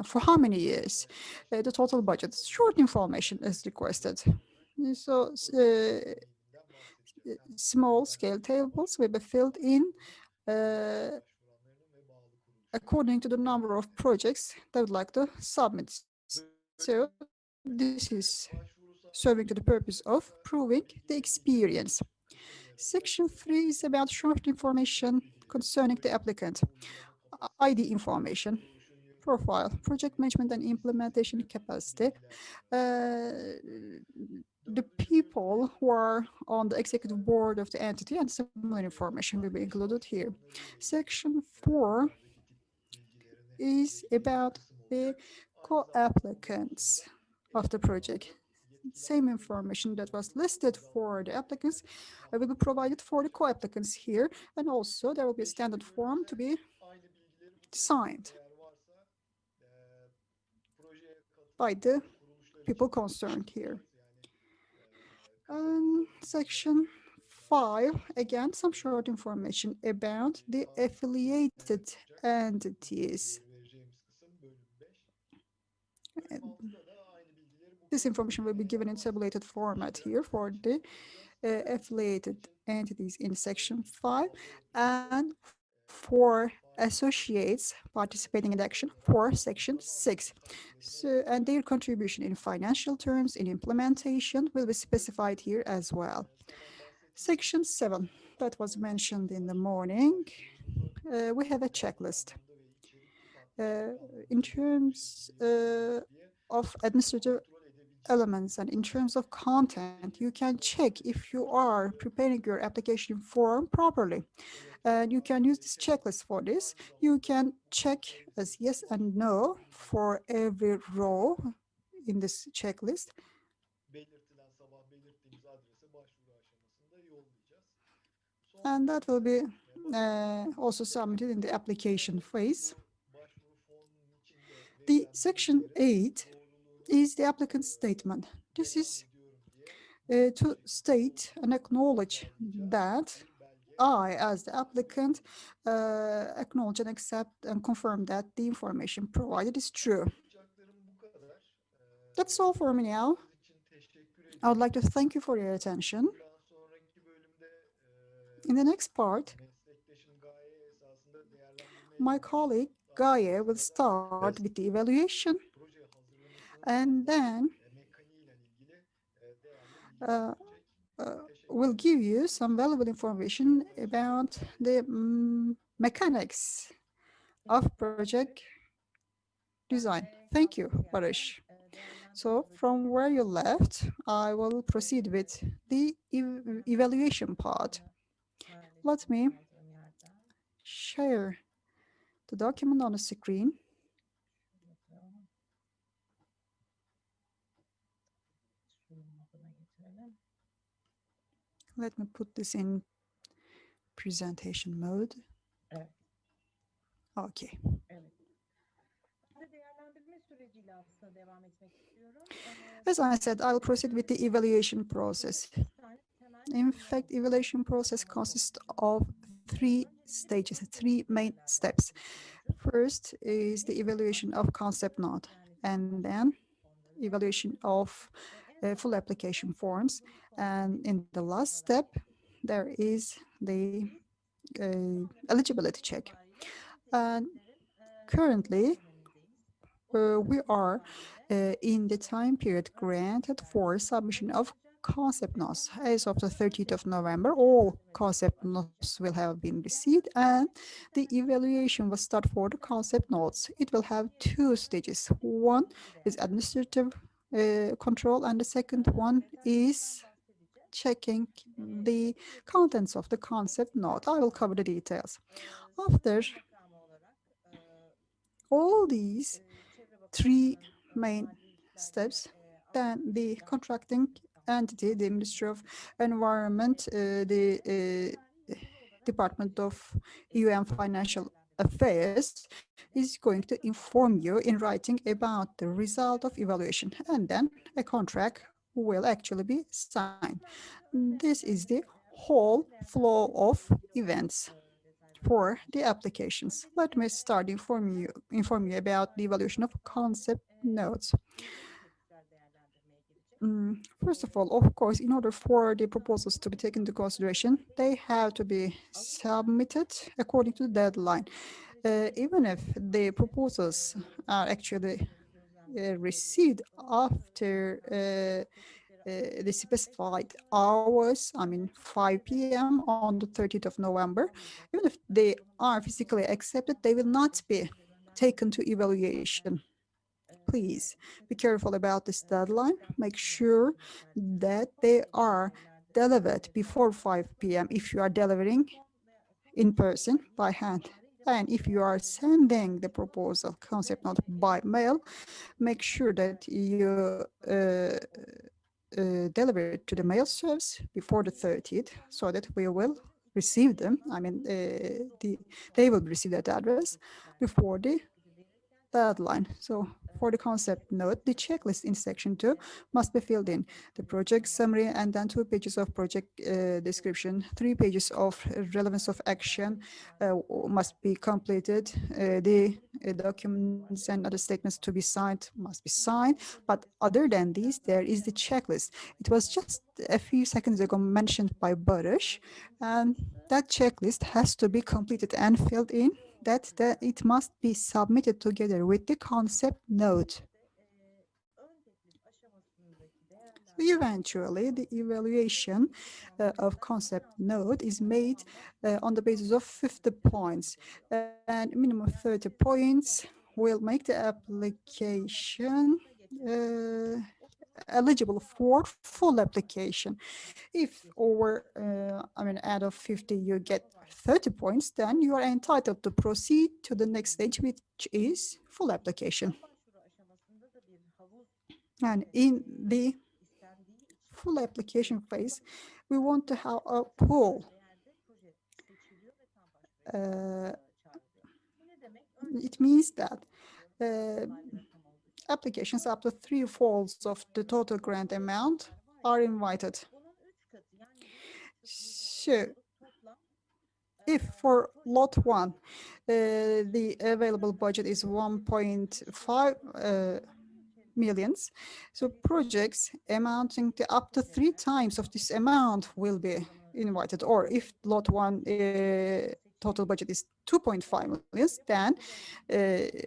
for how many years, the total budget. Short information is requested. So small scale tables will be filled in according to the number of projects they would like to submit. So this is serving to the purpose of proving the experience. Section 3 is about short information concerning the applicant. ID information, profile, project management and implementation capacity. The people who are on the executive board of the entity and similar information will be included here. Section 4 is about the co-applicants of the project. Same information that was listed for the applicants will be provided for the co-applicants here, and also there will be a standard form to be signed by the people concerned here. Section 5, again, some short information about the affiliated entities. This information will be given in tabulated format here for the affiliated entities in section 5, and for associates participating in the action for section 6. So, and their contribution in financial terms in implementation will be specified here as well. Section 7, that was mentioned in the morning, we have a checklist. In terms of administrative elements and in terms of content, you can check if you are preparing your application form properly. And you can use this checklist for this. You can check as yes and no for every row in this checklist. And that will be also submitted in the application phase. The section 8 is the applicant's statement. This is to state and acknowledge that I, as the applicant, acknowledge and accept and confirm that the information provided is true. That's all for me now. I would like to thank you for your attention. In the next part, my colleague Gaye will start with the evaluation, and then will give you some valuable information about the mechanics of project design. Thank you, Barış. So from where you left, I will proceed with the evaluation part. Let me share the document on the screen. Let me put this in presentation mode. Okay. As I said, I'll proceed with the evaluation process. In fact, evaluation process consists of 3 stages, 3 main steps. First is the evaluation of concept note, and then evaluation of full application forms. And in the last step, there is the eligibility check. And currently, we are in the time period granted for submission of concept notes. As of the 30th of November, all concept notes will have been received, and the evaluation will start for the concept notes. It will have two stages. One is administrative control, and the second one is checking the contents of the concept note. I will cover the details. After all these three main steps, then the contracting entity, the Ministry of Environment, the Department of UN Financial Affairs is going to inform you in writing about the result of evaluation, and then a contract will actually be signed. This is the whole flow of events for the applications. Let me start inform you about the evaluation of concept notes. First of all, of course, in order for the proposals to be taken into consideration, they have to be submitted according to the deadline. Even if the proposals are actually received after the specified hours, I mean 5 p.m. on the 30th of November, even if they are physically accepted, they will not be taken to evaluation. Please be careful about this deadline. Make sure that they are delivered before 5 p.m. if you are delivering in person by hand. And if you are sending the proposal concept note by mail, make sure that you deliver it to the mail service before the 30th so that we will receive them. I mean, they will receive that address before the deadline. So for the concept note, the checklist in section 2 must be filled in. The project summary, and then 2 pages of project description, 3 pages of relevance of action must be completed. The documents and other statements to be signed must be signed. But other than these, there is the checklist. It was just a few seconds ago mentioned by Barış, and that checklist has to be completed and filled in. That it must be submitted together with the concept note. Eventually, the evaluation of concept note is made on the basis of 50 points, and minimum 30 points will make the application eligible for full application. If over, out of 50 you get 30 points, then you are entitled to proceed to the next stage, which is full application. And in the full application phase, we want to have a pool. It means that applications up to 3-folds of the total grant amount are invited. So, if for lot 1, the available budget is 1.5 millions, so projects amounting to up to 3 times of this amount will be invited. Or if lot 1 total budget is 2.5 million, then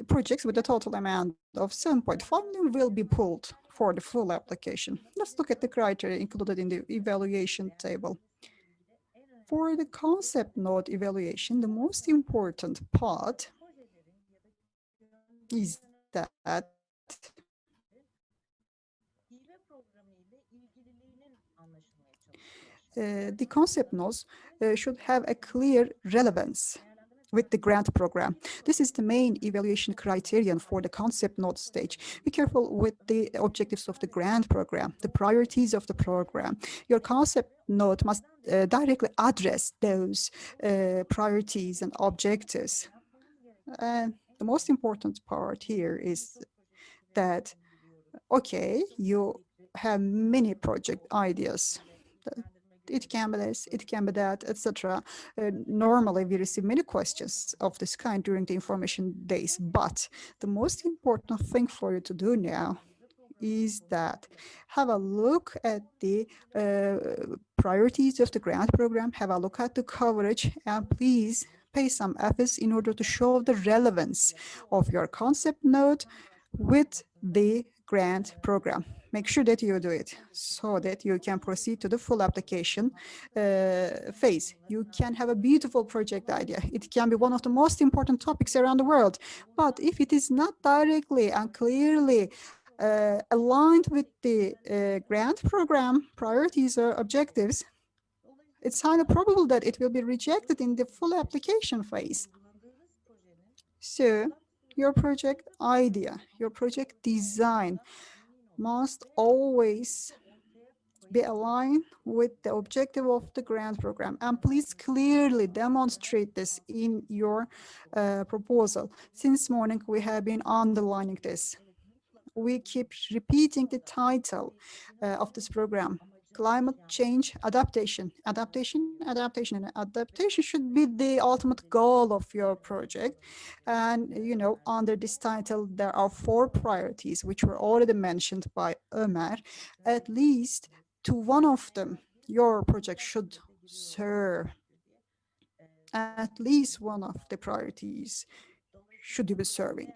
projects with a total amount of 7.5 million will be pulled for the full application. Let's look at the criteria included in the evaluation table. For the concept note evaluation, the most important part is that the concept notes should have a clear relevance with the grant program. This is the main evaluation criterion for the concept note stage. Be careful with the objectives of the grant program, the priorities of the program. Your concept note must directly address those priorities and objectives. And the most important part here is that, okay, you have many project ideas. It can be this, it can be that, etc. Normally, we receive many questions of this kind during the information days, but the most important thing for you to do now is that have a look at the priorities of the grant program, have a look at the coverage, and please pay some efforts in order to show the relevance of your concept note with the grant program. Make sure that you do it so that you can proceed to the full application phase. You can have a beautiful project idea. It can be one of the most important topics around the world. But if it is not directly and clearly aligned with the grant program priorities or objectives, it's highly probable that it will be rejected in the full application phase. So your project idea, your project design must always be aligned with the objective of the grant program. And please clearly demonstrate this in your proposal. Since morning, we have been underlining this. We keep repeating the title of this program: Climate Change Adaptation. Adaptation, adaptation, and adaptation should be the ultimate goal of your project. And, you know, under this title, there are 4 priorities, which were already mentioned by Ömer. At least to one of them, your project should serve. At least one of the priorities should you be serving.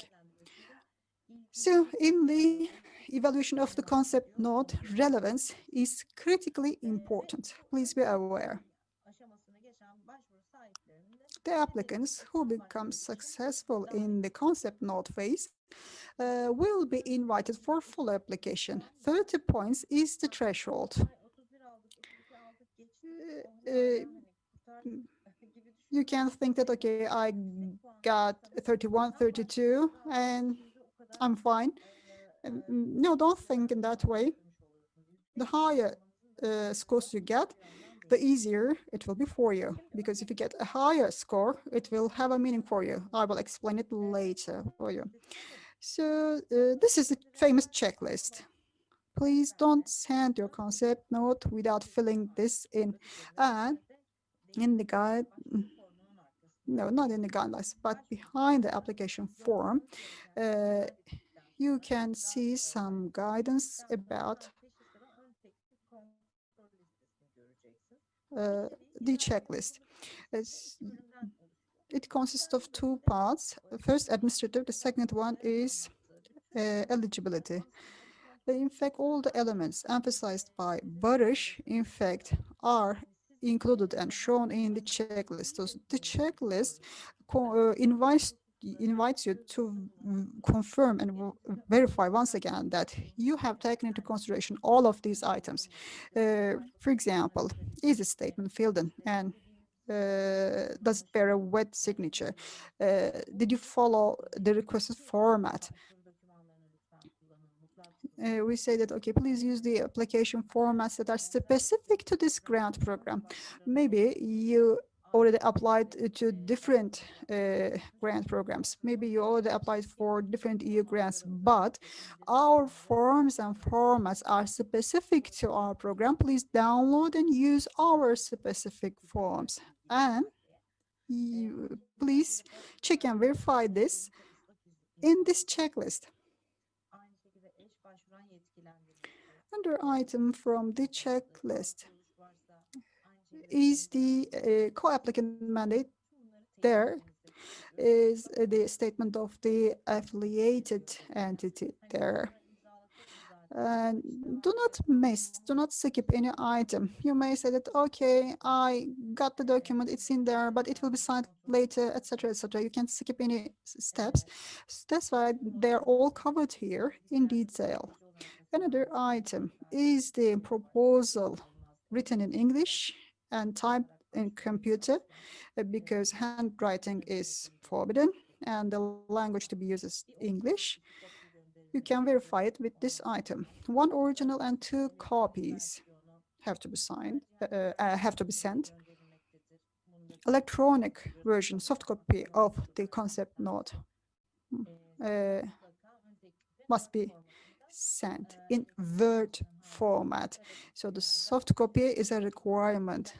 So in the evaluation of the concept note, relevance is critically important. Please be aware. The applicants who become successful in the concept note phase will be invited for full application. 30 points is the threshold. You can think that, okay, I got 31, 32, and I'm fine. No, don't think in that way. The higher scores you get, the easier it will be for you. Because if you get a higher score, it will have a meaning for you. I will explain it later for you. So this is a famous checklist. Please don't send your concept note without filling this in. And in the guide, no, not in the guidelines, but behind the application form, you can see some guidance about the checklist. It consists of 2 parts. First, administrative. The second one is eligibility. In fact, all the elements emphasized by Barış, in fact, are included and shown in the checklist. So the checklist invites you to confirm and verify once again that you have taken into consideration all of these items. For example, is the statement filled in, and does it bear a wet signature? Did you follow the requested format? We say that, okay, please use the application formats that are specific to this grant program. Maybe you already applied to different grant programs. Maybe you already applied for different EU grants, but our forms and formats are specific to our program. Please download and use our specific forms. And please check and verify this in this checklist. Another item from the checklist is the co-applicant mandate. There is the statement of the affiliated entity there. And do not skip any item. You may say that, okay, I got the document, it's in there, but it will be signed later, etc., etc. You can't skip any steps. That's why they're all covered here in detail. Another item is the proposal written in English and typed in computer, because handwriting is forbidden and the language to be used is English. You can verify it with this item. 1 original and 2 copies have to be sent. Electronic version, soft copy of the concept note must be sent in Word format. So the soft copy is a requirement,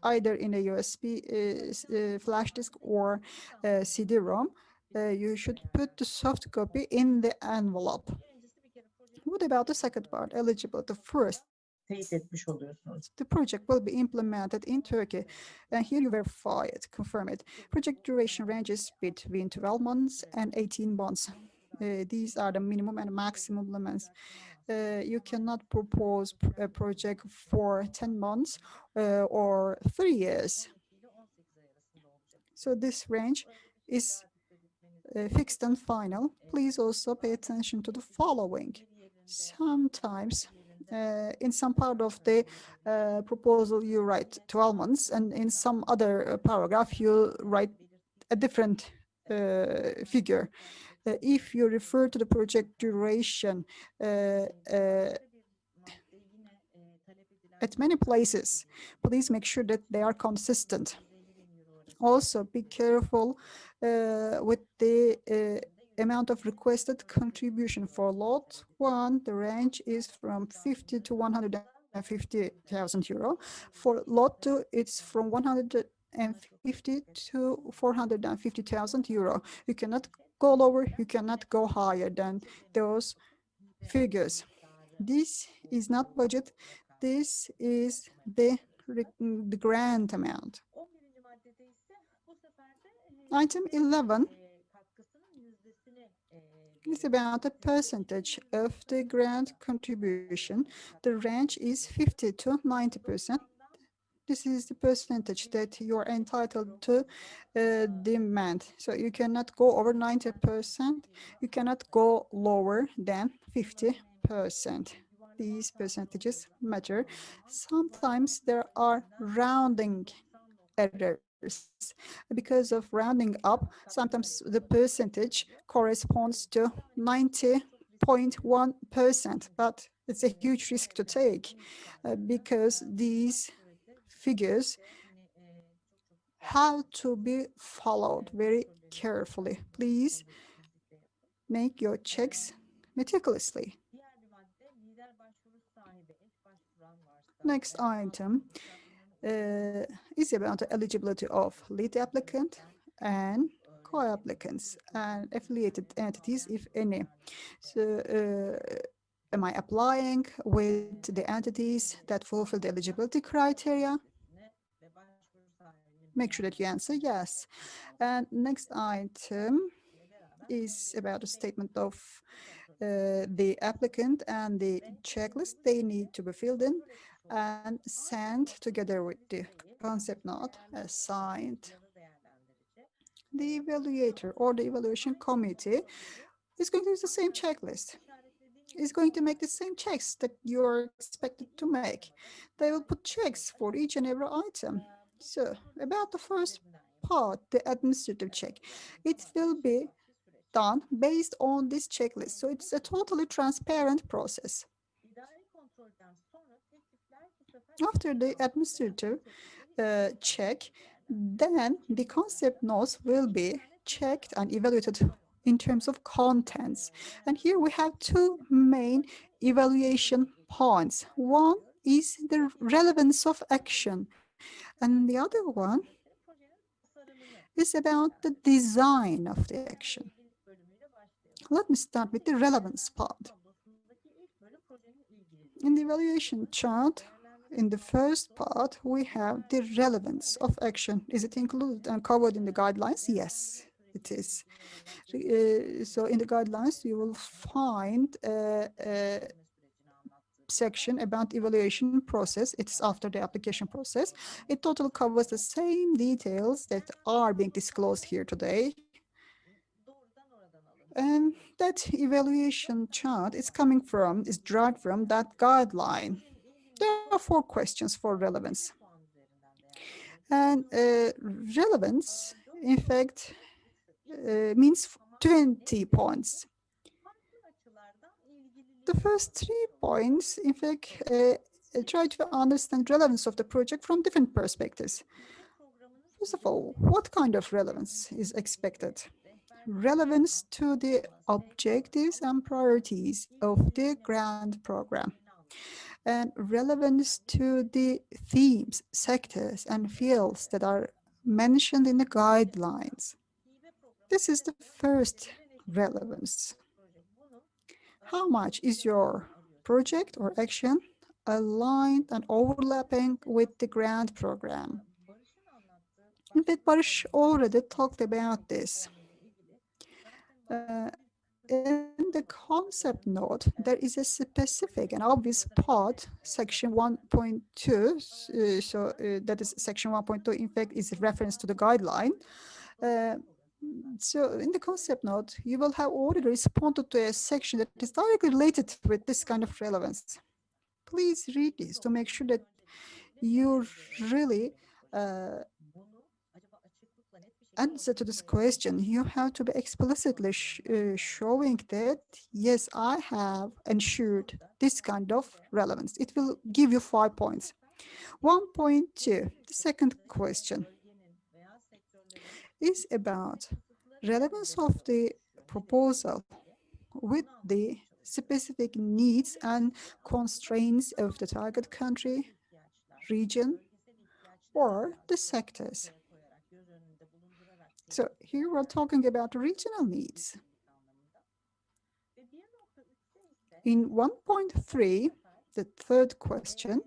either in a USB flash disk or CD-ROM. You should put the soft copy in the envelope. What about the second part, eligibility? First, the project will be implemented in Turkey, and here you verify it, confirm it. Project duration ranges between 12 months and 18 months. These are the minimum and maximum limits. You cannot propose a project for 10 months or 3 years. So this range is fixed and final. Please also pay attention to the following. Sometimes in some part of the proposal you write 12 months, and in some other paragraph you write a different figure. If you refer to the project duration at many places, please make sure that they are consistent. Also, be careful with the amount of requested contribution. For lot 1, the range is from 50 to 150,000 euro. For lot 2, it's from 150 to 450,000 euro. You cannot go lower, you cannot go higher than those figures. This is not budget, this is the grant amount. Item 11 is about the percentage of the grant contribution. The range is 50 to 90%. This is the percentage that you are entitled to demand. So you cannot go over 90%. You cannot go lower than 50%. These percentages matter. Sometimes there are rounding errors. Because of rounding up, sometimes the percentage corresponds to 90.1%, but it's a huge risk to take because these figures have to be followed very carefully. Please make your checks meticulously. Next item is about the eligibility of lead applicant and co-applicants and affiliated entities, if any. So am I applying with the entities that fulfill the eligibility criteria? Make sure that you answer yes. And next item is about a statement of the applicant and the checklist. They need to be filled in and sent together with the concept note assigned. The evaluator or the evaluation committee is going to use the same checklist. Is going to make the same checks that you're expected to make. They will put checks for each and every item. So about the first part, the administrative check, it will be done based on this checklist. So it's a totally transparent process. After the administrative check, then the concept notes will be checked and evaluated in terms of contents. And here we have two main evaluation points. One is the relevance of action, and the other one is about the design of the action. Let me start with the relevance part. In the evaluation chart, in the first part, we have the relevance of action. Is it included and covered in the guidelines? Yes, it is. So in the guidelines, you will find a section about evaluation process. It's after the application process. It totally covers the same details that are being disclosed here today. And that evaluation chart is derived from that guideline. There are 4 questions for relevance. And relevance, in fact, means 20 points. The first 3 points, in fact, try to understand relevance of the project from different perspectives. First of all, what kind of relevance is expected? Relevance to the objectives and priorities of the grant program, and relevance to the themes, sectors, and fields that are mentioned in the guidelines. This is the first relevance. How much is your project or action aligned and overlapping with the grant program? In fact, Barış already talked about this. in the concept note, there is a specific and obvious part, section 1.2. That is section 1.2, in fact, is a reference to the guideline. So in the concept note, you will have already responded to a section that is directly related with this kind of relevance. Please read this to make sure that you really answer to this question. You have to be explicitly showing that, yes, I have ensured this kind of relevance. It will give you 5 points. 1.2, the second question, is about relevance of the proposal with the specific needs and constraints of the target country, region, or the sectors. So here we're talking about regional needs. In 1.3, the third question,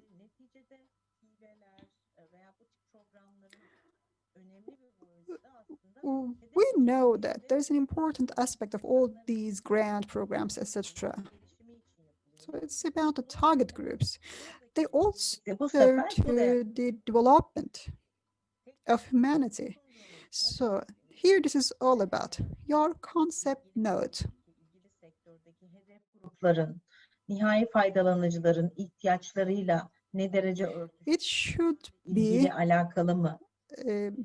we know that there's an important aspect of all these grant programs, etc. So it's about the target groups. They also serve to the development of humanity. So here this is all about your concept note. Grupların, nihai faydalanıcıların ihtiyaçlarıyla ne derece It should ilgili be alakalı mı?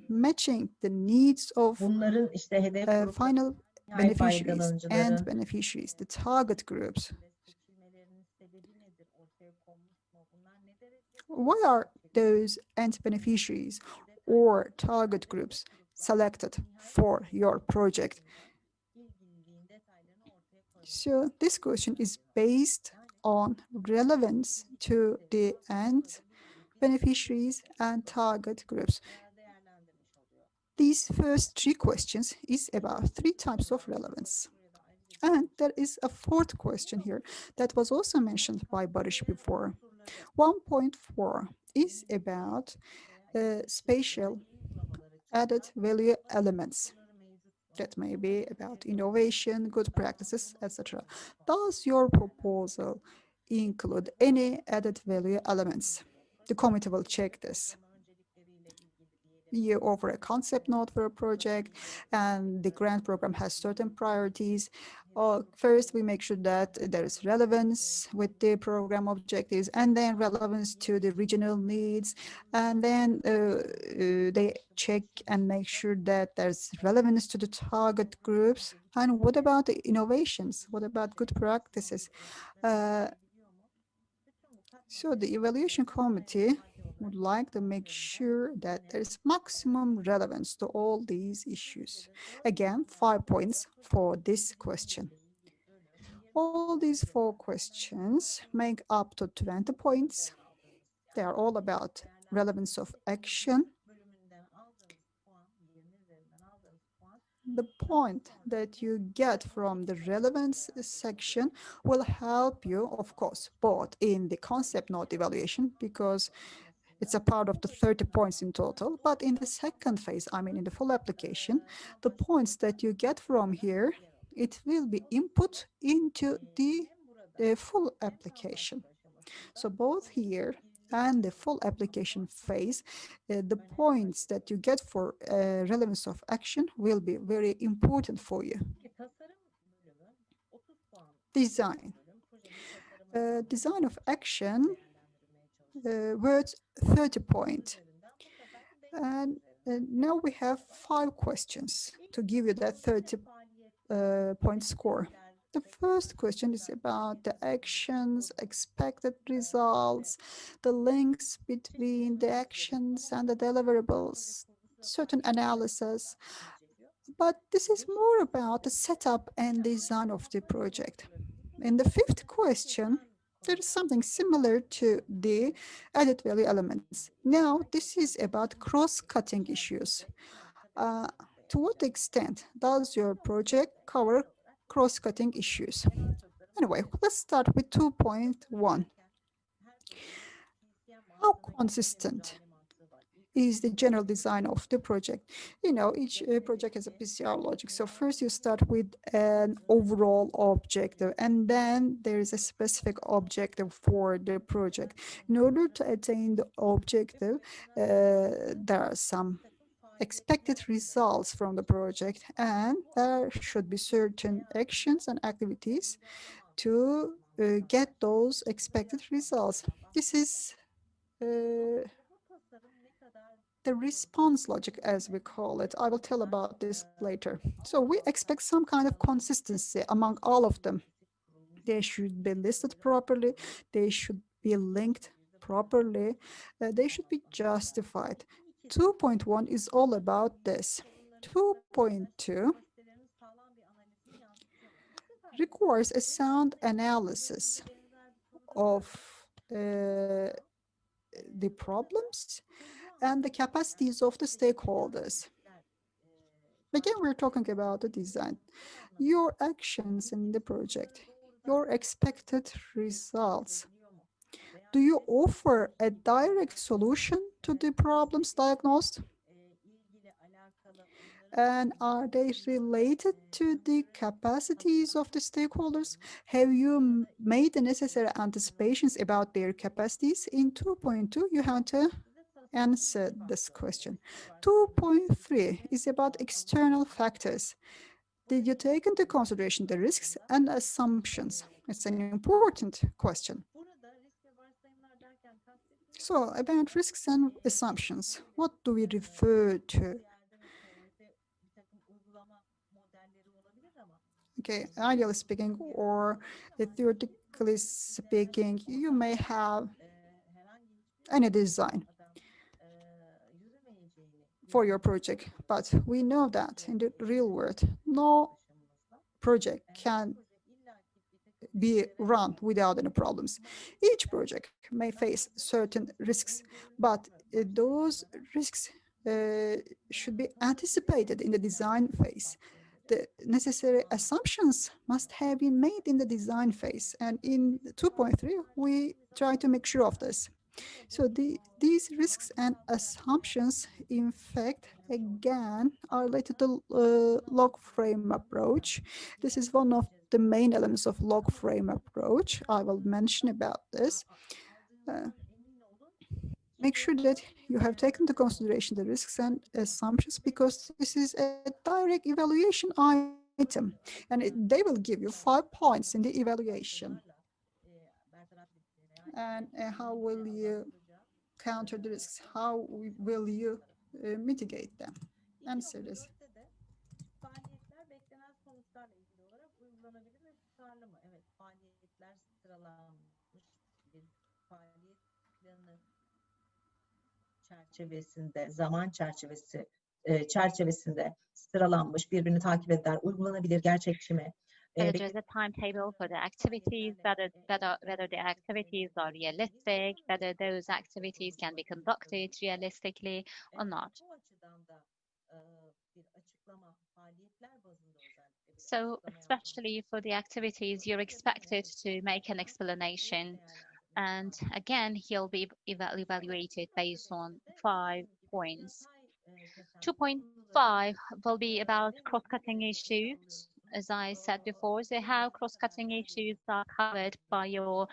Matching the needs of Bunların işte hedef grupları, final nihai beneficiaries faydalanıcıların and beneficiaries, the target groups. seçilmelerinin sebebi nedir? Ortaya konmuş mu? Bunlar ne derece Why are those end beneficiaries or target groups selected for your project? ilgililiğin detaylarını ortaya koymak. So this question is based on relevance to the end beneficiaries and target groups. Değerlendirmiş oluyor. These first three questions is about three types of relevance. And there is a fourth question here that was also mentioned by Barış before. 1.4 is about spatial added value elements. That may be about innovation, good practices, etc. Does your proposal include any added value elements? The committee will check this. You offer a concept note for a project, and the grant program has certain priorities. First, we make sure that there is relevance with the program objectives, and then relevance to the regional needs, and then they check and make sure that there's relevance to the target groups. And what about the innovations? What about good practices? So the evaluation committee would like to make sure that there is maximum relevance to all these issues. Again, 5 points for this question. All these 4 questions make up to 20 points. They are all about relevance of action. The point that you get from the relevance section will help you, of course, both in the concept note evaluation, because it's a part of the 30 points in total, but in the second phase, I mean in the full application, the points that you get from here, it will be input into the full application. So both here and the full application phase, the points that you get for relevance of action will be very important for you. Design. Design of action worth 30 points. And now we have 5 questions to give you that 30 point score. The first question is about the actions, expected results, the links between the actions and the deliverables, certain analysis. But this is more about the setup and design of the project. In the 5th question, there is something similar to the added value elements. Now, this is about cross-cutting issues. To what extent does your project cover cross-cutting issues? Anyway, let's start with 2.1. How consistent is the general design of the project. You know, each project has a PCR logic. So first you start with an overall objective, and then there is a specific objective for the project. In order to attain the objective, there are some expected results from the project, and there should be certain actions and activities to get those expected results. This is the response logic, as we call it. I will tell about this later. So we expect some kind of consistency among all of them. They should be listed properly. They should be linked properly. They should be justified. 2.1 is all about this. 2.2 requires a sound analysis of the problems and the capacities of the stakeholders. Again, we're talking about the design. Your actions in the project, your expected results. Do you offer a direct solution to the problems diagnosed? And are they related to the capacities of the stakeholders? Have you made the necessary anticipations about their capacities? In 2.2, you have to answer this question. 2.3 is about external factors. Did you take into consideration the risks and assumptions? It's an important question. So about risks and assumptions, what do we refer to? Okay, ideally speaking, or theoretically speaking, you may have any design for your project, but we know that in the real world, no project can be run without any problems. Each project may face certain risks, but those risks should be anticipated in the design phase. The necessary assumptions must have been made in the design phase. And in 2.3, we try to make sure of this. So these risks and assumptions, in fact, again, are related to log frame approach. This is one of the main elements of log frame approach. I will mention about this. Make sure that you have taken into consideration the risks and assumptions, because this is a direct evaluation item, and they will give you 5 points in the evaluation. And how will you counter the risks? How will you mitigate them? Answer this. Faaliyetler beklenen sonuçlarla ilgili olarak uygulanabilir ve tutarlı mı? Evet, faaliyetler sıralanmış bir faaliyet planı çerçevesinde, zaman çerçevesinde sıralanmış, birbirini takip eder, uygulanabilir, gerçekçi mi? There's a timetable for the activities, whether the activities are realistic, whether those activities can be conducted realistically or not. So, especially for the activities, you're expected to make an explanation. And again, he'll be evaluated based on 5 points. 2.5 will be about cross-cutting issues. As I said before, so how cross-cutting issues are covered by your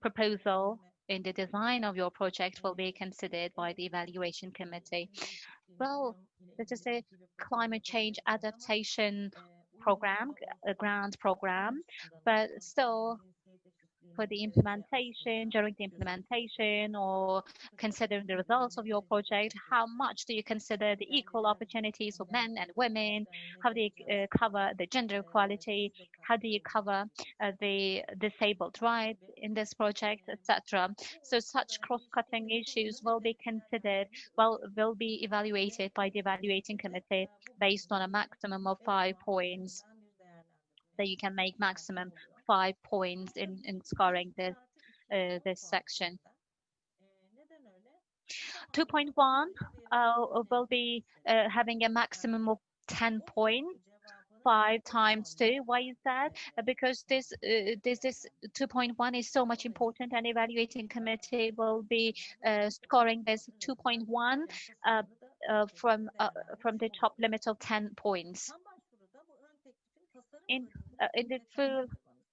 proposal in the design of your project will be considered by the evaluation committee. Well, this is a climate change adaptation program, a grant program, but still for the implementation, during the implementation, or considering the results of your project, how much do you consider the equal opportunities for men and women? How do you cover the gender equality? How do you cover the disabled rights in this project, etc.? So such cross-cutting issues will be considered, will be evaluated by the evaluating committee based on a maximum of 5 points. So you can make maximum 5 points in scoring this section. 2.1 will be having a maximum of 10 points. 5 times 2. Why is that? Because this 2.1 is so much important, and evaluating committee will be scoring this 2.1 from the top limit of 10 points. In the full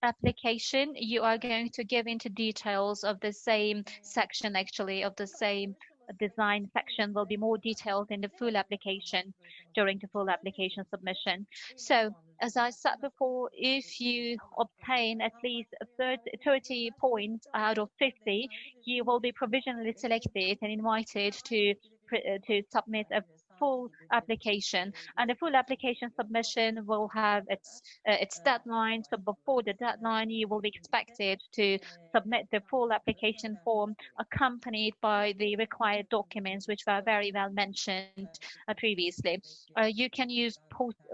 application, you are going to give into details of the same section, actually, of the same design section will be more detailed in the full application during the full application submission. So, as I said before, if you obtain at least 30 points out of 50, you will be provisionally selected and invited to submit a full application, and the full application submission will have its deadline. So before the deadline, you will be expected to submit the full application form accompanied by the required documents, which were very well mentioned previously. You can use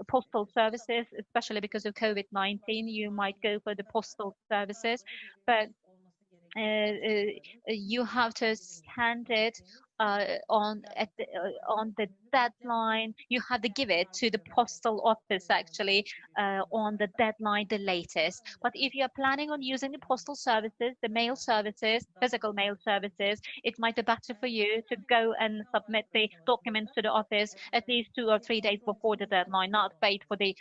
postal services, especially because of COVID-19. You might go for the postal services, but you have to send it on the deadline. You have to give it to the postal office, actually, on the deadline the latest. But if you are planning on using the postal services, the mail services, physical mail services, it might be better for you to go and submit the documents to the office at least 2 or 3 days before the deadline, not wait for the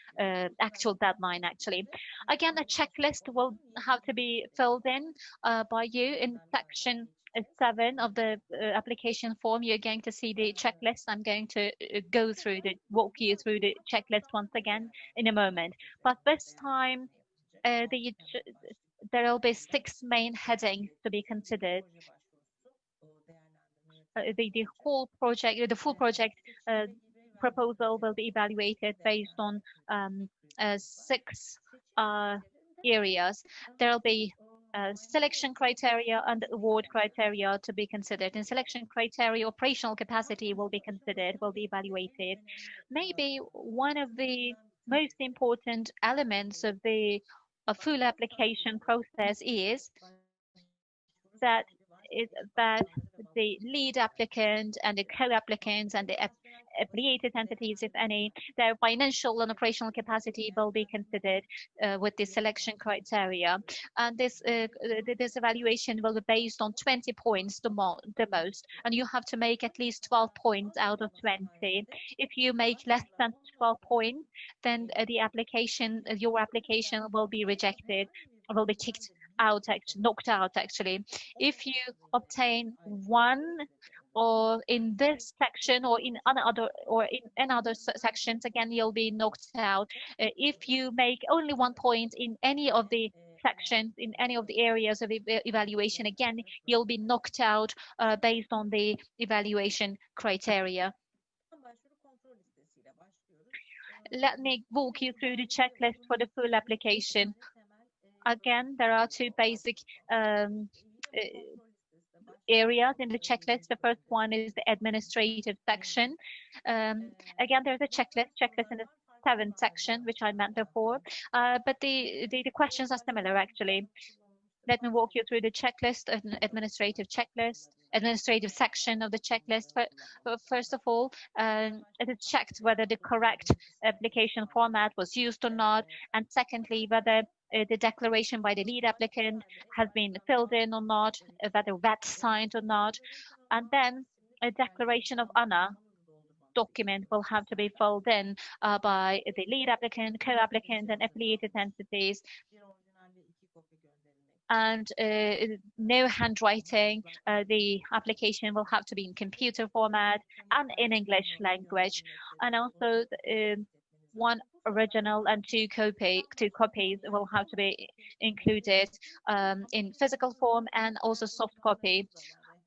actual deadline, actually. Again, a checklist will have to be filled in by you in section 7 of the application form. You're going to see the checklist. I'm going to walk you through the checklist once again in a moment. But this time, there will be 6 main headings to be considered. The whole project, the full project proposal will be evaluated based on 6 areas. There will be selection criteria and award criteria to be considered. In selection criteria, operational capacity will be considered, will be evaluated. Maybe one of the most important elements of the full application process is that the lead applicant and the co-applicants and the affiliated entities, if any, their financial and operational capacity will be considered with the selection criteria. And this evaluation will be based on 20 points the most, and you have to make at least 12 points out of 20. If you make less than 12 points, then your application will be rejected, will be kicked out, knocked out, actually. If you obtain 1 or in this section or in other sections, again, you'll be knocked out. If you make only 1 point in any of the sections, in any of the areas of evaluation, again, you'll be knocked out based on the evaluation criteria. Let me walk you through the checklist for the full application. Again, there are 2 basic areas in the checklist. The first one is the administrative section. Again, there's a checklist in the 7th section, which I meant before, but the questions are similar, actually. Let me walk you through the checklist, an administrative section of the checklist. First of all, it is checked whether the correct application format was used or not, and secondly, whether the declaration by the lead applicant has been filled in or not, whether VAT signed or not, and then a declaration of honor document will have to be filled in by the lead applicant, co-applicant, and affiliated entities. And no handwriting. The application will have to be in computer format and in English language, and also 1 original and 2 copies will have to be included in physical form and also soft copy.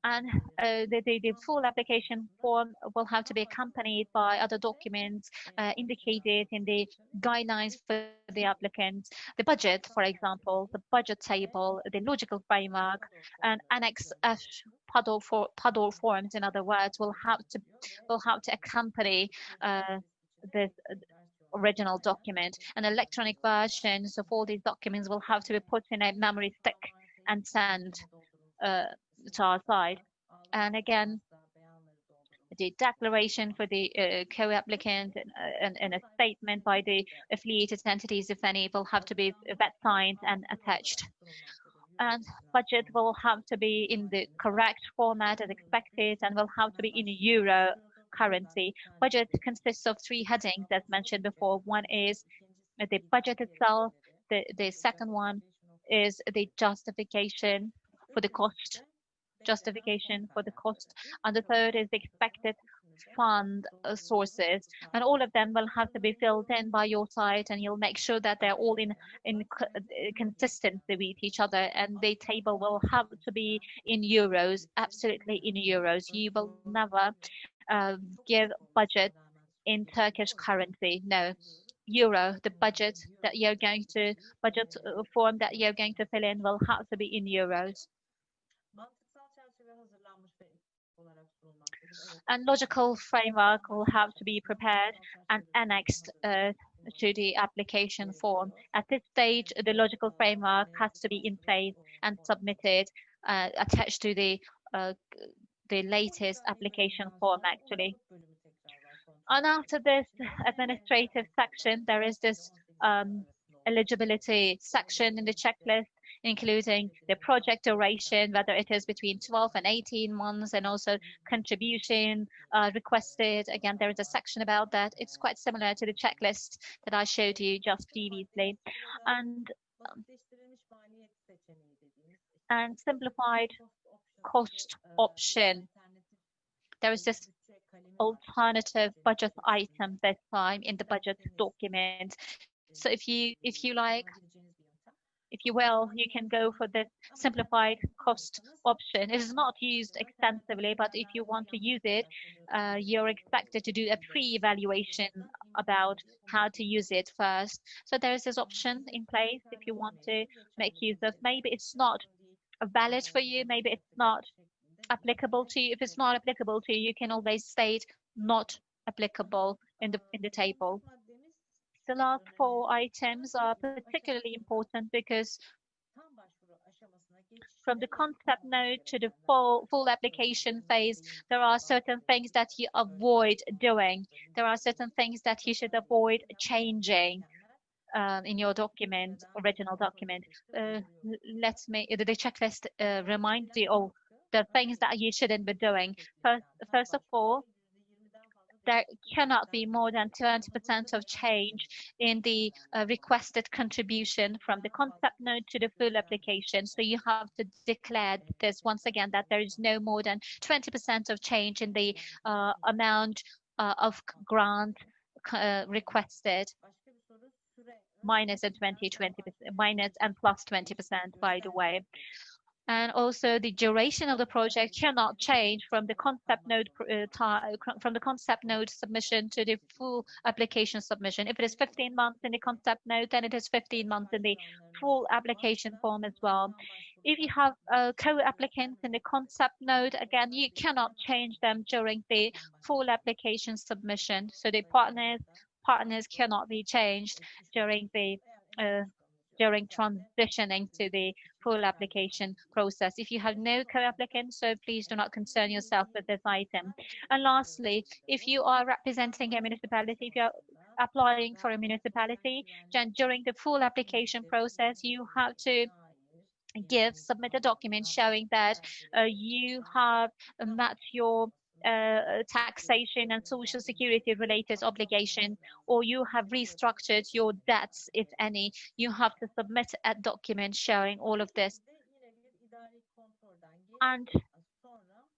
And the full application form will have to be accompanied by other documents indicated in the guidelines for the applicants. The budget, for example, the budget table, the logical framework, and Annex F PADOR forms, in other words, will have to accompany this original document. An electronic versions of all these documents will have to be put in a memory stick and sent to our side. And again, the declaration for the co-applicant and a statement by the affiliated entities, if any, will have to be that signed and attached. And budget will have to be in the correct format as expected and will have to be in euro currency. Budget consists of 3 headings, as mentioned before. One is the budget itself. The second one is the justification for the cost, and the third is the expected fund sources, and all of them will have to be filled in by your side, and you'll make sure that they're all in consistency with each other, and the table will have to be in euros, absolutely in euros. You will never give budget in Turkish currency, no. Euro, the budget form that you're going to fill in will have to be in euros. And logical framework will have to be prepared and annexed to the application form. At this stage, the logical framework has to be in place and submitted, attached to the latest application form, actually. And after this administrative section, there is this eligibility section in the checklist, including the project duration, whether it is between 12 and 18 months, and also contribution requested. Again, there is a section about that. It's quite similar to the checklist that I showed you just previously. And simplified cost option. There is this alternative budget item this time in the budget document. So if you like, if you will, you can go for the simplified cost option. It is not used extensively, but if you want to use it, you're expected to do a pre-evaluation about how to use it first. So there is this option in place if you want to make use of. Maybe it's not valid for you, maybe it's not applicable to you. If it's not applicable to you, you can always state not applicable in the table. The last 4 items are particularly important because from the concept node to the full application phase, there are certain things that you avoid doing. There are certain things that you should avoid changing in your document, original document. The checklist reminds you of the things that you shouldn't be doing. First of all, there cannot be more than 20% of change in the requested contribution from the concept node to the full application. So you have to declare this once again, that there is no more than 20% of change in the amount of grant requested, minus and plus 20%, by the way. And also the duration of the project cannot change from the concept node submission to the full application submission. If it is 15 months in the concept node, then it is 15 months in the full application form as well. If you have co-applicants in the concept node, again, you cannot change them during the full application submission. So the partners cannot be changed during transitioning to the full application process. If you have no co-applicants, so please do not concern yourself with this item. And lastly, if you are representing a municipality, if you're applying for a municipality, then during the full application process, you have to submit a document showing that you have met your taxation and social security related obligation, or you have restructured your debts, if any. You have to submit a document showing all of this. And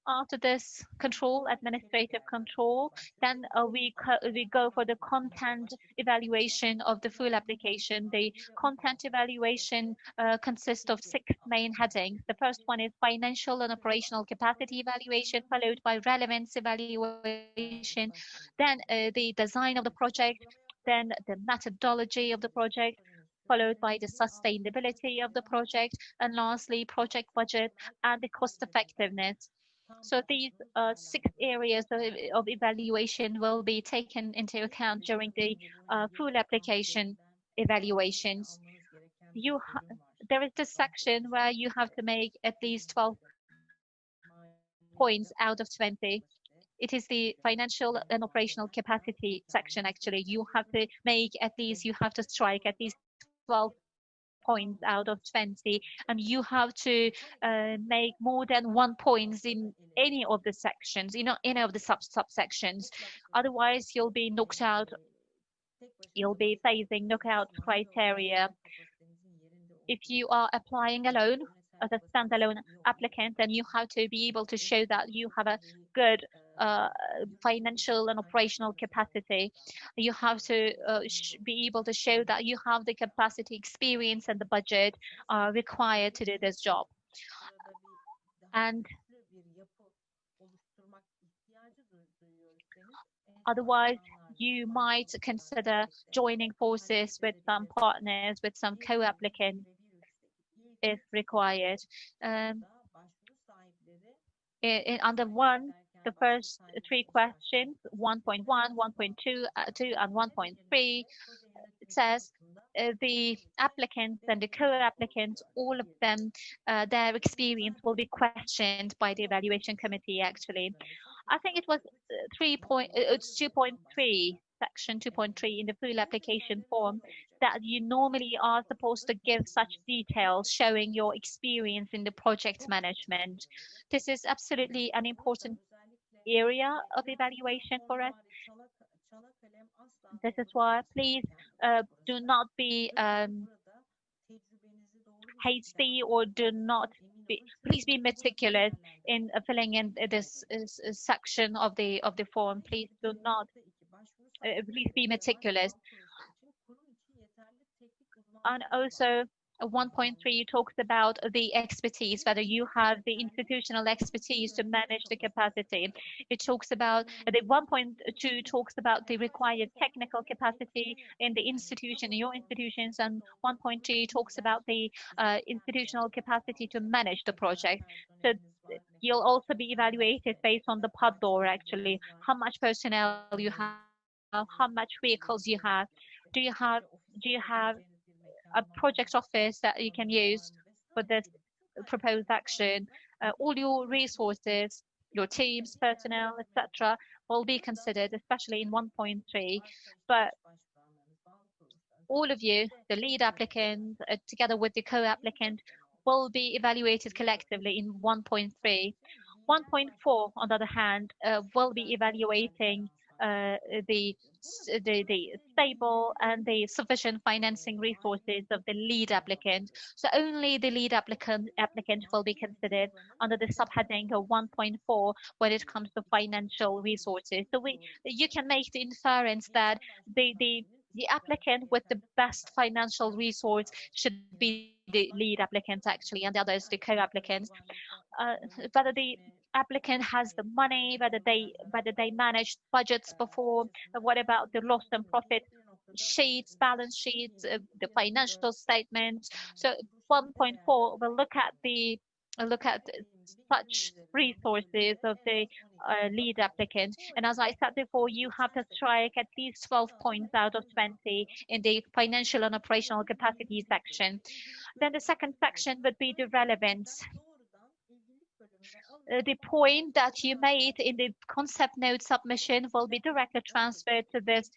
after this administrative control, then we go for the content evaluation of the full application. The content evaluation consists of 6 main headings. The first one is financial and operational capacity evaluation, followed by relevance evaluation, then the design of the project, then the methodology of the project, followed by the sustainability of the project, and lastly, project budget and the cost effectiveness. So these 6 areas of evaluation will be taken into account during the full application evaluations. There is this section where you have to make at least 12 points out of 20. it is the financial and operational capacity section. Actually, you have to make at least, you have to strike at least 12 points out of 20, and you have to make more than 1 points in any of the sections, any of the subsections. Otherwise, you'll be knocked out. You'll be facing knockout criteria. If you are applying alone as a standalone applicant, then you have to be able to show that you have a good financial and operational capacity. You have to be able to show that you have the capacity, experience, and the budget required to do this job. And otherwise, you might consider joining forces with some partners, with some co-applicants, if required. Under the first 3 questions, 1.1, 1.2, and 1.3, it says the applicants and the co-applicants, all of them, their experience will be questioned by the evaluation committee. Actually, I think it was 2.3, section 2.3 in the full application form, that you normally are supposed to give such details showing your experience in the project management. This is absolutely an important area of evaluation for us. This is why please do not be hasty, or please be meticulous in filling in this section of the form. Please do not please be meticulous. And also 1.3 talks about the expertise, whether you have the institutional expertise to manage the capacity. It talks about the 1.2 talks about the required technical capacity in the institution, your institutions, and 1.3 talks about the institutional capacity to manage the project. So you'll also be evaluated based on the PADDOR, actually, how much personnel you have, how much vehicles you have, do you have a project office that you can use for this proposed action. All your resources, your teams, personnel, etc., will be considered, especially in 1.3. But all of you, the lead applicant, together with the co-applicant, will be evaluated collectively in 1.3. 1.4, on the other hand, will be evaluating the stable and the sufficient financing resources of the lead applicant. So only the lead applicant will be considered under the subheading of 1.4 when it comes to financial resources. So you can make the inference that the applicant with the best financial resource should be the lead applicant, actually, and the others the co-applicants. Whether the applicant has the money, whether they managed budgets before, what about the loss and profit sheets, balance sheets, the financial statements. So 1.4 will look at such resources of the lead applicant. And as I said before, you have to strike at least 12 points out of 20 in the financial and operational capacity section. Then the second section would be the relevance. The point that you made in the concept note submission will be directly transferred to this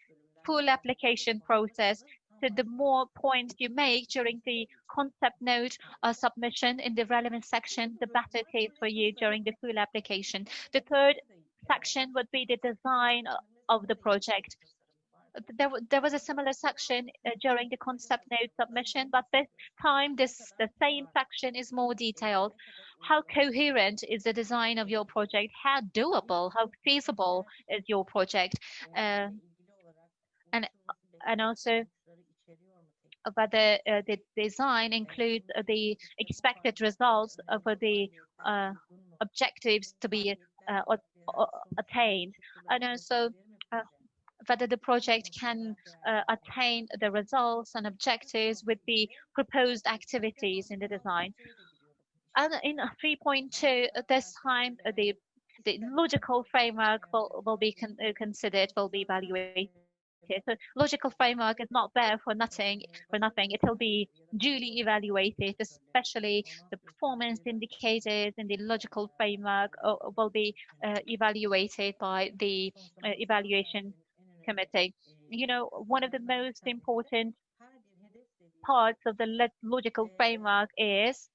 full application process. So the more points you make during the concept note submission in the relevant section, the better it is for you during the full application. The third section would be the design of the project. There was a similar section during the concept note submission, but this time the same section is more detailed. How coherent is the design of your project? How doable, how feasible is your project? And also whether the design includes the expected results for the objectives to be attained, and also whether the project can attain the results and objectives with the proposed activities in the design. And in 3.2, this time the logical framework will be considered, will be evaluated. evaluated. So logical framework is not there for nothing. It will be duly evaluated, especially the performance indicators in the logical framework will be evaluated by the evaluation committee. You know, one of the most important parts of the logical framework is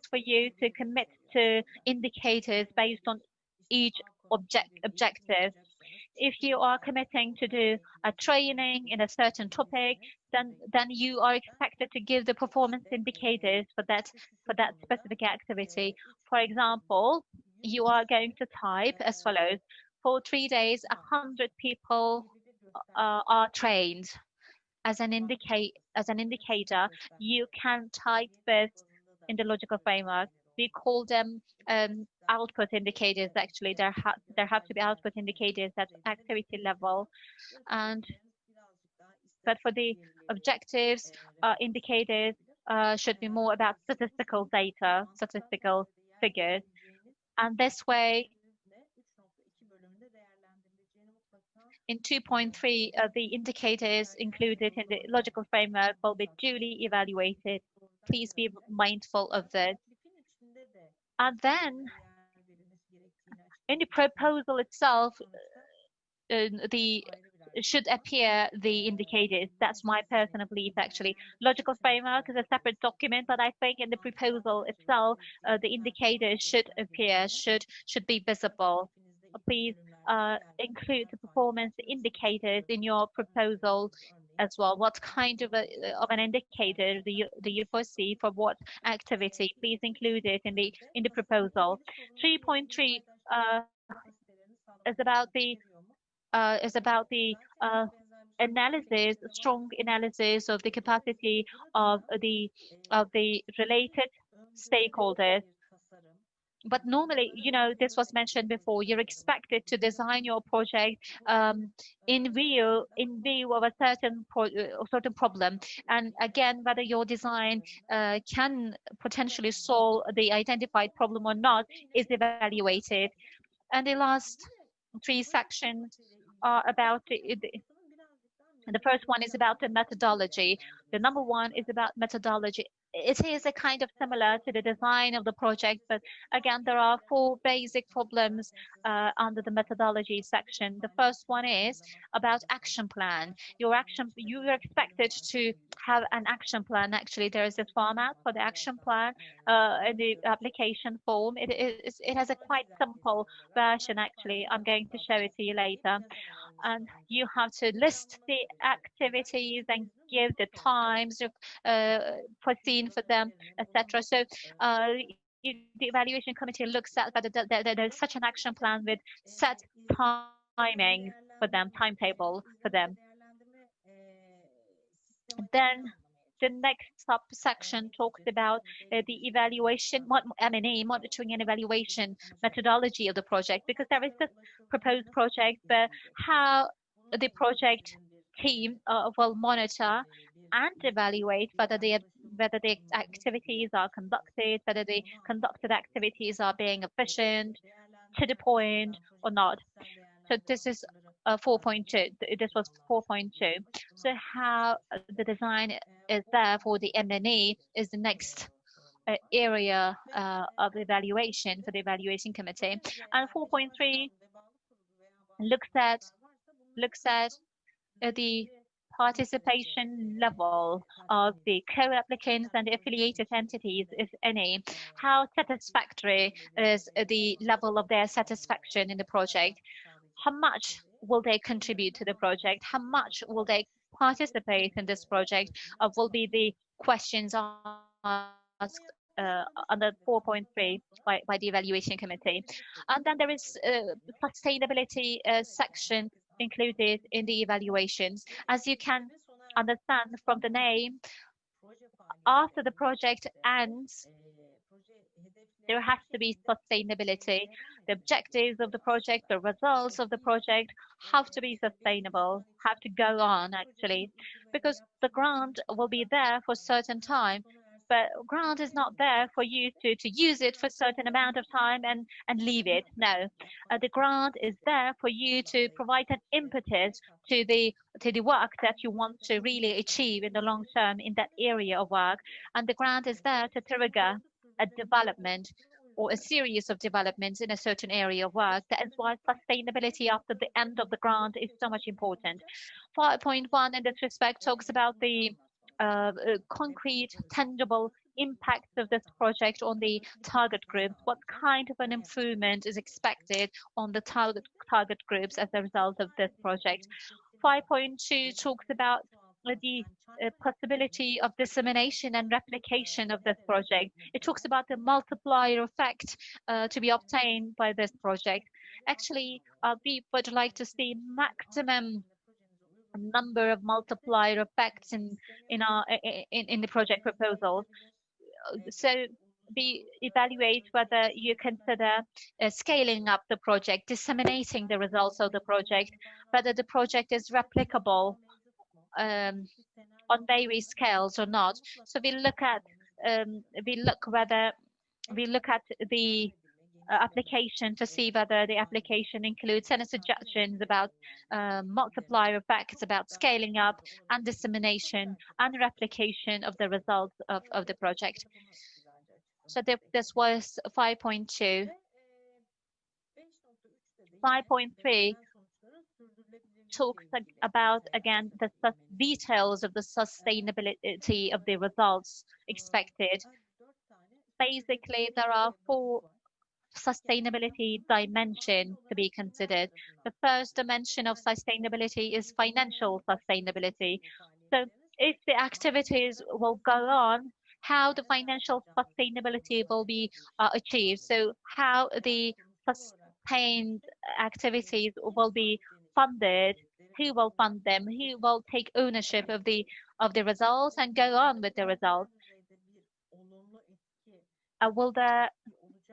for you to commit to indicators based on each objective. If you are committing to do a training in a certain topic, then you are expected to give the performance indicators for that specific activity. For example, you are going to type as follows: for 3 days, 100 people are trained. As an indicator, you can type this in the logical framework. We call them output indicators. Actually, there have to be output indicators at activity level, but for the objectives, indicators should be more about statistical data, statistical figures, and this way, in 2.3, the indicators included in the logical framework will be duly evaluated. Please be mindful of this. And then, in the proposal itself, should appear the indicators. That's my personal belief, actually. Logical framework is a separate document, but I think in the proposal itself, the indicators should appear, should be visible. Please include the performance indicators in your proposal as well. What kind of an indicator do you foresee for what activity? Please include it in the proposal. 3.3 is about the analysis, strong analysis of the capacity of the related stakeholders. But normally, you know, this was mentioned before, you're expected to design your project in view of a certain problem. And again, whether your design can potentially solve the identified problem or not is evaluated. And the last 3 sections are about the first one is about the methodology. The number 1 is about methodology. It is a kind of similar to the design of the project, but again, there are 4 basic problems under the methodology section. The first one is about action plan. You are expected to have an action plan. Actually, there is this format for the action plan in the application form. It has a quite simple version, actually. I'm going to show it to you later. And you have to list the activities and give the times foreseen for them, etc. So the evaluation committee looks at whether there's such an action plan with set timing for them, timetable for them. Then the next subsection talks about the evaluation, M&A, monitoring and evaluation methodology of the project, because there is this proposed project, but how the project team will monitor and evaluate whether the activities are conducted, whether the conducted activities are being efficient, to the point or not. So this is 4.2. This was 4.2. So how the design is there for the M&A is the next area of evaluation for the evaluation committee. And 4.3 looks at the participation level of the co-applicants and the affiliated entities, if any. How satisfactory is the level of their satisfaction in the project? How much will they contribute to the project? How much will they participate in this project? Will be the questions asked under 4.3 by the evaluation committee. And then there is sustainability section included in the evaluations. As you can understand from the name, after the project ends, there has to be sustainability. The objectives of the project, the results of the project have to be sustainable, have to go on, actually, because the grant will be there for a certain time. But grant is not there for you to use it for a certain amount of time and leave it. No, the grant is there for you to provide an impetus to the work that you want to really achieve in the long term in that area of work. And the grant is there to trigger a development or a series of developments in a certain area of work. That is why sustainability after the end of the grant is so much important. 5.1 in this respect talks about the concrete, tangible impact of this project on the target groups. What kind of an improvement is expected on the target groups as a result of this project? 5.2 talks about the possibility of dissemination and replication of this project. It talks about the multiplier effect to be obtained by this project. Actually, we would like to see maximum number of multiplier effects in the project proposals. So we evaluate whether you consider scaling up the project, disseminating the results of the project, whether the project is replicable on various scales or not. So we look at the application to see whether the application includes any suggestions about multiplier effects, about scaling up and dissemination and replication of the results of the project. So this was 5.2. 5.3 talks about, again, the details of the sustainability of the results expected. Basically, there are 4 sustainability dimension to be considered. The first dimension of sustainability is financial sustainability. So if the activities will go on, how the financial sustainability will be achieved. So how the sustained activities will be funded, who will fund them, who will take ownership of the results and go on with the results. Will there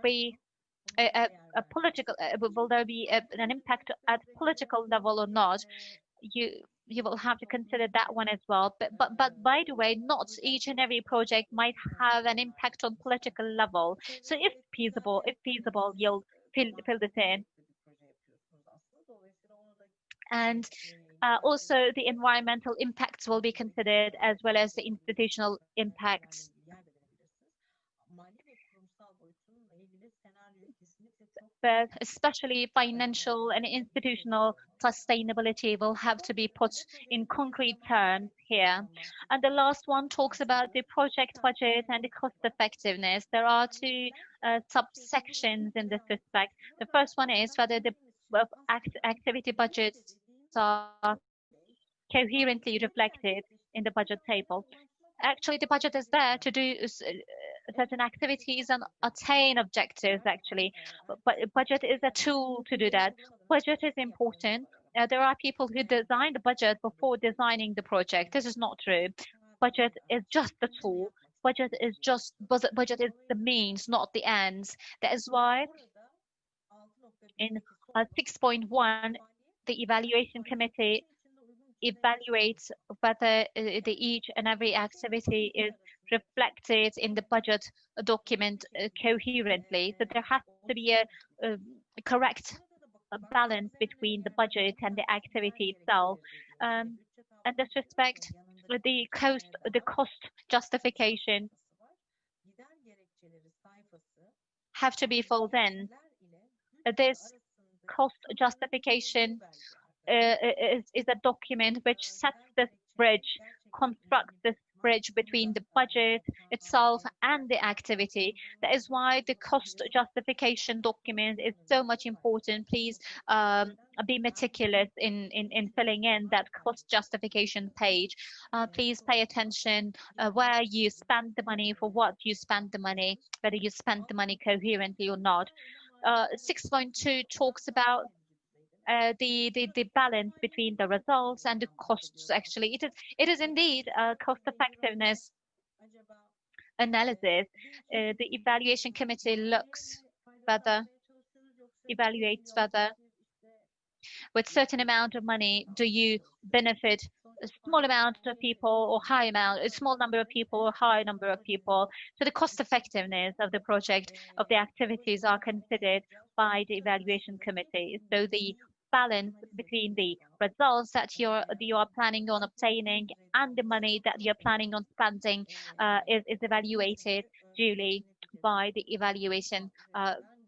be a political, will there be an impact at political level or not? You will have to consider that one as well. But by the way, not each and every project might have an impact on political level. So if feasible, you'll fill this in. And also the environmental impacts will be considered, as well as the institutional impacts. But especially financial and institutional sustainability will have to be put in concrete terms here. And the last one talks about the project budget and the cost effectiveness. There are 2 subsections in this respect. The first one is whether the activity budgets are coherently reflected in the budget table. Actually, the budget is there to do certain activities and attain objectives, actually. But budget is a tool to do that. Budget is important. There are people who design the budget before designing the project. This is not true. Budget is just the tool. Budget is the means, not the ends. That is why in 6.1, the evaluation committee evaluates whether each and every activity is reflected in the budget document coherently. So there has to be a correct balance between the budget and the activity itself. In this respect, the cost justification have to be filled in. This cost justification is a document which sets this bridge, constructs this bridge between the budget itself and the activity. That is why the cost justification document is so much important. Please be meticulous in filling in that cost justification page. Please pay attention where you spend the money, for what you spend the money, whether you spend the money coherently or not. 6.2 talks about the balance between the results and the costs. Actually, it is indeed a cost effectiveness analysis. The evaluation committee evaluates whether with certain amount of money do you benefit a small amount of people or high amount, a small number of people or high number of people. So the cost effectiveness of the project, of the activities are considered by the evaluation committee. So the balance between the results that you are planning on obtaining and the money that you're planning on spending is evaluated duly by the evaluation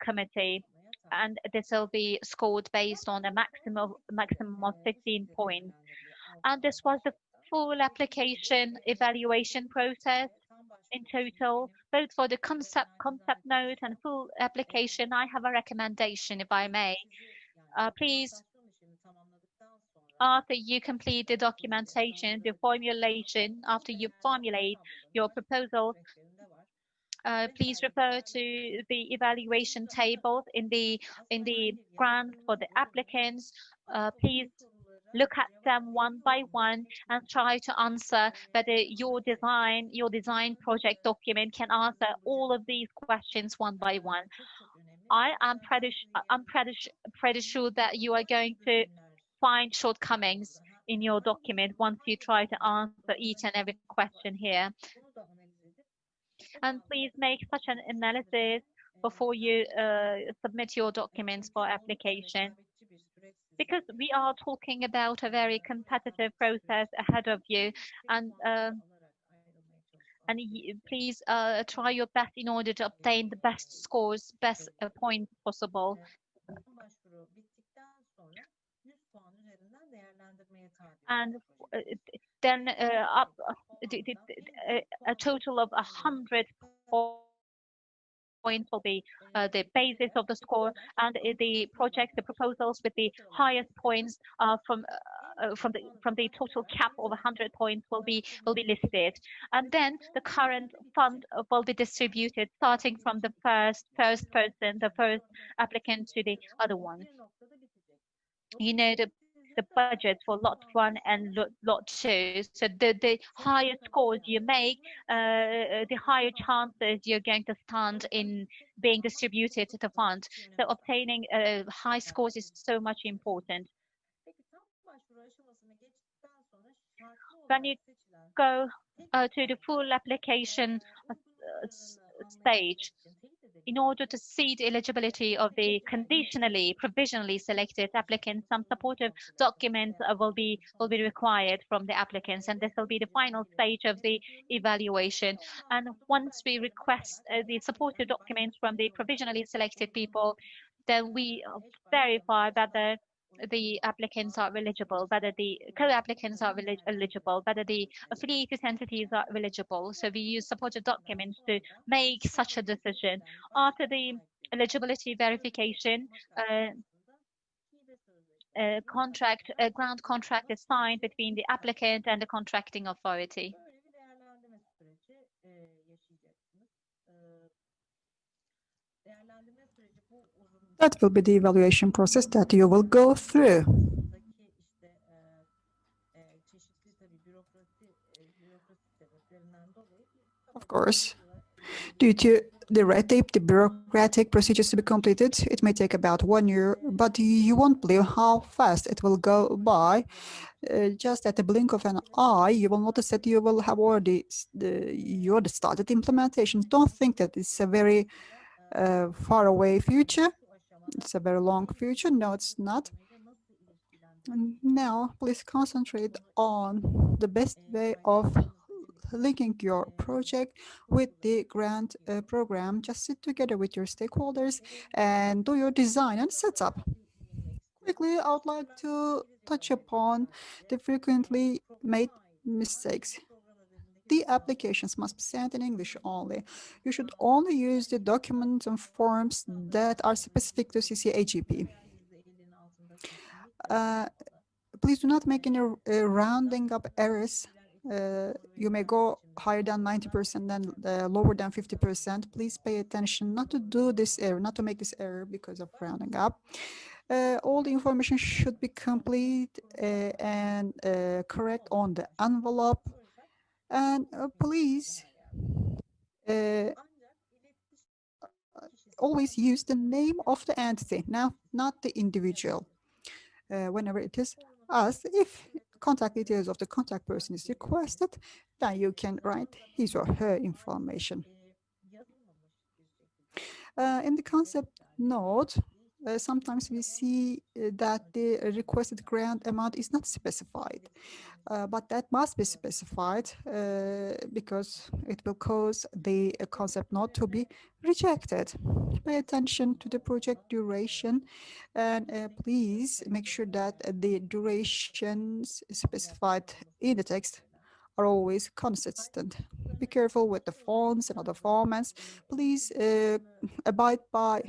committee, and this will be scored based on a maximum of 15 points. And this was the full application evaluation process in total, both for the concept note and full application. I have a recommendation, if I may. Please, after you complete the documentation, the formulation, after you formulate your proposal, please refer to the evaluation tables in the grant for the applicants. Please look at them one by one and try to answer whether your design project document can answer all of these questions one by one. I'm pretty sure that you are going to find shortcomings in your document once you try to answer each and every question here. And please make such an analysis before you submit your documents for application, because we are talking about a very competitive process ahead of you, and please try your best in order to obtain the best scores, best points possible. And then a total of 100 points will be the basis of the score, and the proposals with the highest points from the total cap of 100 points will be listed, and then the current fund will be distributed starting from the first person, the first applicant, to the other one. You know, the budget for lot 1 and lot 2. So the higher scores you make, the higher chances you're going to stand in being distributed to the fund. So obtaining high scores is so much important. When you go to the full application stage, in order to see the eligibility of the provisionally selected applicants, some supportive documents will be required from the applicants, and this will be the final stage of the evaluation. And once we request the supportive documents from the provisionally selected people, then we verify whether the applicants are eligible, whether the co-applicants are eligible, whether the affiliated entities are eligible. So we use supportive documents to make such a decision. After the eligibility verification, grant contract is signed between the applicant and the contracting authority. That will be the evaluation process that you will go through. Of course, due to the red tape, the bureaucratic procedures to be completed, it may take about 1 year, but you won't believe how fast it will go by. Just at the blink of an eye, you will notice that you will have already started implementation. Don't think that it's a very far away future. It's a very long future. No, it's not. Now, please concentrate on the best way of linking your project with the grant program. Just sit together with your stakeholders and do your design and setup. Quickly, I would like to touch upon the frequently made mistakes. The applications must be sent in English only. You should only use the documents and forms that are specific to CCAGP. Please do not make any rounding up errors. You may go higher than 90%, then lower than 50%. Please pay attention not to do this error, not to make this error because of rounding up. All the information should be complete and correct on the envelope. And please always use the name of the entity, now not the individual. Whenever it is asked, if contact details of the contact person is requested, then you can write his or her information. In the concept note, sometimes we see that the requested grant amount is not specified, but that must be specified because it will cause the concept note to be rejected. Pay attention to the project duration, and please make sure that the durations specified in the text are always consistent. Be careful with the fonts and other formats. Please abide by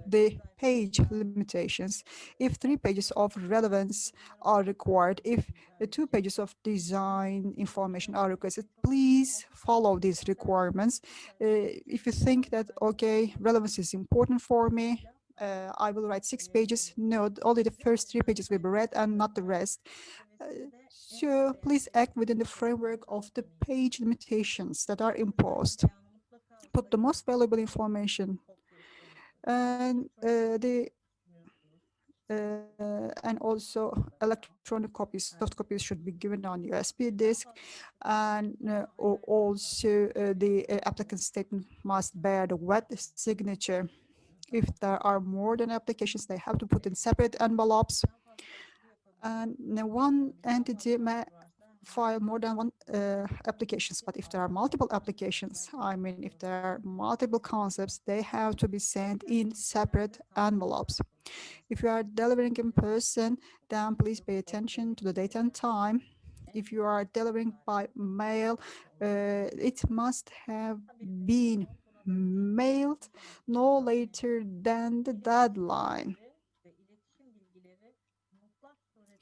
the page limitations. If 3 pages of relevance are required, if 2 pages of design information are requested, please follow these requirements. If you think that, okay, relevance is important for me, I will write 6 pages. No, only the first 3 pages will be read and not the rest. So please act within the framework of the page limitations that are imposed. Put the most valuable information and and also electronic copies, soft copies should be given on USB disk, and also the applicant statement must bear the wet signature. If there are more than applications, they have to put in separate envelopes, and one entity may file more than one applications. But if there are multiple applications, I mean, if there are multiple concepts, they have to be sent in separate envelopes. If you are delivering in person, then please pay attention to the date and time. If you are delivering by mail, it must have been mailed no later than the deadline.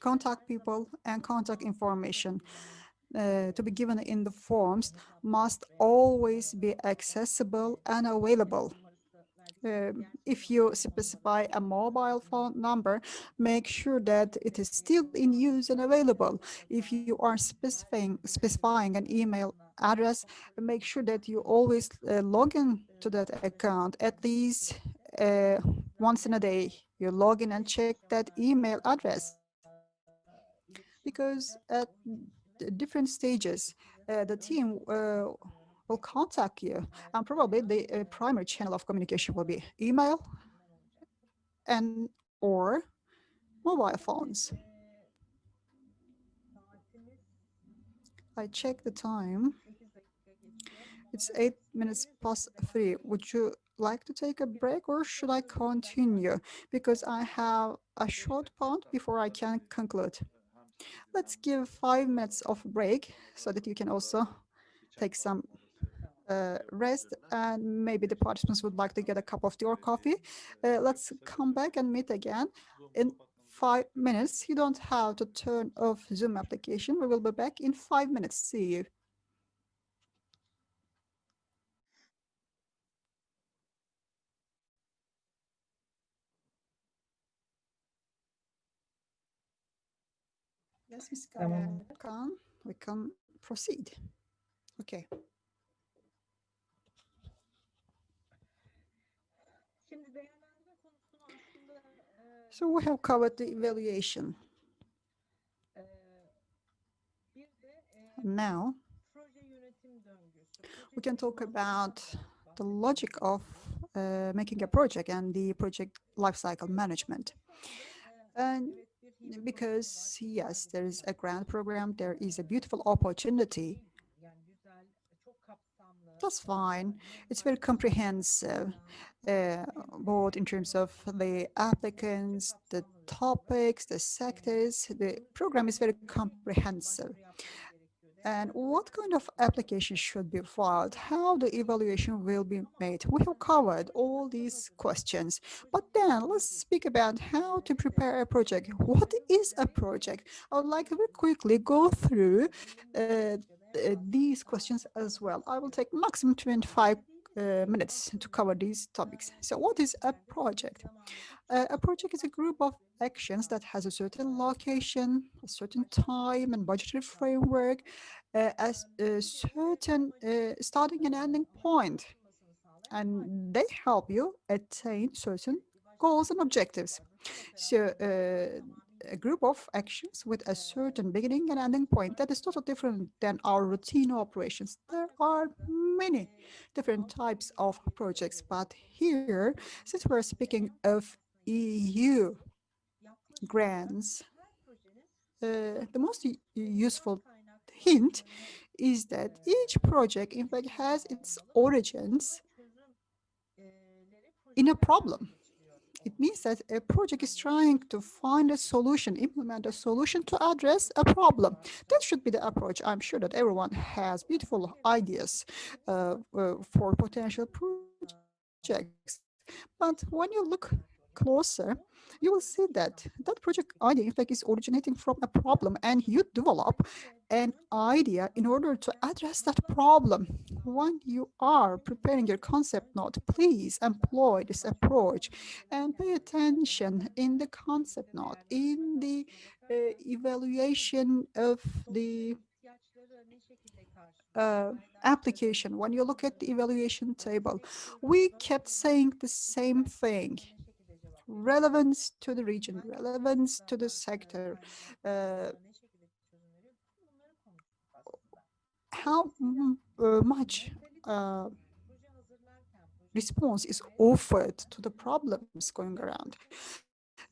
Contact people and contact information to be given in the forms must always be accessible and available. If you specify a mobile phone number, make sure that it is still in use and available. If you are specifying an email address, make sure that you always log in to that account at least once in a day. You log in and check that email address. Because at different stages, the team will contact you, and probably the primary channel of communication will be email and or mobile phones. I check the time. It's 8 minutes past 3. Would you like to take a break, or should I continue? Because I have a short part before I can conclude. Let's give 5 minutes of break so that you can also take some rest, and maybe the participants would like to get a cup of tea or coffee. Let's come back and meet again in 5 minutes. You don't have to turn off Zoom application. We will be back in 5 minutes. See you. Yes, Ms. Khan, we can proceed. Okay. So we have covered the evaluation. Now we can talk about the logic of making a project and the project lifecycle management. And because, yes, there is a grant program, there is a beautiful opportunity. That's fine. It's very comprehensive, both in terms of the applicants, the topics, the sectors. The program is very comprehensive. And what kind of application should be filed? How the evaluation will be made? We have covered all these questions. But then let's speak about how to prepare a project. What is a project? I would like to very quickly go through these questions as well. I will take maximum 25 minutes to cover these topics. So what is a project? A project is a group of actions that has a certain location, a certain time and budgetary framework, as a certain starting and ending point. And they help you attain certain goals and objectives. So a group of actions with a certain beginning and ending point that is totally different than our routine operations. There are many different types of projects, but here, since we're speaking of EU grants, the most useful hint is that each project, in fact, has its origins in a problem. It means that a project is trying to find a solution, implement a solution to address a problem. That should be the approach. I'm sure that everyone has beautiful ideas for potential projects. But when you look closer, you will see that that project idea, in fact, is originating from a problem, and you develop an idea in order to address that problem. When you are preparing your concept note, please employ this approach and pay attention in the concept note, in the evaluation of the application. When you look at the evaluation table, we kept saying the same thing: relevance to the region, relevance to the sector, how much response is offered to the problems going around.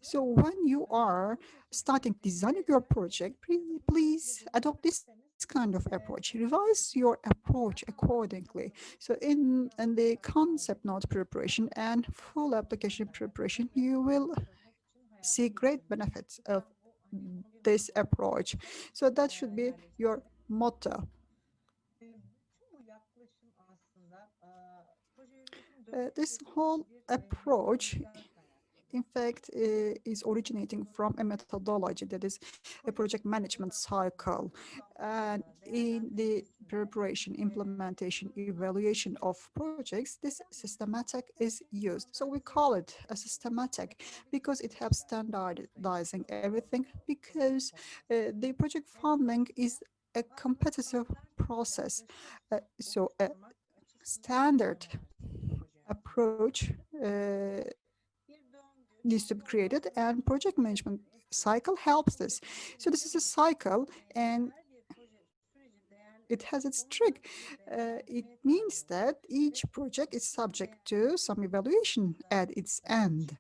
So when you are starting designing your project, please adopt this kind of approach. Revise your approach accordingly. So in the concept note preparation and full application preparation, you will see great benefits of this approach. So that should be your motto. This whole approach, in fact, is originating from a methodology that is a project management cycle. And in the preparation, implementation, evaluation of projects, this systematic is used. So we call it a systematic because it helps standardizing everything, because the project funding is a competitive process. So a standard approach needs to be created, and project management cycle helps this. So this is a cycle, and it has its trick. It means that each project is subject to some evaluation at its end.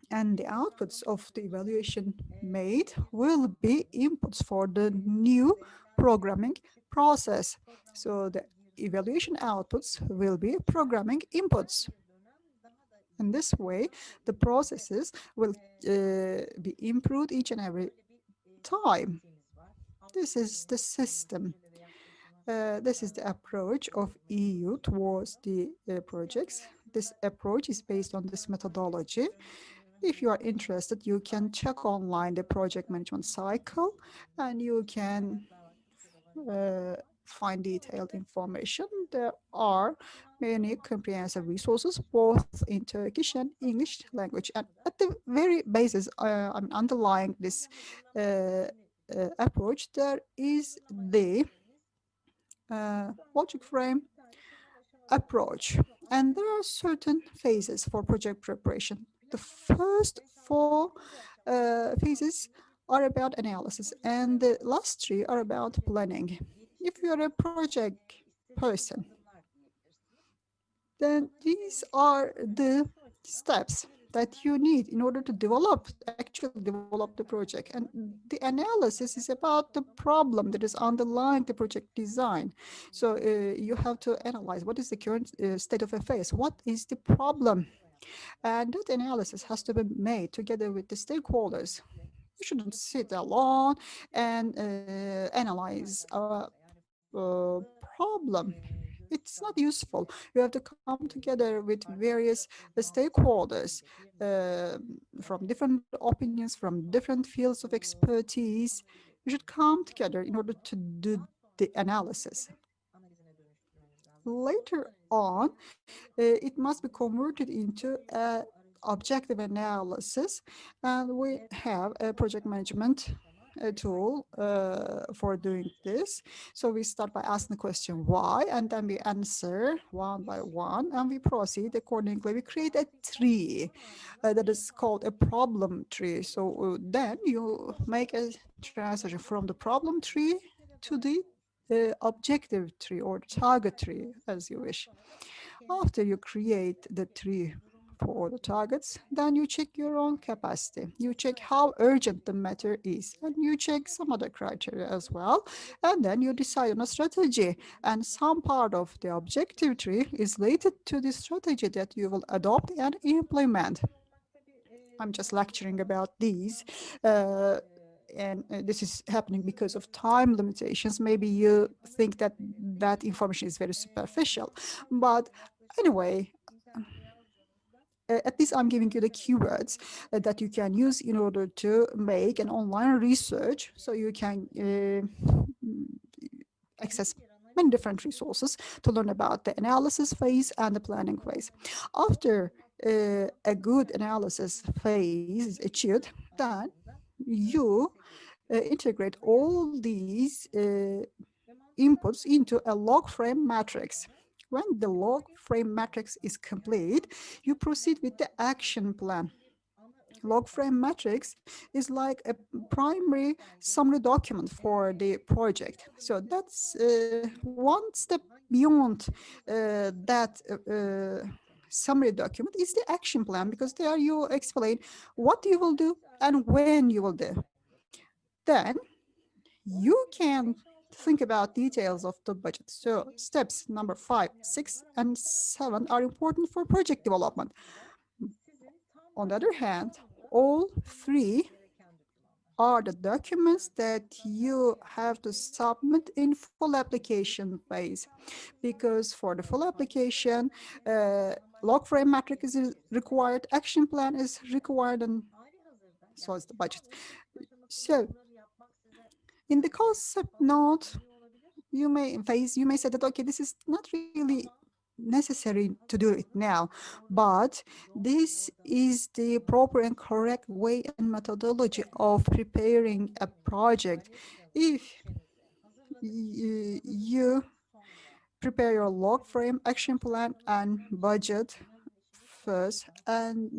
And the outputs of the evaluation made will be inputs for the new programming process. So the evaluation outputs will be programming inputs. And this way, the processes will be improved each and every time. This is the system. This is the approach of EU towards the projects. This approach is based on this methodology. If you are interested, you can check online the project management cycle, and you can find detailed information. There are many comprehensive resources, both in Turkish and English language. And at the very basis, I'm underlying this approach, there is the logic frame approach. And there are certain phases for project preparation. The first four phases are about analysis, and the last three are about planning. If you're a project person, then these are the steps that you need in order to actually develop the project. And the analysis is about the problem that is underlying the project design. So you have to analyze what is the current state of affairs, what is the problem. And that analysis has to be made together with the stakeholders. You shouldn't sit alone and analyze a problem. It's not useful. You have to come together with various stakeholders from different opinions, from different fields of expertise. You should come together in order to do the analysis. Later on, it must be converted into an objective analysis, and we have a project management tool for doing this. So we start by asking the question why, and then we answer one by one, and we proceed accordingly. We create a tree that is called a problem tree. So then you make a transition from the problem tree to the objective tree or target tree, as you wish. After you create the tree for the targets, then you check your own capacity. You check how urgent the matter is, and you check some other criteria as well. And then you decide on a strategy. And some part of the objective tree is related to the strategy that you will adopt and implement. I'm just lecturing about these. And this is happening because of time limitations. Maybe you think that that information is very superficial, but anyway, at least I'm giving you the keywords that you can use in order to make an online research, so you can access many different resources to learn about the analysis phase and the planning phase. After a good analysis phase is achieved, then you integrate all these inputs into a log frame matrix. When the log frame matrix is complete, you proceed with the action plan. Log frame matrix is like a primary summary document for the project. So that's one step beyond that summary document is the action plan, because there you explain what you will do and when you will do. Then you can think about details of the budget. So steps number 5, 6, and 7 are important for project development. On the other hand, all 3 are the documents that you have to submit in full application phase. Because for the full application, log frame matrix is required, action plan is required, and so is the budget. So in the concept note, you may say that, okay, this is not really necessary to do it now, but this is the proper and correct way and methodology of preparing a project. If you prepare your log frame, action plan, and budget first, and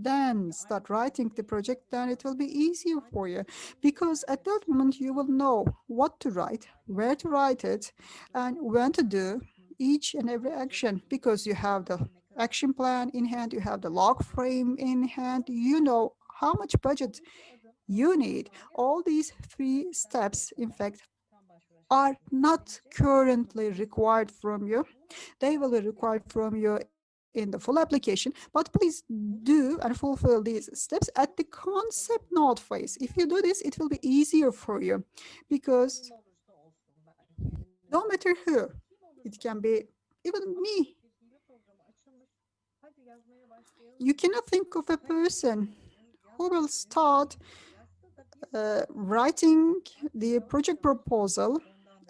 then start writing the project, then it will be easier for you, because at that moment you will know what to write, where to write it, and when to do each and every action, because you have the action plan in hand, you have the log frame in hand, you know how much budget you need. All these 3 steps, in fact, are not currently required from you. They will be required from you in the full application, but please do and fulfill these steps at the concept note phase. If you do this, it will be easier for you, because no matter who, it can be even me. You cannot think of a person who will start writing the project proposal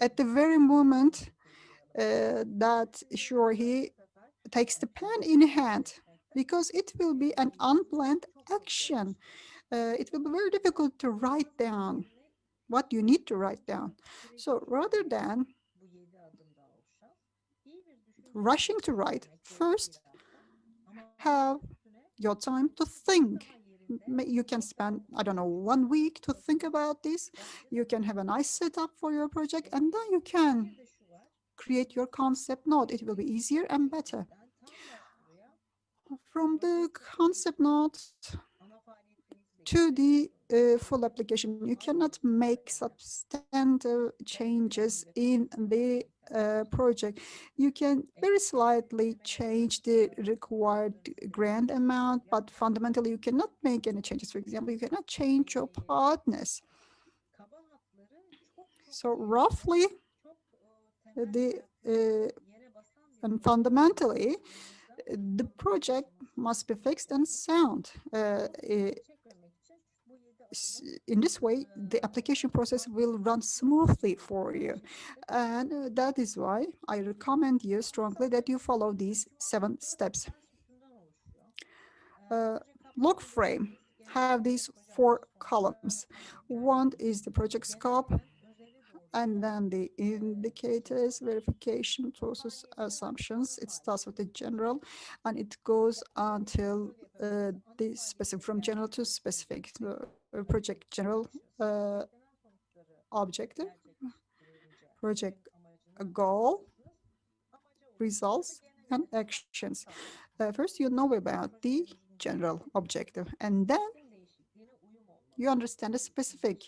at the very moment that he takes the pen in hand, because it will be an unplanned action. It will be very difficult to write down what you need to write down. So rather than rushing to write, first have your time to think. You can spend, I don't know, 1 week to think about this. You can have a nice setup for your project, and then you can create your concept note. It will be easier and better. From the concept note to the full application, you cannot make substantive changes in the project. You can very slightly change the required grant amount, but fundamentally you cannot make any changes. For example, you cannot change your partners. So roughly, and fundamentally, the project must be fixed and sound. In this way, the application process will run smoothly for you. And that is why I recommend you strongly that you follow these 7 steps. Log frame. have these 4 columns. One is the project scope, and then the indicators, verification, process, assumptions. It starts with the general, and it goes until the specific, from general to specific. So, project general objective, project goal, results, and actions. First, you know about the general objective, and then you understand the specific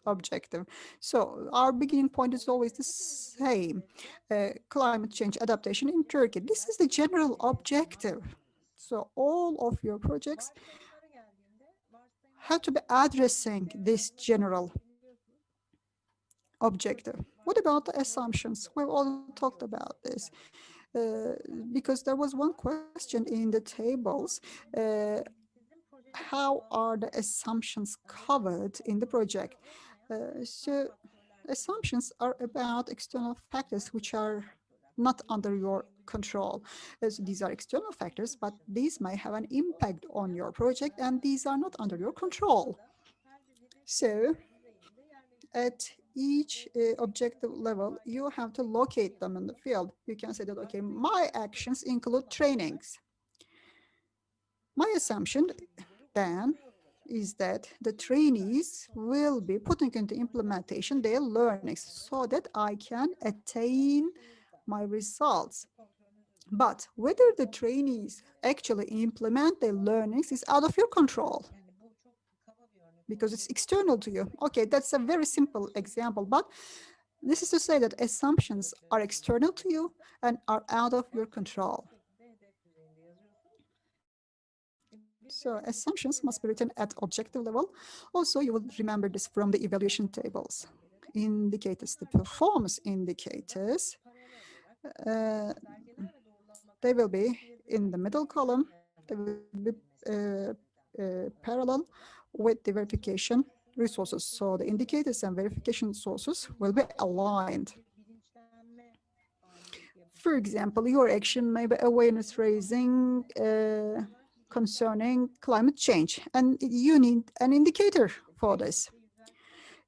objective. So our beginning point is always the same. Climate change adaptation in Turkey. This is the general objective. So all of your projects have to be addressing this general objective. What about the assumptions? We've all talked about this. Because there was one question in the tables, how are the assumptions covered in the project? So assumptions are about external factors which are not under your control. So these are external factors, but these may have an impact on your project, and these are not under your control. So at each objective level, you have to locate them in the field. You can say that, okay, my actions include trainings. My assumption then is that the trainees will be putting into implementation their learnings so that I can attain my results. But whether the trainees actually implement their learnings is out of your control, because it's external to you. Okay, that's a very simple example, but this is to say that assumptions are external to you and are out of your control. So assumptions must be written at objective level. Also, you will remember this from the evaluation tables. Indicators, the performance indicators, they will be in the middle column. They will be parallel with the verification resources. So the indicators and verification sources will be aligned. For example, your action may be awareness raising concerning climate change, and you need an indicator for this.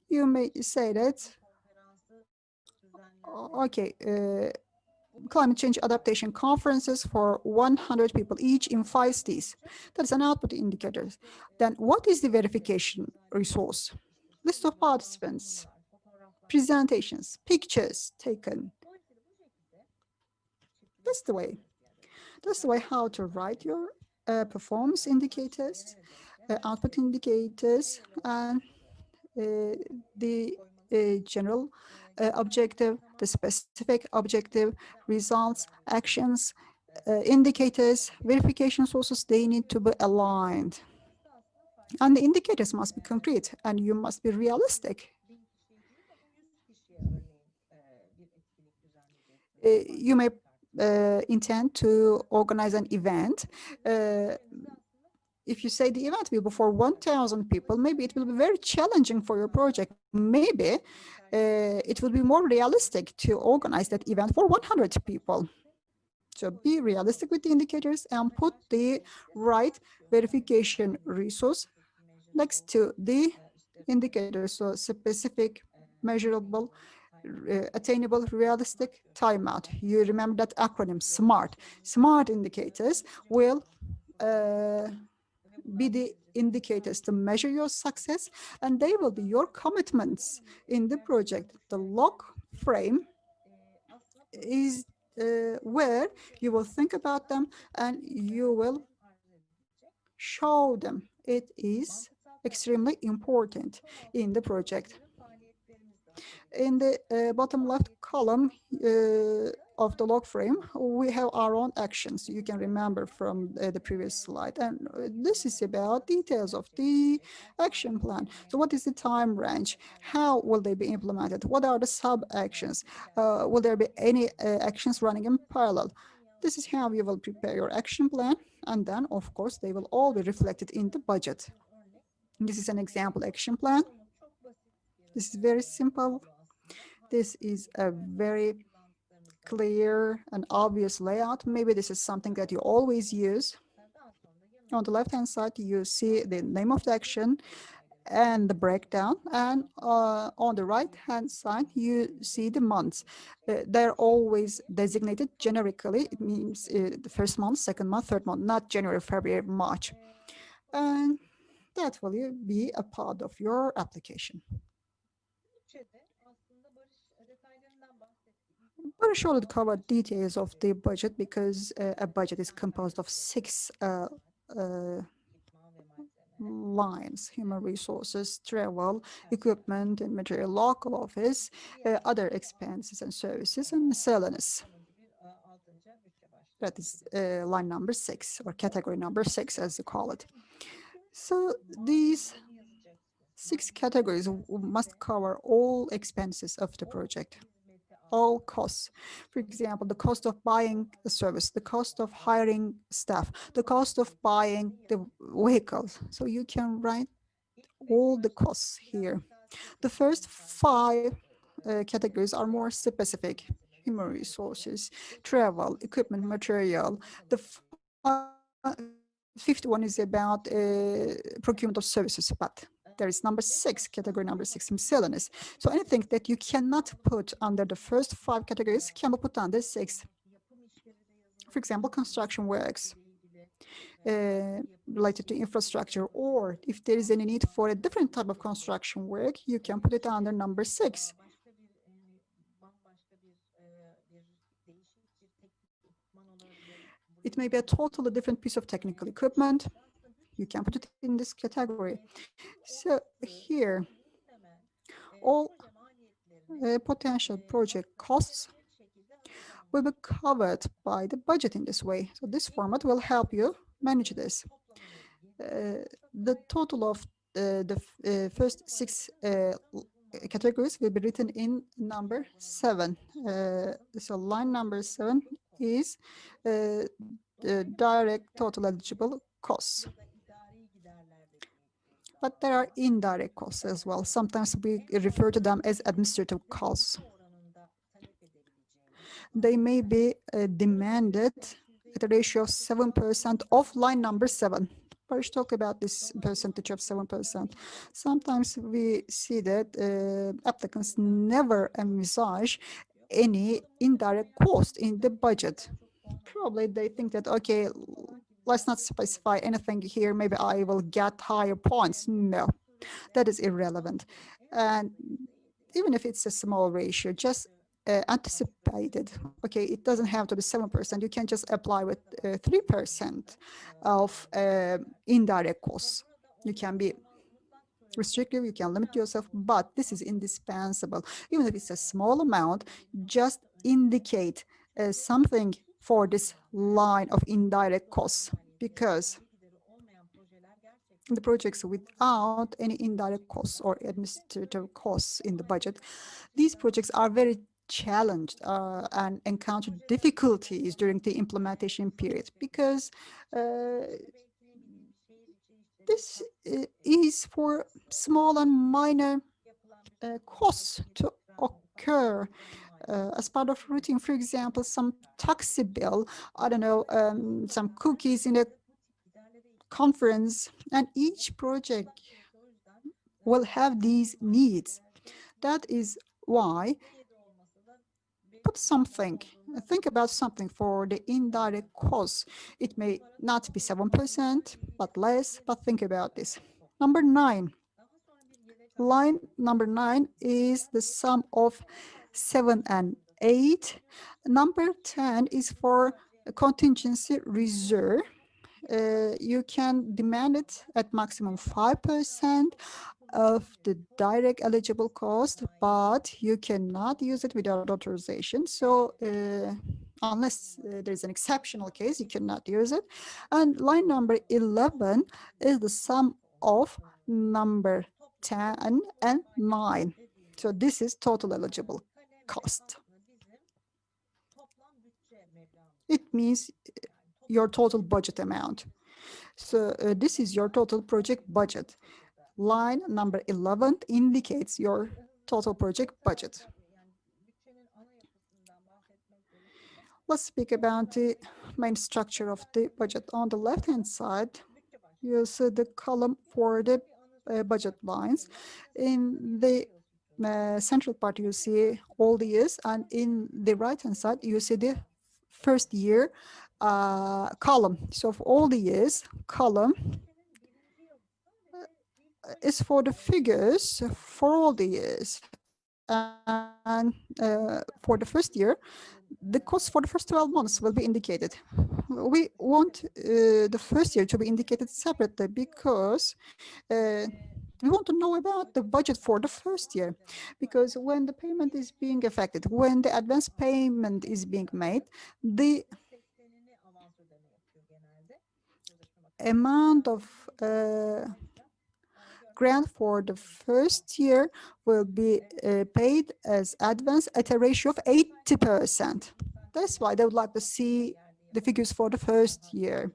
You may say that, okay, climate change adaptation conferences for 100 people each in 5 cities. That's an output indicator. Then what is the verification resource? List of participants, presentations, pictures taken. That's the way. That's the way how to write your performance indicators, output indicators, and the general objective, the specific objective, results, actions, indicators, verification sources, they need to be aligned. And the indicators must be concrete, and you must be realistic. You may intend to organize an event. If you say the event will be for 1,000 people, maybe it will be very challenging for your project. Maybe it will be more realistic to organize that event for 100 people. So be realistic with the indicators and put the right verification resource next to the indicators. So specific, measurable, attainable, realistic, timeout. You remember that acronym, SMART. SMART indicators will be the indicators to measure your success, and they will be your commitments in the project. The log frame is where you will think about them and you will show them. It is extremely important in the project. In the bottom left column of the log frame, we have our own actions. You can remember from the previous slide. And this is about details of the action plan. So what is the time range? How will they be implemented? What are the sub-actions? Will there be any actions running in parallel? This is how you will prepare your action plan. And then, of course, they will all be reflected in the budget. This is an example action plan. This is very simple. This is a very clear and obvious layout. Maybe this is something that you always use. On the left-hand side, you see the name of the action and the breakdown, and on the right-hand side, you see the months. They're always designated generically. It means the first month, second month, third month, not January, February, March. And that will be a part of your application. Very shortly covered details of the budget because a budget is composed of 6 lines: human resources, travel, equipment and material, local office, other expenses and services, and miscellaneous. That is line number 6, or category number 6, as you call it. So these 6 categories must cover all expenses of the project, all costs. For example, the cost of buying a service, the cost of hiring staff, the cost of buying the vehicles. So you can write all the costs here. The first 5 categories are more specific: human resources, travel, equipment, material. The 51 is about procurement of services, but there is number 6, category number 6, miscellaneous. So anything that you cannot put under the first 5 categories can be put under 6. For example, construction works related to infrastructure, or if there is any need for a different type of construction work, you can put it under number 6. It may be a totally different piece of technical equipment. You can put it in this category. So here, all potential project costs will be covered by the budget in this way. So this format will help you manage this. The total of the first 6 categories will be written in number 7. So line number 7 is the direct total eligible costs. But there are indirect costs as well. Sometimes we refer to them as administrative costs. They may be demanded at a ratio of 7% of line number 7. Let's talk about this percentage of 7%. Sometimes we see that applicants never envisage any indirect cost in the budget. Probably they think that, okay, let's not specify anything here, maybe I will get higher points. No, that is irrelevant. And even if it's a small ratio, just anticipated. Okay, it doesn't have to be 7%. You can just apply with 3% of indirect costs. You can be restrictive, you can limit yourself, but this is indispensable. Even if it's a small amount, just indicate something for this line of indirect costs, because the projects without any indirect costs or administrative costs in the budget, these projects are very challenged and encounter difficulties during the implementation period, because this is for small and minor costs to occur as part of routine. For example, some taxi bill, I don't know, some cookies in a conference, and each project will have these needs. That is why put something, think about something for the indirect costs. It may not be 7%, but less, but think about this. Number 9. Line number 9 is the sum of 7 and 8. Number 10 is for a contingency reserve. You can demand it at maximum 5% of the direct eligible cost, but you cannot use it without authorization. So unless there's an exceptional case, you cannot use it. And line number 11 is the sum of number 10 and 9. So this is total eligible cost. It means your total budget amount. So this is your total project budget. Line number 11 indicates your total project budget. Let's speak about the main structure of the budget. On the left-hand side, you see the column for the budget lines. In the central part, you see all the years, and in the right-hand side, you see the first year column. So for all the years, column is for the figures for all the years. And for the first year, the cost for the first 12 months will be indicated. We want the first year to be indicated separately because we want to know about the budget for the first year, because when the payment is being affected, when the advance payment is being made, the amount of grant for the first year will be paid as advance at a ratio of 80%. That's why they would like to see the figures for the first year.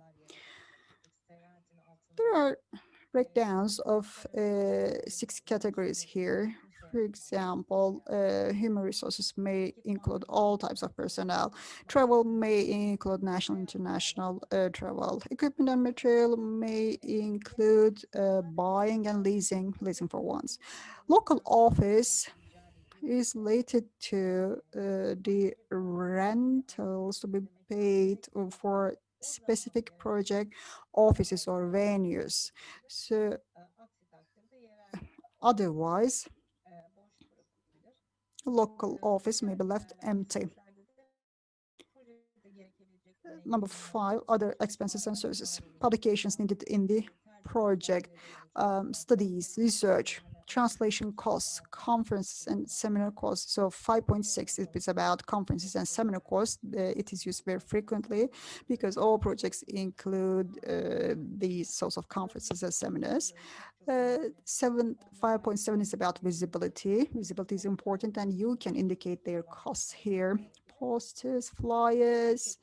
There are breakdowns of 6 categories here. For example, human resources may include all types of personnel. Travel may include national, international travel. Equipment and material may include buying and leasing for once. Local office is related to the rentals to be paid for specific project offices or venues. So otherwise, local office may be left empty. Number 5, other expenses and services. Publications needed in the project, studies, research, translation costs, conferences and seminar costs. So 5.6 is about conferences and seminar costs. It is used very frequently because all projects include these sorts of conferences and seminars. 5.7 is about visibility. Visibility is important, and you can indicate their costs here. Posters, flyers,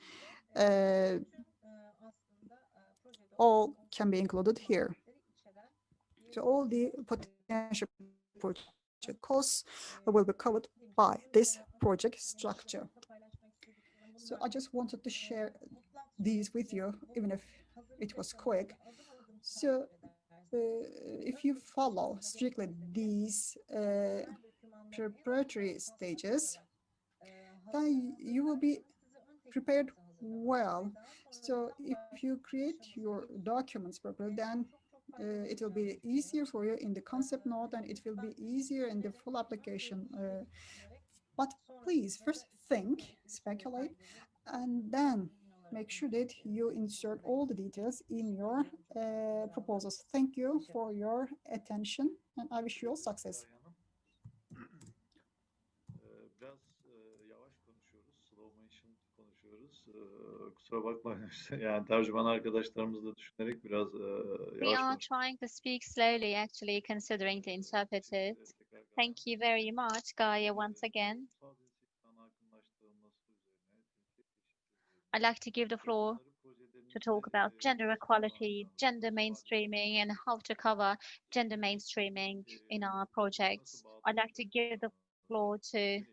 all can be included here. So all the potential project costs will be covered by this project structure. So I just wanted to share these with you, even if it was quick. So if you follow strictly these preparatory stages, then you will be prepared well. So if you create your documents properly, then it will be easier for you in the concept note, and it will be easier in the full application. But please first think, speculate, and then make sure that you insert all the details in your proposals. Thank you for your attention, and I wish you all success. Biraz yavaş konuşuyoruz, slow motion konuşuyoruz. Kusura bakmayın. Yani tercüman arkadaşlarımızı da düşünerek biraz We yavaş are konuşuyoruz. trying to speak slowly, actually, considering the interpreters. Thank you very much, Gaia, once again. I'd like to give the floor to talk about gender equality, gender mainstreaming, and how to cover gender mainstreaming in our projects. I'd like to give the floor to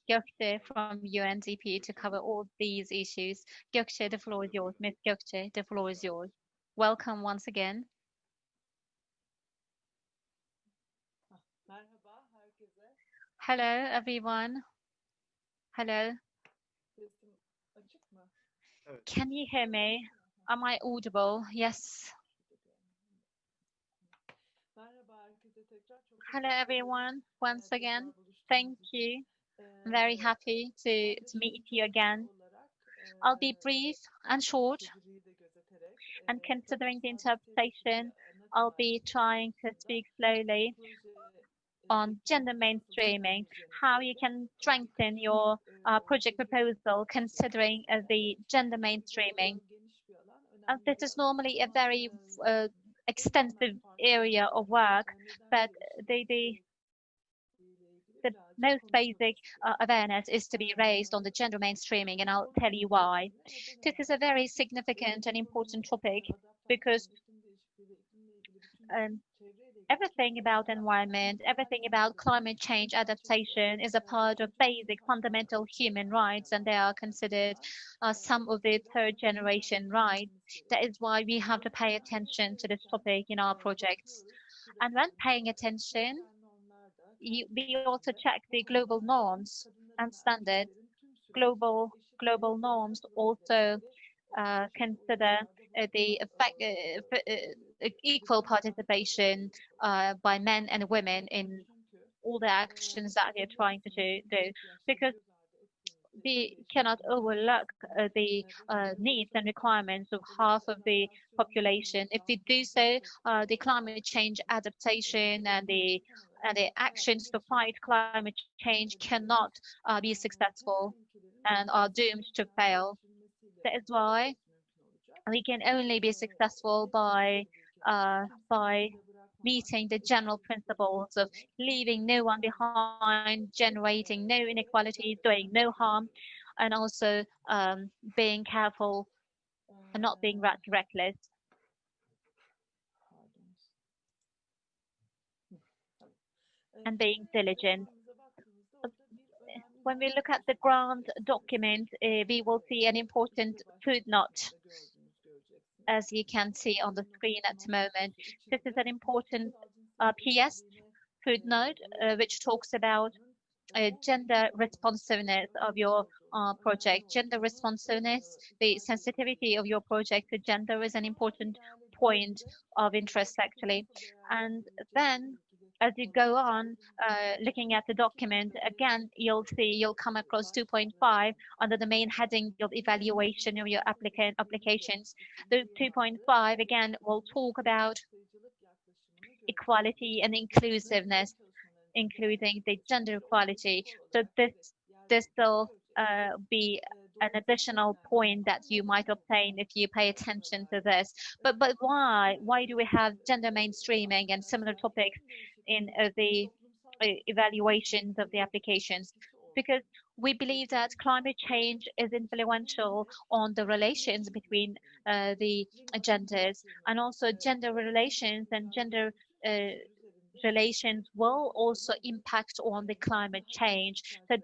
Gökçe from UNDP to cover all these issues. Gökçe, the floor is yours. Ms. Gökçe, the floor is yours. Welcome once again. Merhaba herkese. Hello, everyone. Hello. Sesim açık mı? Can you hear me? Am I audible? Yes. Merhaba herkese tekrar. Çok Hello, teşekkür ederim. everyone. Once again, Tekrar buluştuğumuz thank için. you. I'm very happy to meet you again. I'll be brief and short, and considering the interpretation, I'll be trying to speak slowly on gender mainstreaming, how you can strengthen your project proposal considering the gender mainstreaming. This is normally a very extensive area of work, but the most basic awareness is to be raised on the gender mainstreaming, and I'll tell you why. This is a very significant and important topic because everything about environment, everything about climate change adaptation is a part of basic fundamental human rights, and they are considered some of the third generation rights. That is why we have to pay attention to this topic in our projects. And when paying attention, we also check the global norms and standards. Global norms also consider the equal participation by men and women in all the actions that they're trying to do, because we cannot overlook the needs and requirements of half of the population. If we do so, the climate change adaptation and the actions to fight climate change cannot be successful and are doomed to fail. That is why we can only be successful by meeting the general principles of leaving no one behind, generating no inequalities, doing no harm, and also being careful and not being reckless. And being diligent. When we look at the grant document, we will see an important footnote, as you can see on the screen at the moment. This is an important PS footnote, which talks about gender responsiveness of your project. Gender responsiveness, the sensitivity of your project to gender is an important point of interest, actually. And then as you go on looking at the document, again, you'll come across 2.5 under the main heading of evaluation of your applications. The 2.5 again will talk about equality and inclusiveness, including the gender equality. So this will be an additional point that you might obtain if you pay attention to this. But why do we have gender mainstreaming and similar topics in the evaluations of the applications? Because we believe that climate change is influential on the relations between the genders, and also gender relations and gender relations will also impact on the climate change. So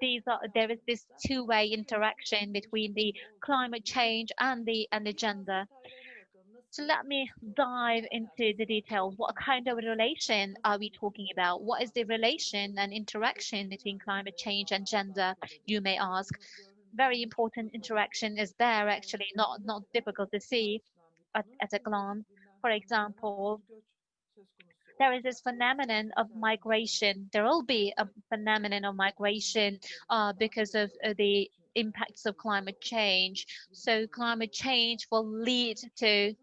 there is this two-way interaction between the climate change and the gender. So let me dive into the details. What kind of relation are we talking about? What is the relation and interaction between climate change and gender, you may ask? Very important interaction is there, actually, not difficult to see at a glance. For example, there is this phenomenon of migration. There will be a phenomenon of migration because of the impacts of climate change. So climate change will lead to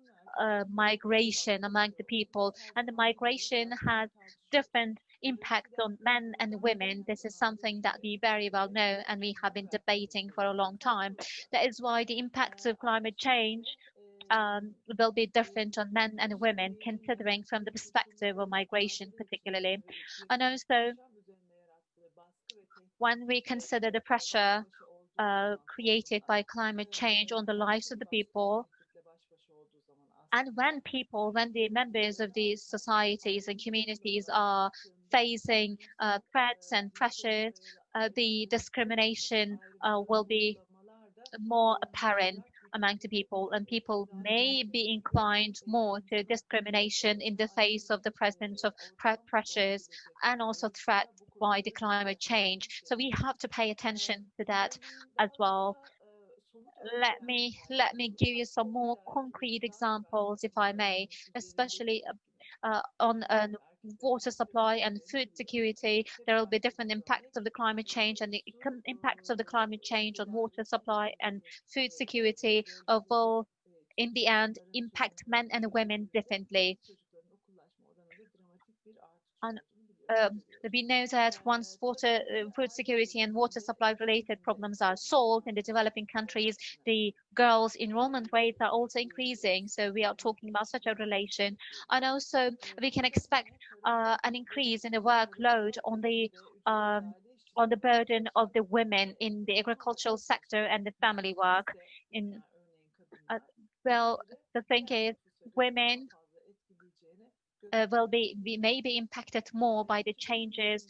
migration among the people, and the migration has different impacts on men and women. This is something that we very well know and we have been debating for a long time. That is why the impacts of climate change will be different on men and women, considering from the perspective of migration particularly. And also, when we consider the pressure created by climate change on the lives of the people, and when the members of these societies and communities are facing threats and pressures, the discrimination will be more apparent among the people, and people may be inclined more to discrimination in the face of the presence of pressures and also threats by the climate change. So we have to pay attention to that as well. Let me give you some more concrete examples, if I may, especially on water supply and food security. There will be different impacts of the climate change, and the impacts of the climate change on water supply and food security will, in the end, impact men and women differently. And we know that once food security and water supply related problems are solved in the developing countries, the girls' enrollment rates are also increasing. So we are talking about such a relation. And also we can expect an increase in the workload on the burden of the women in the agricultural sector and the family work. Well, the thing is, women may be impacted more by the changes,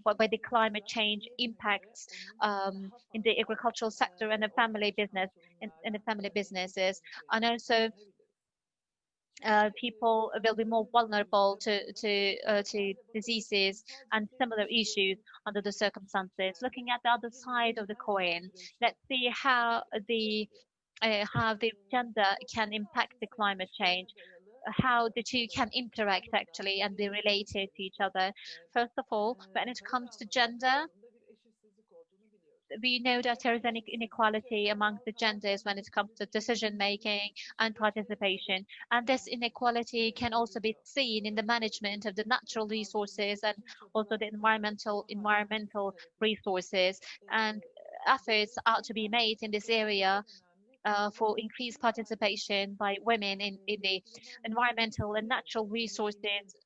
by the climate change impacts in the agricultural sector and the family business, in the family businesses, and also people will be more vulnerable to diseases and similar issues under the circumstances. Looking at the other side of the coin, let's see how the gender can impact the climate change, how the two can interact actually and be related to each other. First of all, when it comes to gender, we know that there is an inequality among the genders when it comes to decision making and participation. And this inequality can also be seen in the management of the natural resources and also the environmental resources. And efforts are to be made in this area for increased participation by women in the environmental and natural resources,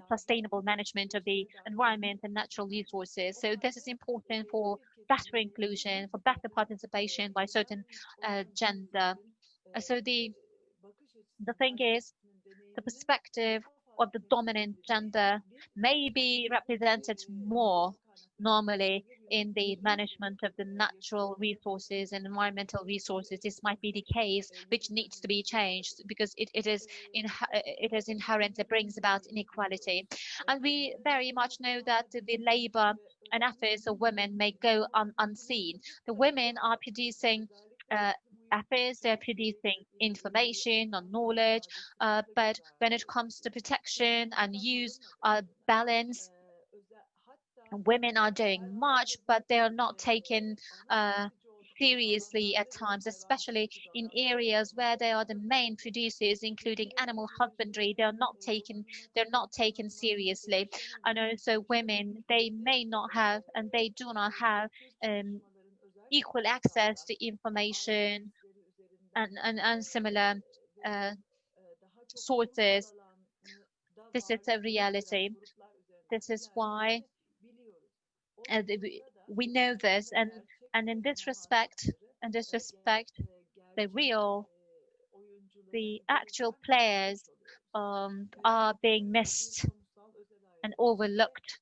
sustainable management of the environment and natural resources. So this is important for better inclusion, for better participation by certain gender. So the thing is, the perspective of the dominant gender may be represented more normally in the management of the natural resources and environmental resources. This might be the case, which needs to be changed because it is inherently brings about inequality. And we very much know that the labor and efforts of women may go unseen. The women are producing efforts, they're producing information or knowledge, but when it comes to protection and use balance, women are doing much, but they are not taken seriously at times, especially in areas where they are the main producers, including animal husbandry. They're not taken seriously. And also women, they may not have and they do not have equal access to information and similar sources. This is a reality. This is why we know this, and in this respect, the actual players are being missed and overlooked,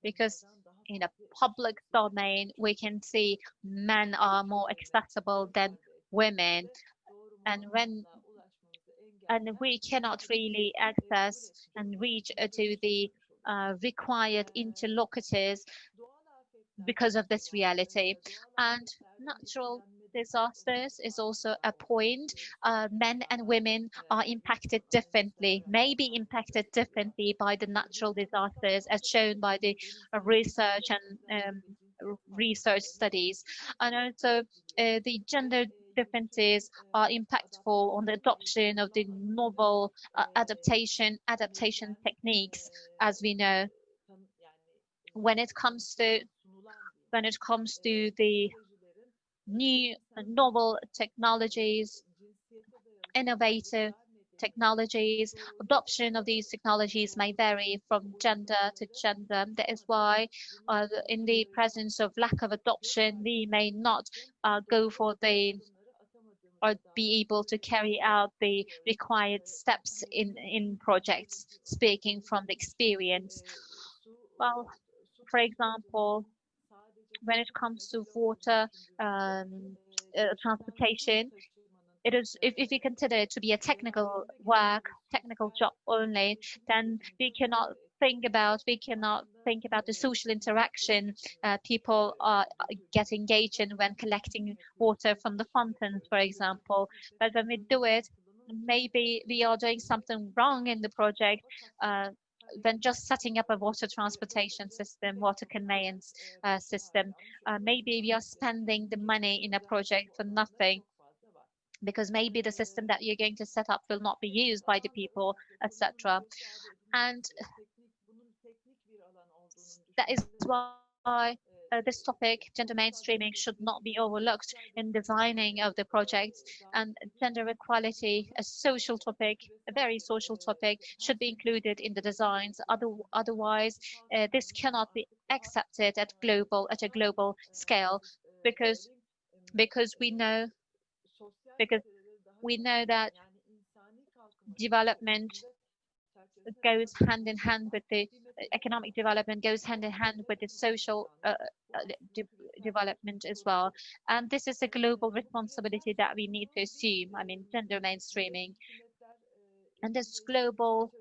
because in a public domain we can see men are more accessible than women, and we cannot really access and reach to the required interlocutors because of this reality. And natural disasters is also a point. Men and women are impacted differently, may be impacted differently by the natural disasters, as shown by the research and research studies. And also the gender differences are impactful on the adoption of the novel adaptation techniques, as we know. When it comes to the new novel technologies, innovative technologies, adoption of these technologies may vary from gender to gender. That is why in the presence of lack of adoption, we may not go for or be able to carry out the required steps in projects, speaking from the experience. Well, for example, when it comes to water transportation, it is, if we consider it to be a technical job only, then we cannot think about the social interaction people get engaged in when collecting water from the fountains, for example. But when we do it, maybe we are doing something wrong in the project than just setting up a water transportation system, water conveyance system. Maybe we are spending the money in a project for nothing, because maybe the system that you're going to set up will not be used by the people, etc. And that is why this topic, gender mainstreaming, should not be overlooked in designing of the projects. And gender equality, a social topic, a very social topic, should be included in the designs. Otherwise, this cannot be accepted at a global scale, because we know that development goes hand in hand with the economic development, goes hand in hand with the social development as well. And this is a global responsibility that we need to assume. I mean, gender mainstreaming. And this global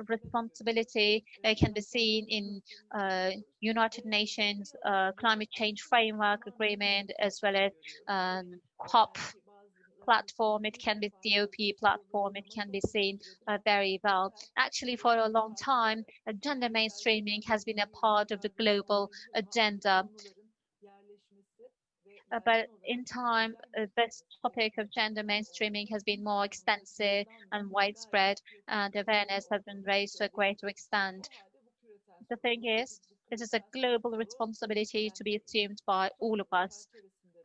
responsibility can be seen in United Nations Climate Change Framework Agreement, as well as COP platform. It can be COP platform. It can be seen very well. Actually, for a long time, gender mainstreaming has been a part of the global agenda. But in time, this topic of gender mainstreaming has been more extensive and widespread, and awareness has been raised to a greater extent. The thing is, this is a global responsibility to be assumed by all of us.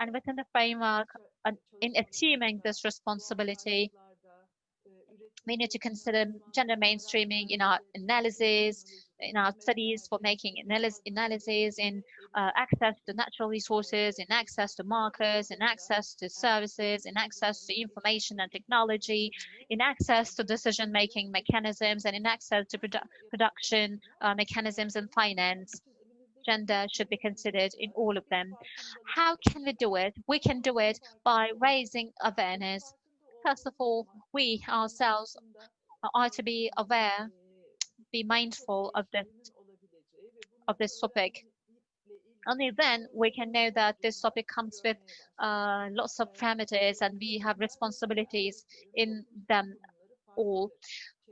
And within the framework, and in assuming this responsibility, we need to consider gender mainstreaming in our analysis, in our studies for making analysis, in access to natural resources, in access to markets, in access to services, in access to information and technology, in access to decision-making mechanisms, and in access to production mechanisms and finance. Gender should be considered in all of them. How can we do it? We can do it by raising awareness. First of all, we ourselves are to be aware, be mindful of this topic. Only then we can know that this topic comes with lots of parameters, and we have responsibilities in them all.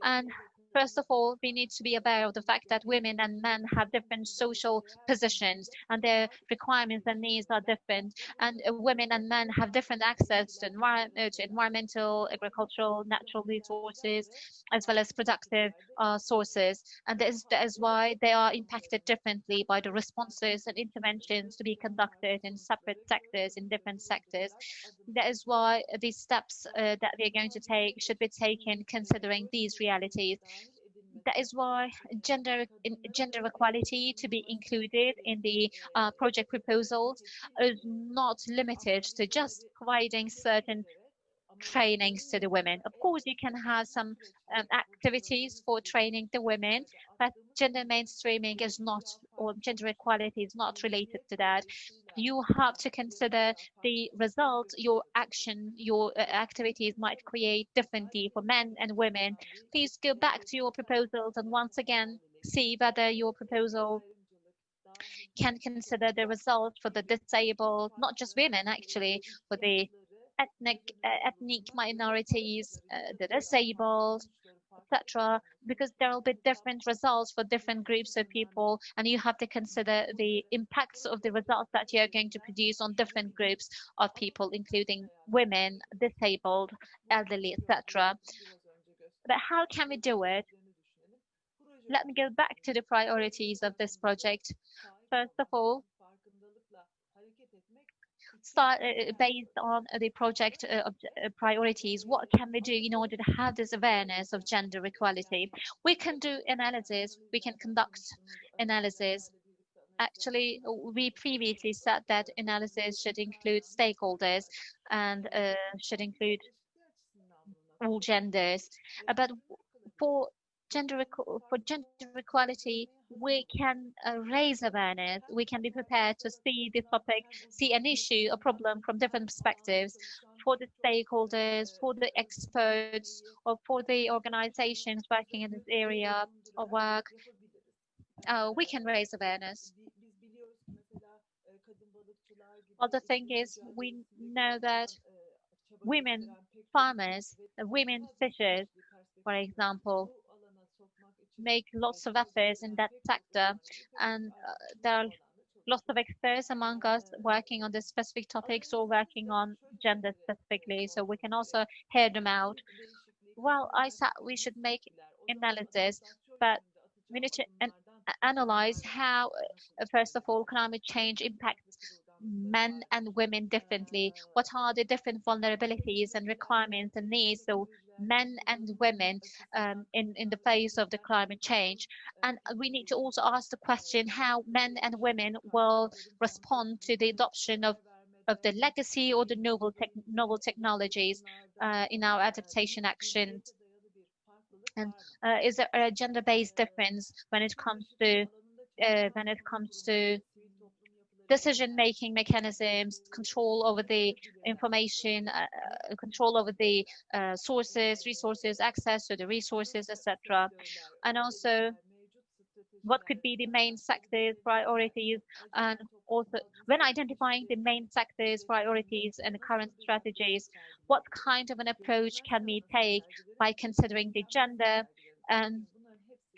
And first of all, we need to be aware of the fact that women and men have different social positions, and their requirements and needs are different. And women and men have different access to environmental, agricultural, natural resources, as well as productive sources. And that is why they are impacted differently by the responses and interventions to be conducted in separate sectors, in different sectors. That is why these steps that we're going to take should be taken considering these realities. That is why gender equality to be included in the project proposals is not limited to just providing certain trainings to the women. Of course, you can have some activities for training the women, but gender mainstreaming is not, or gender equality is not related to that. You have to consider the result your action, your activities might create differently for men and women. Please go back to your proposals and once again see whether your proposal can consider the result for the disabled, not just women actually, for the ethnic minorities, the disabled, etc., because there will be different results for different groups of people, and you have to consider the impacts of the results that you're going to produce on different groups of people, including women, disabled, elderly, etc. But how can we do it? Let me go back to the priorities of this project. First of all, start based on the project priorities. What can we do in order to have this awareness of gender equality? We can do analysis. We can conduct analysis. Actually, we previously said that analysis should include stakeholders and should include all genders. But for gender equality, we can raise awareness. We can be prepared to see this topic, see an issue, a problem from different perspectives. For the stakeholders, for the experts, or for the organizations working in this area of work, we can raise awareness. Well, the thing is, we know that women farmers, women fishers, for example, make lots of efforts in that sector, and there are lots of experts among us working on this specific topics or working on gender specifically, so we can also hear them out. Well, I said we should make analysis, but we need to analyze how, first of all, climate change impacts men and women differently. What are the different vulnerabilities and requirements and needs of men and women in the face of the climate change? And we need to also ask the question how men and women will respond to the adoption of the legacy or the novel technologies in our adaptation actions. And is there a gender-based difference when it comes to decision-making mechanisms, control over the information, control over the sources, resources, access to the resources, etc. And also, what could be the main sectors, priorities, and also when identifying the main sectors, priorities, and current strategies, what kind of an approach can we take by considering the gender, and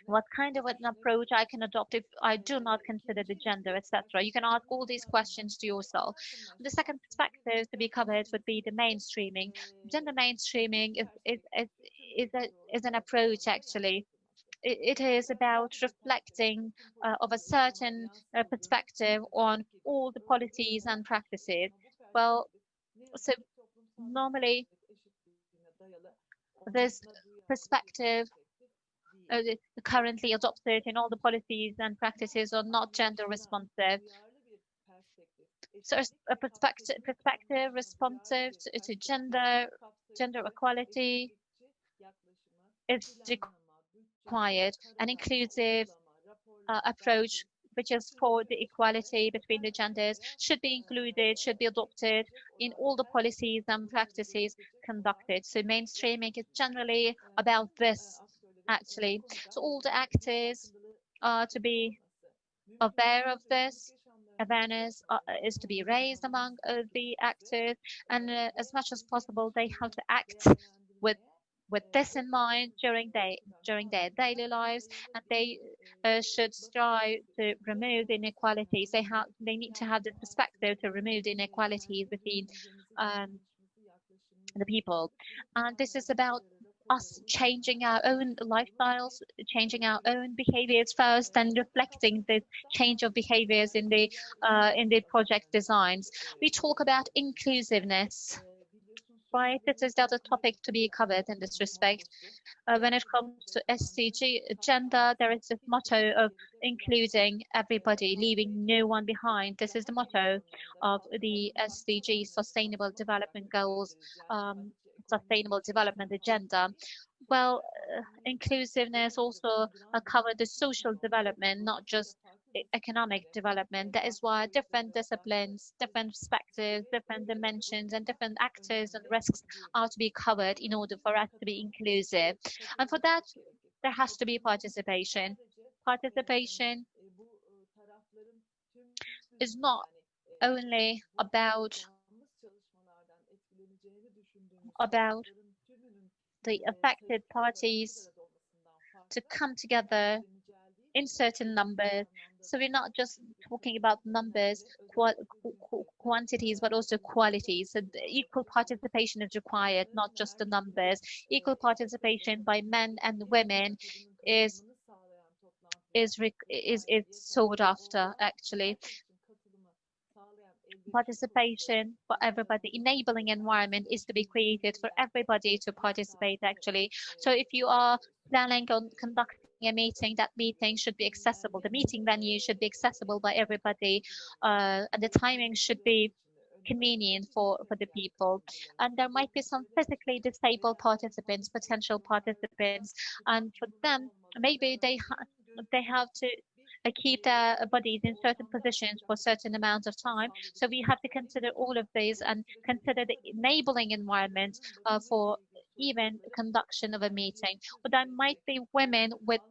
what kind of an approach I can adopt if I do not consider the gender, etc. You can ask all these questions to yourself. The second perspective to be covered would be the mainstreaming. Gender mainstreaming is an approach, actually. It is about reflecting of a certain perspective on all the policies and practices. Well, so normally this perspective currently adopted in all the policies and practices are not gender responsive. So a perspective responsive to gender equality is required. An inclusive approach which is for the equality between the genders should be included, should be adopted in all the policies and practices conducted. So mainstreaming is generally about this, actually. So all the actors are to be aware of this. Awareness is to be raised among the actors, and as much as possible, they have to act with this in mind during their daily lives, and they should strive to remove the inequalities. They need to have the perspective to remove the inequalities between the people, and this is about us changing our own lifestyles, changing our own behaviors first, and reflecting the change of behaviors in the project designs. We talk about inclusiveness, right? This is the other topic to be covered in this respect. When it comes to SDG agenda, there is this motto of including everybody, leaving no one behind. This is the motto of the SDG Sustainable Development Goals, Sustainable Development Agenda. Well, inclusiveness also covers the social development, not just economic development. That is why different disciplines, different perspectives, different dimensions, and different actors and risks are to be covered in order for us to be inclusive. And for that, there has to be participation. Participation is not only about the affected parties to come together in certain numbers. So we're not just talking about numbers, quantities, but also quality. So the equal participation is required, not just the numbers. Equal participation by men and women is sought after, actually. Participation for everybody, enabling environment is to be created for everybody to participate, actually. So if you are planning on conducting a meeting, that meeting should be accessible. The meeting venue should be accessible by everybody, and the timing should be convenient for the people. And there might be some physically disabled participants, potential participants, and for them, maybe they have to keep their bodies in certain positions for a certain amount of time. So we have to consider all of these and consider the enabling environment for even conduction of a meeting. But there might be women with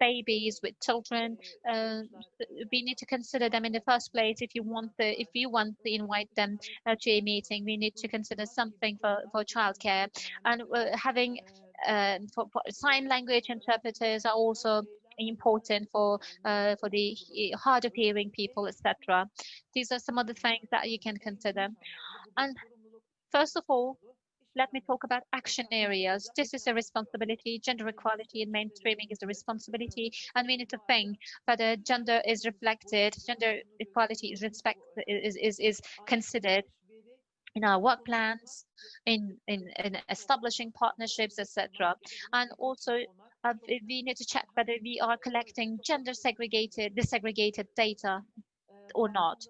babies, with children. We need to consider them in the first place. If you want to invite them to a meeting, we need to consider something for childcare, and having for sign language interpreters are also important for the hard of hearing people, etc. These are some of the things that you can consider. And first of all, let me talk about action areas. This is a responsibility. Gender equality and mainstreaming is a responsibility, and we need to think whether gender is reflected, gender equality is considered in our work plans, in establishing partnerships, etc. And also, we need to check whether we are collecting gender disaggregated data or not.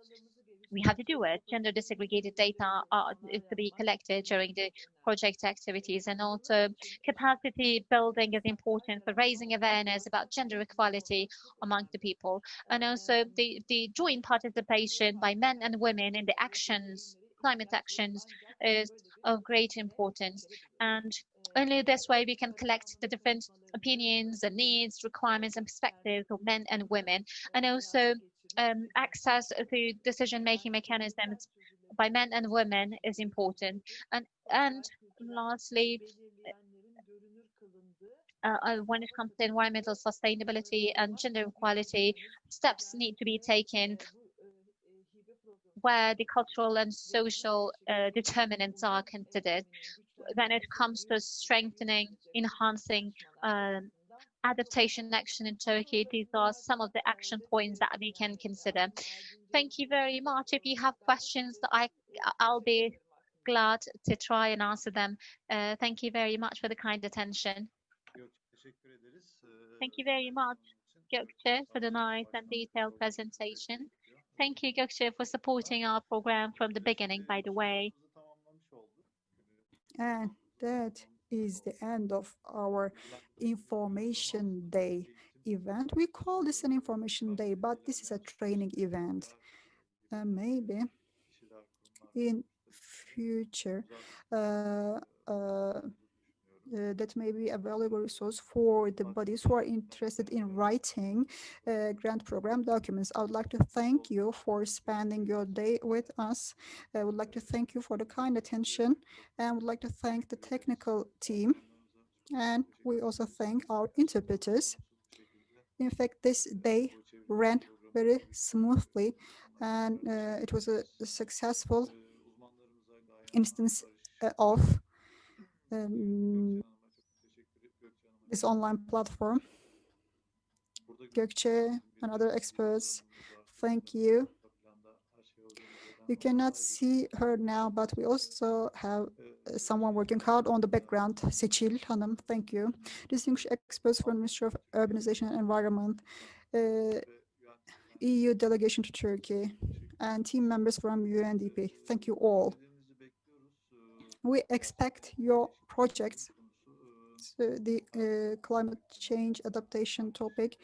we have to do it. Gender disaggregated data is to be collected during the project activities, and also capacity building is important for raising awareness about gender equality among the people, and also the joint participation by men and women in the actions, climate actions, is of great importance. And only this way we can collect the different opinions, the needs, requirements, and perspectives of men and women, and also access to decision-making mechanisms by men and women is important. And lastly, when it comes to environmental sustainability and gender equality, steps need to be taken where the cultural and social determinants are considered. When it comes to strengthening, enhancing adaptation action in Turkey, these are some of the action points that we can consider. Thank you very much. If you have questions, I'll be glad to try and answer them. Thank you very much for the kind attention. Teşekkür ederiz. Thank you very much, Gökçe, for the nice and detailed presentation. Thank you, Gökçe, for supporting our program from the beginning, by the way. And that is the end of our Information Day event. We call this an Information Day, but this is a training event. Maybe in future, that may be a valuable resource for the bodies who are interested in writing grant program documents. I would like to thank you for spending your day with us. I would like to thank you for the kind attention, and I would like to thank the technical team, and we also thank our interpreters. In fact, this day ran very smoothly, and it was a successful instance of this online platform. Gökçe and other experts, thank you. You cannot see her now, but we also have someone working hard on the background, Seçil Hanım, thank you. Distinguished experts from the Ministry of Urbanization and Environment, EU delegation to Turkey, and team members from UNDP, thank you all. We expect your projects. So the climate change adaptation topic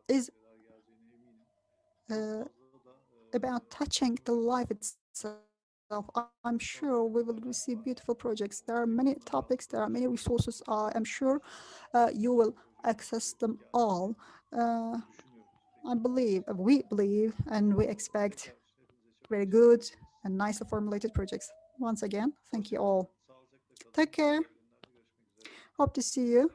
is about touching the life itself. I'm sure we will receive beautiful projects. There are many topics, there are many resources. I'm sure you will access them all. We believe, and we expect very good and nicely formulated projects. Once again, thank you all. Take care. Hope to see you.